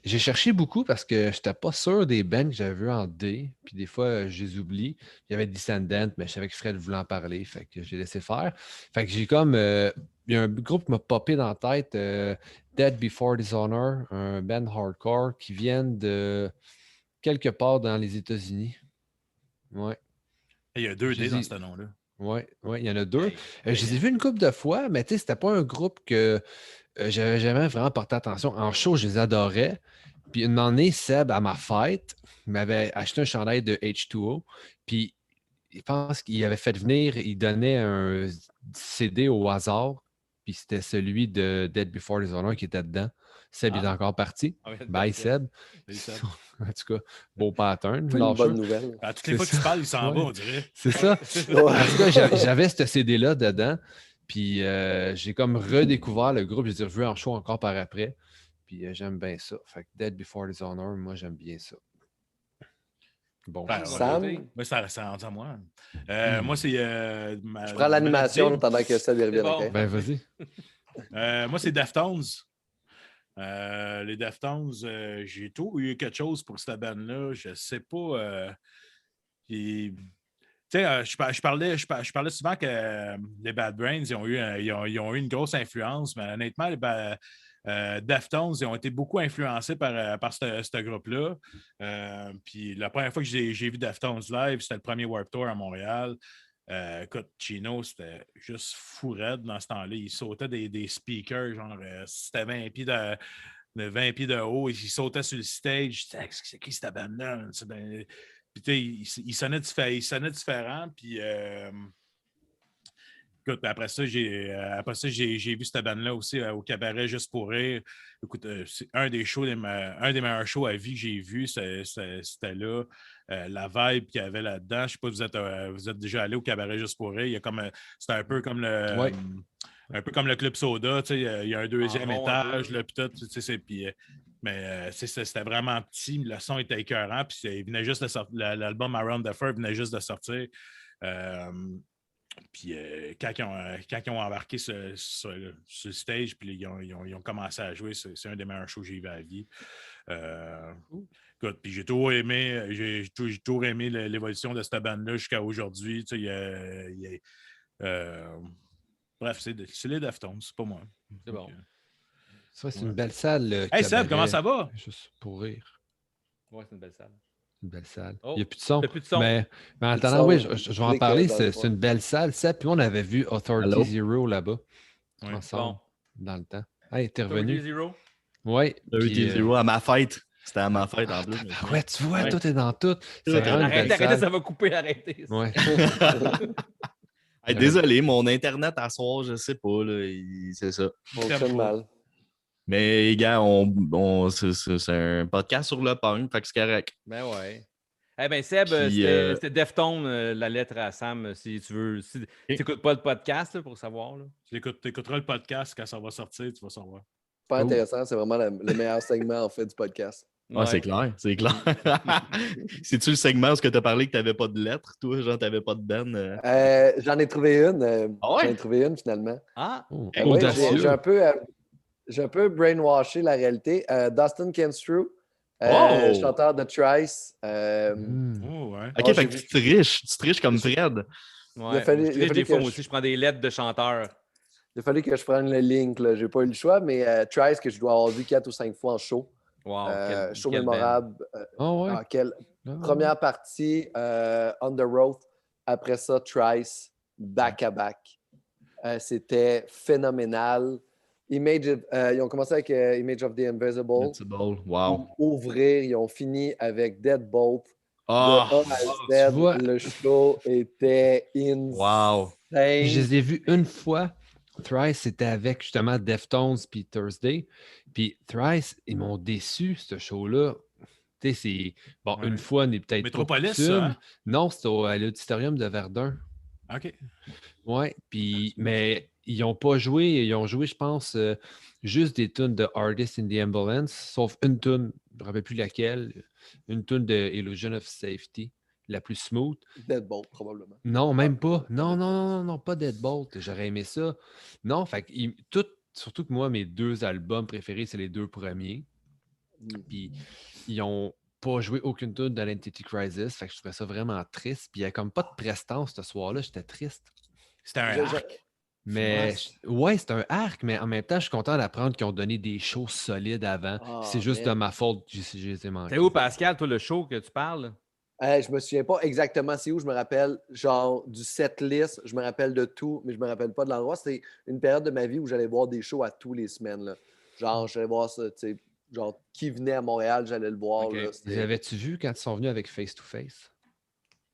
J'ai cherché beaucoup parce que je n'étais pas sûr des bands que j'avais vus en D. Puis des fois, je les oublie. Il y avait Descendant, mais je savais que Fred voulait en parler. Fait que j'ai laissé faire. Fait que j'ai comme. Il y a un groupe qui m'a popé dans la tête, Dead Before Dishonor, un band hardcore qui viennent de quelque part dans les États-Unis. Ouais. Il y a 2 D dans J'ai- ce nom-là. Oui, il y en a deux. Hey, Je les ai vus une couple de fois, mais tu sais, c'était pas un groupe que j'avais jamais vraiment porté attention. En show, je les adorais. Puis une année, Seb, à ma fête, il m'avait acheté un chandail de H2O. Puis je pense qu'il avait fait venir, il donnait un CD au hasard. Puis c'était celui de Dead Before Dishonor qui était dedans. Seb il est encore parti. Ah, ouais, Bye, Seb. Salut, Seb. En tout cas, beau pattern. Pas une lâcheux. bonne nouvelle. À toutes les C'est fois que tu ça. parles, il s'en va, Ouais. on dirait. C'est ça. En tout cas, j'avais ce CD-là dedans. Puis j'ai comme redécouvert le groupe. Je les ai revus en show encore par après. Puis j'aime bien ça. Fait que Dead Before Dishonor, moi, j'aime bien ça. Bon. Ben, Sam? Moi, ça rentre à moi. Moi, c'est. Je prends l'animation pendant que ça lui revient. bon. OK? Ben, vas-y. Moi, c'est Deftones. Les Deftones, j'ai tout eu quelque chose pour cette bande-là. Je sais pas. Tu sais, je parlais souvent que les Bad Brains ils ont eu une grosse influence, mais honnêtement, les Deftones ils ont été beaucoup influencés par ce groupe-là. Puis la première fois que j'ai vu Deftones live, c'était le premier Warped Tour à Montréal. Écoute, Chino, c'était juste fou raide dans ce temps-là. Il sautait des speakers, genre, c'était 20 pieds de haut. Il sautait sur le stage. C'est qui cette bande-là? Puis, tu sais, il sonnait différent. Puis, écoute, après ça, j'ai vu cette bande-là aussi au cabaret Juste pour rire. Écoute, c'est un des meilleurs shows à vie que j'ai vu, c'était là. La vibe qu'il y avait là-dedans. Je ne sais pas si vous êtes déjà allé au cabaret Juste pour rire. C'était un peu comme le. Ouais. Un peu comme le Club Soda, tu sais, il y a un deuxième rond, étage, là, puis tout, tu sais, puis, mais c'était vraiment petit, le son était écœurant, puis il venait juste de sortir, l'album Around the Fur venait juste de sortir. Puis quand ils ont embarqué sur le stage, puis ils ont commencé à jouer, c'est un des meilleurs shows que j'ai vu à la vie. Écoute, puis j'ai toujours aimé l'évolution de cette bande-là jusqu'à aujourd'hui. Tu sais, bref, c'est les Deftones, c'est pas moi. C'est bon. Ça, c'est une belle salle. le Hey Seb, cabaret. comment ça va? Juste pour rire. Ouais, c'est une belle salle. Une belle salle. Oh, Il n'y a plus de son. il y a plus de son. Mais en Plus de attendant, son, oui, je vais en clique, parler. dans C'est le c'est coin. une belle salle. Ça, puis on avait vu Authority Allô? Zero là-bas. Oui. Ensemble. Bon. Dans le temps. Hey, t'es 30 revenu? Zero. Oui. Dirty Zero à ma fête. C'était à ma fête en plus. Ah ouais, tu vois, Ouais. tout est dans tout. C'est Tout est vraiment une Arrêtez, belle arrêtez, salle. ça va couper, arrêtez. Ouais. Hey, désolé, mon Internet à soir, je sais pas. Là, c'est ça. Fonctionne mal. Mais les gars, c'est un podcast sur le punk, fait que c'est correct. Ben ouais. Eh bien, Seb, Puis, c'était Deftones, la lettre à Sam, si tu veux. Si tu n'écoutes pas le podcast là, pour savoir. Là. Tu écouteras le podcast quand ça va sortir, tu vas savoir. Pas Oh. intéressant, c'est vraiment le meilleur segment en fait du podcast. Ah, Ouais. c'est clair, c'est clair. C'est-tu le segment où tu as parlé que tu n'avais pas de lettres, toi, genre tu n'avais pas de ben? J'en ai trouvé une. Ah ouais? J'en ai trouvé une finalement. Ah, Oh, Oui, audacieux. j'ai un peu brainwashé la réalité. Dustin Kenstrew, Oh! chanteur de Trice. Oh, ouais. Ok, Ouais, fait que j'ai tu triches comme Fred. ouais. Il a fallu- Je il a fallu des fois, que moi je- aussi, je prends des lettres de chanteurs. Il a fallu que je prenne le link. Je n'ai pas eu le choix, mais Trice, que je dois avoir vu 4 ou 5 fois en show. Wow, Show quelle mémorable. Ah ouais. Première partie, On the Road. Après ça, Trice, back-à-back. C'était phénoménal. Ils ont commencé avec Image of the Invisible. Invisible, wow. Ouvrir, ils ont fini avec Deadbolt. Ah! De A à Z, tu vois. le show était insane. Wow! Je les ai vus une fois. Thrice, c'était avec justement Deftones puis Thursday. Puis Thrice, ils m'ont déçu, ce show-là. Tu sais, c'est. Bon, Ouais. une fois, on est peut-être. Métropolis, pas coutume. ça, hein? Non, c'est à l'auditorium de Verdun. OK. Ouais, puis. Mais ils n'ont pas joué, ils ont joué, je pense, juste des tunes de Artist in the Ambulance, sauf une tune, je ne me rappelle plus laquelle, une tune de Illusion of Safety, la plus smooth. Deadbolt, probablement. Non, même pas. Pas Non, Deadbolt. non, non, non, non, pas Deadbolt. J'aurais aimé ça. Non, fait que surtout que moi, mes 2 albums préférés, c'est les 2 premiers. Puis ils n'ont pas joué aucune tune d'Identity Crisis. Fait que je trouvais ça vraiment triste. Puis il n'y a comme pas de prestance ce soir-là. J'étais triste. C'était un arc. Mais ouais, c'est un arc, mais en même temps, je suis content d'apprendre qu'ils ont donné des shows solides avant. Ah, C'est juste de man. ma faute que je les ai manqués. T'es où, Pascal, toi, le show que tu parles? Je me souviens pas exactement c'est où. Je me rappelle genre du setlist. Je me rappelle de tout, mais je me rappelle pas de l'endroit. C'était une période de ma vie où j'allais voir des shows à tous les semaines. Là. Genre, j'allais voir ça, tu sais. Genre, qui venait à Montréal, j'allais le voir. Ok. Là, Les avais-tu vu quand ils sont venus avec Face to Face?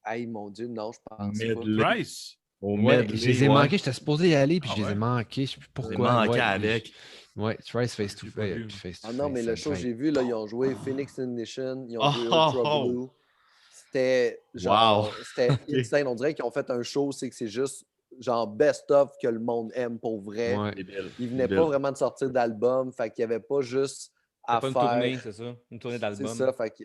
Hey, mon Dieu, non, je pense pas. Medley. Price. Au Ouais, medley, je les ai ouais. manqués. J'étais supposé y aller, puis Ah je les ai ouais? manqués. Je sais plus J'ai pourquoi. manqué Ouais, avec. Ouais, Trice Face to J'ai pas Face. vu. Face to Ah non, mais le Face, show que ça j'ai vu, là, ils ont joué Phoenix Ignition, ils ont Oh, joué oh, Ultra oh. Blue. C'était genre, c'était Ok. insane. On dirait qu'ils ont fait un show, c'est que c'est juste genre best-of que le monde aime pour vrai. Ouais. Débile. Ils venaient Débile. pas vraiment de sortir d'album, fait qu'il y avait pas juste à C'est pas une faire. tournée, c'est ça? Une tournée C'est d'album. ça, fait que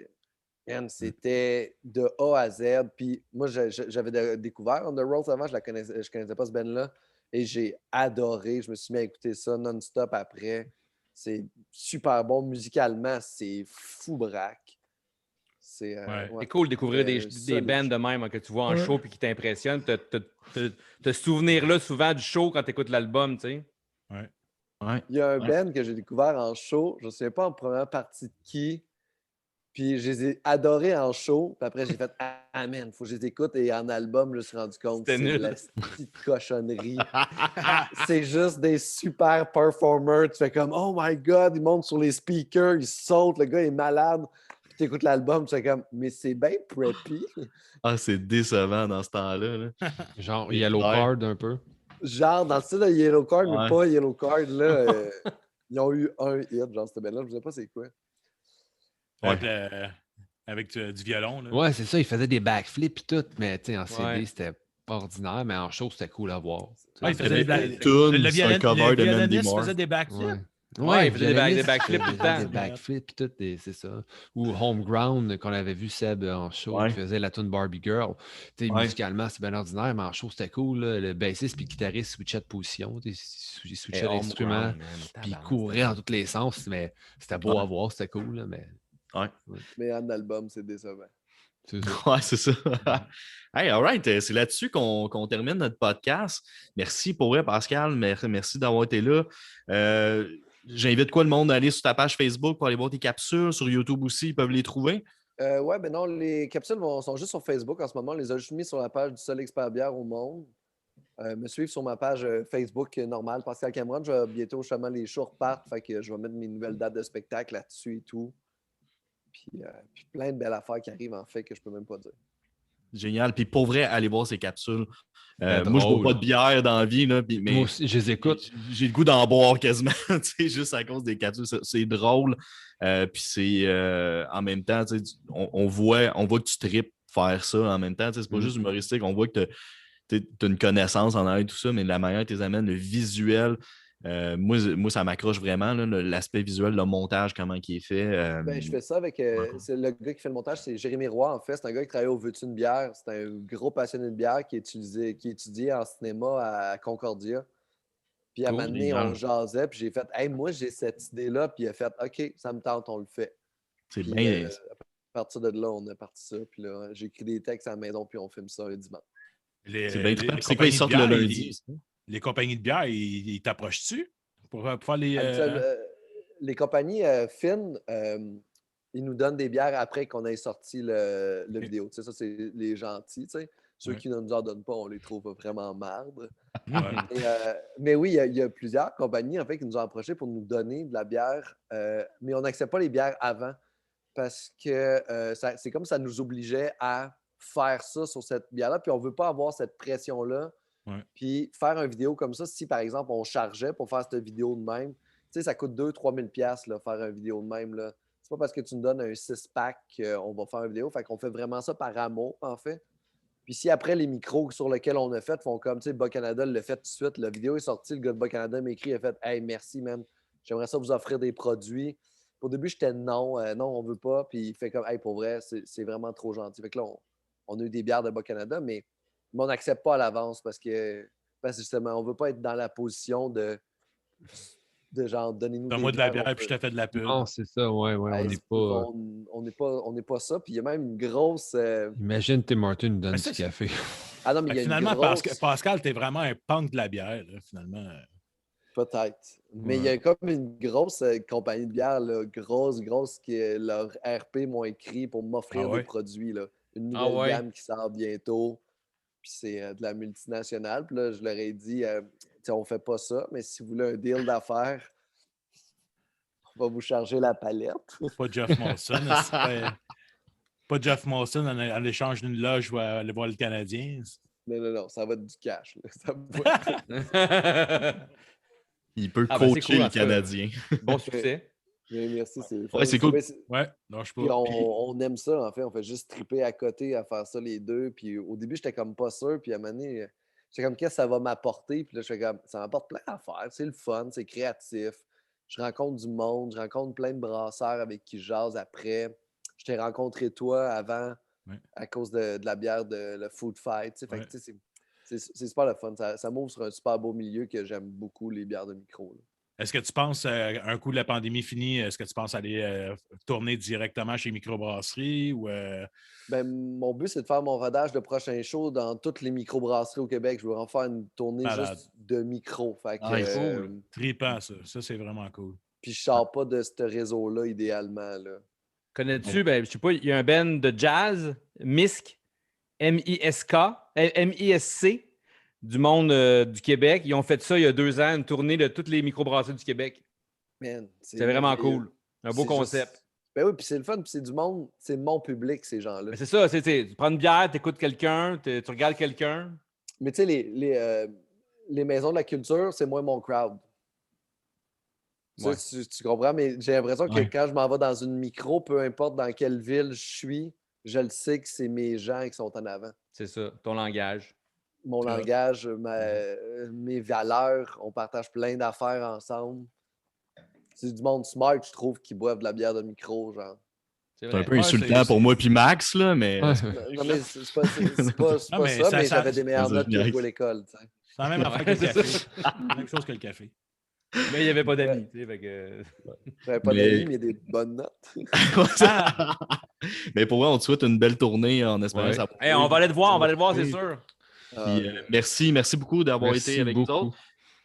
man, c'était de A à Z. Puis moi, j'avais découvert On the Road avant, je connaissais pas ce band-là. Et j'ai adoré. Je me suis mis à écouter ça non-stop après. C'est super bon musicalement. C'est fou braque. C'est Ouais. C'est cool de découvrir des solide. bands de même hein, que tu vois en Ouais. show puis qui t'impressionnent. Te souvenir-là souvent du show quand tu écoutes l'album, tu sais. Ouais. Il y a un Ouais. band que j'ai découvert en show. Je ne sais pas en première partie de qui. Puis je les ai adorés en show. Puis après, j'ai fait Ah man, faut que je les écoute. Et en album, je me suis rendu compte que C'était c'est de nul. la petite cochonnerie. C'est juste des super performers. Tu fais comme Oh my God, ils montent sur les speakers, ils sautent, le gars est malade. Puis tu écoutes l'album, tu fais comme Mais c'est bien preppy. Ah, c'est décevant dans ce temps-là. Là. Genre C'est Yellow clair. Card un peu. Genre, dans le style de Yellow Card, mais Ouais. pas Yellow Card, là. Ils ont eu un hit, genre, cette belle-là. Je ne sais pas c'est quoi. Avec du violon. Là. Ouais, c'est ça. Ils faisaient des backflips et tout, mais tu sais, en CD, Ouais. c'était pas ordinaire, mais en show, c'était cool à voir. Ouais, il faisait Il y des avait blagues. une tune, Le c'est un cover de Mandy violoniste Moore. faisait des backflips. Ouais. Ouais, il faisait des violoniste, backflips tout le faisait temps. Des backflips et tout, c'est ça. Ou Homeground, qu'on avait vu Seb en show, Ouais. qui faisait la tune Barbie Girl. Tu sais, Ouais. musicalement, c'est bien ordinaire, mais en show, c'était cool. Là. Le bassiste puis le guitariste switchaient de position. Ils switchaient d'instrument, puis ils couraient dans tous les sens, mais c'était beau à voir, c'était cool. Là, mais Mais en album, c'est décevant. c'est ça. Ouais, c'est ça. Hey, all right. C'est là-dessus qu'on termine notre podcast. Merci pour vrai, Pascal. Merci d'avoir été là. J'invite quoi le monde à aller sur ta page Facebook pour aller voir tes capsules. Sur YouTube aussi, ils peuvent les trouver. Ouais, ben non, les capsules sont juste sur Facebook en ce moment. On les a juste mis sur la page du seul expert bière au monde. Me suivre sur ma page Facebook normale, Pascal Cameron. Je vais bientôt justement les shows repartent. Fait que je vais mettre mes nouvelles dates de spectacle là-dessus et tout. Puis plein de belles affaires qui arrivent en fait que je peux même pas dire. Génial. Puis pour vrai, allez voir ces capsules. C'était Moi, je bois drôle. pas de bière dans la vie, là, mais Moi aussi, je les écoute. j'ai le goût d'en boire quasiment, tu sais, juste à cause des capsules. C'est drôle. Puis c'est en même temps, tu sais, on voit que tu tripes faire ça en même temps. Tu sais, c'est pas juste humoristique. On voit que tu as une connaissance en arrière tout ça, mais la manière que tu les amènes, le visuel, moi, ça m'accroche vraiment, là, l'aspect visuel, le montage, comment il est fait. Ben, je fais ça avec. C'est le gars qui fait le montage, c'est Jérémy Roy, en fait. C'est un gars qui travaille au Veux-tu une bière. C'est un gros passionné de bière qui étudiait en cinéma à Concordia. Puis à un Cool, moment donné, génial. on jasait, puis j'ai fait Hey, moi, j'ai cette idée-là, puis il a fait OK, ça me tente, on le fait. C'est Puis bien. à partir de là, on a parti ça. Puis là, j'ai écrit des textes à la maison, puis on filme ça un dimanche. C'est bien trippant. C'est quoi, compagnies ils sortent de le bière, lundi? Les compagnies de bière, ils t'approchent-tu pour faire les. Les compagnies fines, ils nous donnent des bières après qu'on ait sorti le vidéo. Tu sais, ça, c'est les gentils. Tu sais. Ceux Ouais. qui ne nous en donnent pas, on les trouve vraiment marde. Ouais. Mais oui, il y a plusieurs compagnies en fait, qui nous ont approchés pour nous donner de la bière, mais on n'accepte pas les bières avant parce que c'est comme ça nous obligeait à faire ça sur cette bière-là, puis on ne veut pas avoir cette pression-là. Ouais. Puis faire une vidéo comme ça, si par exemple on chargeait pour faire cette vidéo de même, tu sais, ça coûte 2-3 000 $ là, faire une vidéo de même. Là. C'est pas parce que tu nous donnes un 6-pack qu'on va faire une vidéo. Fait qu'on fait vraiment ça par amour, en fait. Puis si après les micros sur lesquels on a fait font comme, tu sais, Bas-Canada le fait tout de suite, la vidéo est sortie, le gars de Bas-Canada m'a écrit, il a fait « Hey, merci, man. J'aimerais ça vous offrir des produits. » Au début, j'étais non, on veut pas. Puis il fait comme « Hey, pour vrai, c'est vraiment trop gentil. » Fait que là, on a eu des bières de Bas-Canada, mais on n'accepte pas à l'avance parce que justement, on veut pas être dans la position de genre, donnez-nous des Donne-moi de la bières. bière, puis je te fais de la pub. Non, c'est ça, ouais, on Hey, n'est pas. on n'est pas ça. Puis il y a même une grosse. Imagine Tim Martin nous donne Mais du ça, café. Ah non, mais il y a Finalement, une grosse. Pascal, t'es vraiment un punk de la bière, là, finalement. Peut-être. Mais il y a comme une grosse compagnie de bière, là, grosse, qui leur RP m'ont écrit pour m'offrir des produits. Là. Une nouvelle gamme qui sort bientôt. Puis c'est de la multinationale. Puis là, je leur ai dit, on fait pas ça, mais si vous voulez un deal d'affaires, on va vous charger la palette. Pas Jeff Molson. Pas Jeff Molson en échange d'une loge pour aller voir le Canadien. Non, ça va être du cash. Là. Ça va... Il peut c'est coacher cool, le en tout cas. Canadien. Bon succès. Mais merci, c'est Ouais, c'est cool. Ouais, lâche Puis pas. on aime ça, en fait. On fait juste triper à côté à faire ça les deux. Puis au début, j'étais comme pas sûr. Puis à un moment donné, j'étais comme, qu'est-ce que ça va m'apporter? Puis là, je fais comme, ça m'apporte plein d'affaires. C'est le fun, c'est créatif. Je rencontre du monde, je rencontre plein de brasseurs avec qui je jase après. Je t'ai rencontré toi avant à cause de la bière de le Food Fight. Fait que, c'est super le fun. Ça m'ouvre sur un super beau milieu que j'aime beaucoup, les bières de micro. Là. Est-ce que tu penses, un coup de la pandémie finie, est-ce que tu penses aller tourner directement chez Microbrasserie ou... Ben, mon but, c'est de faire mon rodage de prochain show dans toutes les microbrasseries au Québec. Je veux en faire une tournée juste de micro. Fait que, cool. Trippant, ça. Ça, c'est vraiment cool. Puis je sors pas de ce réseau-là, idéalement. Là. Connais-tu, ben, je sais pas, il y a un band de jazz, MISC, M-I-S-K, M-I-S-C, du monde du Québec. Ils ont fait ça il y a 2 ans, une tournée de toutes les microbrasseries du Québec. Man, c'est vraiment cool. Un beau concept. Juste... Ben oui, puis c'est le fun, puis c'est du monde, c'est mon public, ces gens-là. Ben c'est ça, tu prends une bière, tu écoutes quelqu'un, tu regardes quelqu'un. Mais tu sais, les maisons de la culture, c'est moins mon crowd. Ouais. Ça, tu comprends, mais j'ai l'impression que quand je m'en vais dans une micro, peu importe dans quelle ville je suis, je le sais que c'est mes gens qui sont en avant. C'est ça, ton langage. Mon langage, mes valeurs, on partage plein d'affaires ensemble. C'est du monde smart, je trouve, qui boivent de la bière de micro, genre. C'est un peu insultant pour moi puis Max, là, mais... Non, mais c'est pas ça, mais j'avais des meilleures notes que à l'école. C'est la même affaire que le café. La même chose que le café. Mais il n'y avait pas d'amis, tu sais, fait que... J'avais pas d'amis, mais des bonnes notes. Mais pour moi, on te souhaite une belle tournée en espérant que ça... Hey, on va aller te voir, c'est sûr. Puis, merci beaucoup d'avoir été avec nous autres.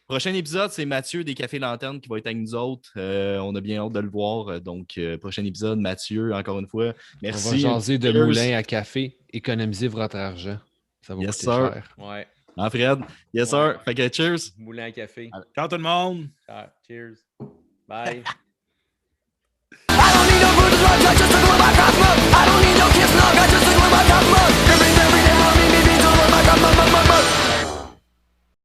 Prochain épisode, c'est Mathieu des Cafés Lanternes qui va être avec nous autres. On a bien hâte de le voir. Donc, prochain épisode, Mathieu, encore une fois. Merci. On va jaser de moulin à café. Économisez votre argent. Ça va coûter cher. Ouais. Ah, Fred. Yes, sir. Fait que cheers. Moulin à café. Ciao tout le monde. Cheers. Bye. I don't need no food to run, just a little back off. I don't need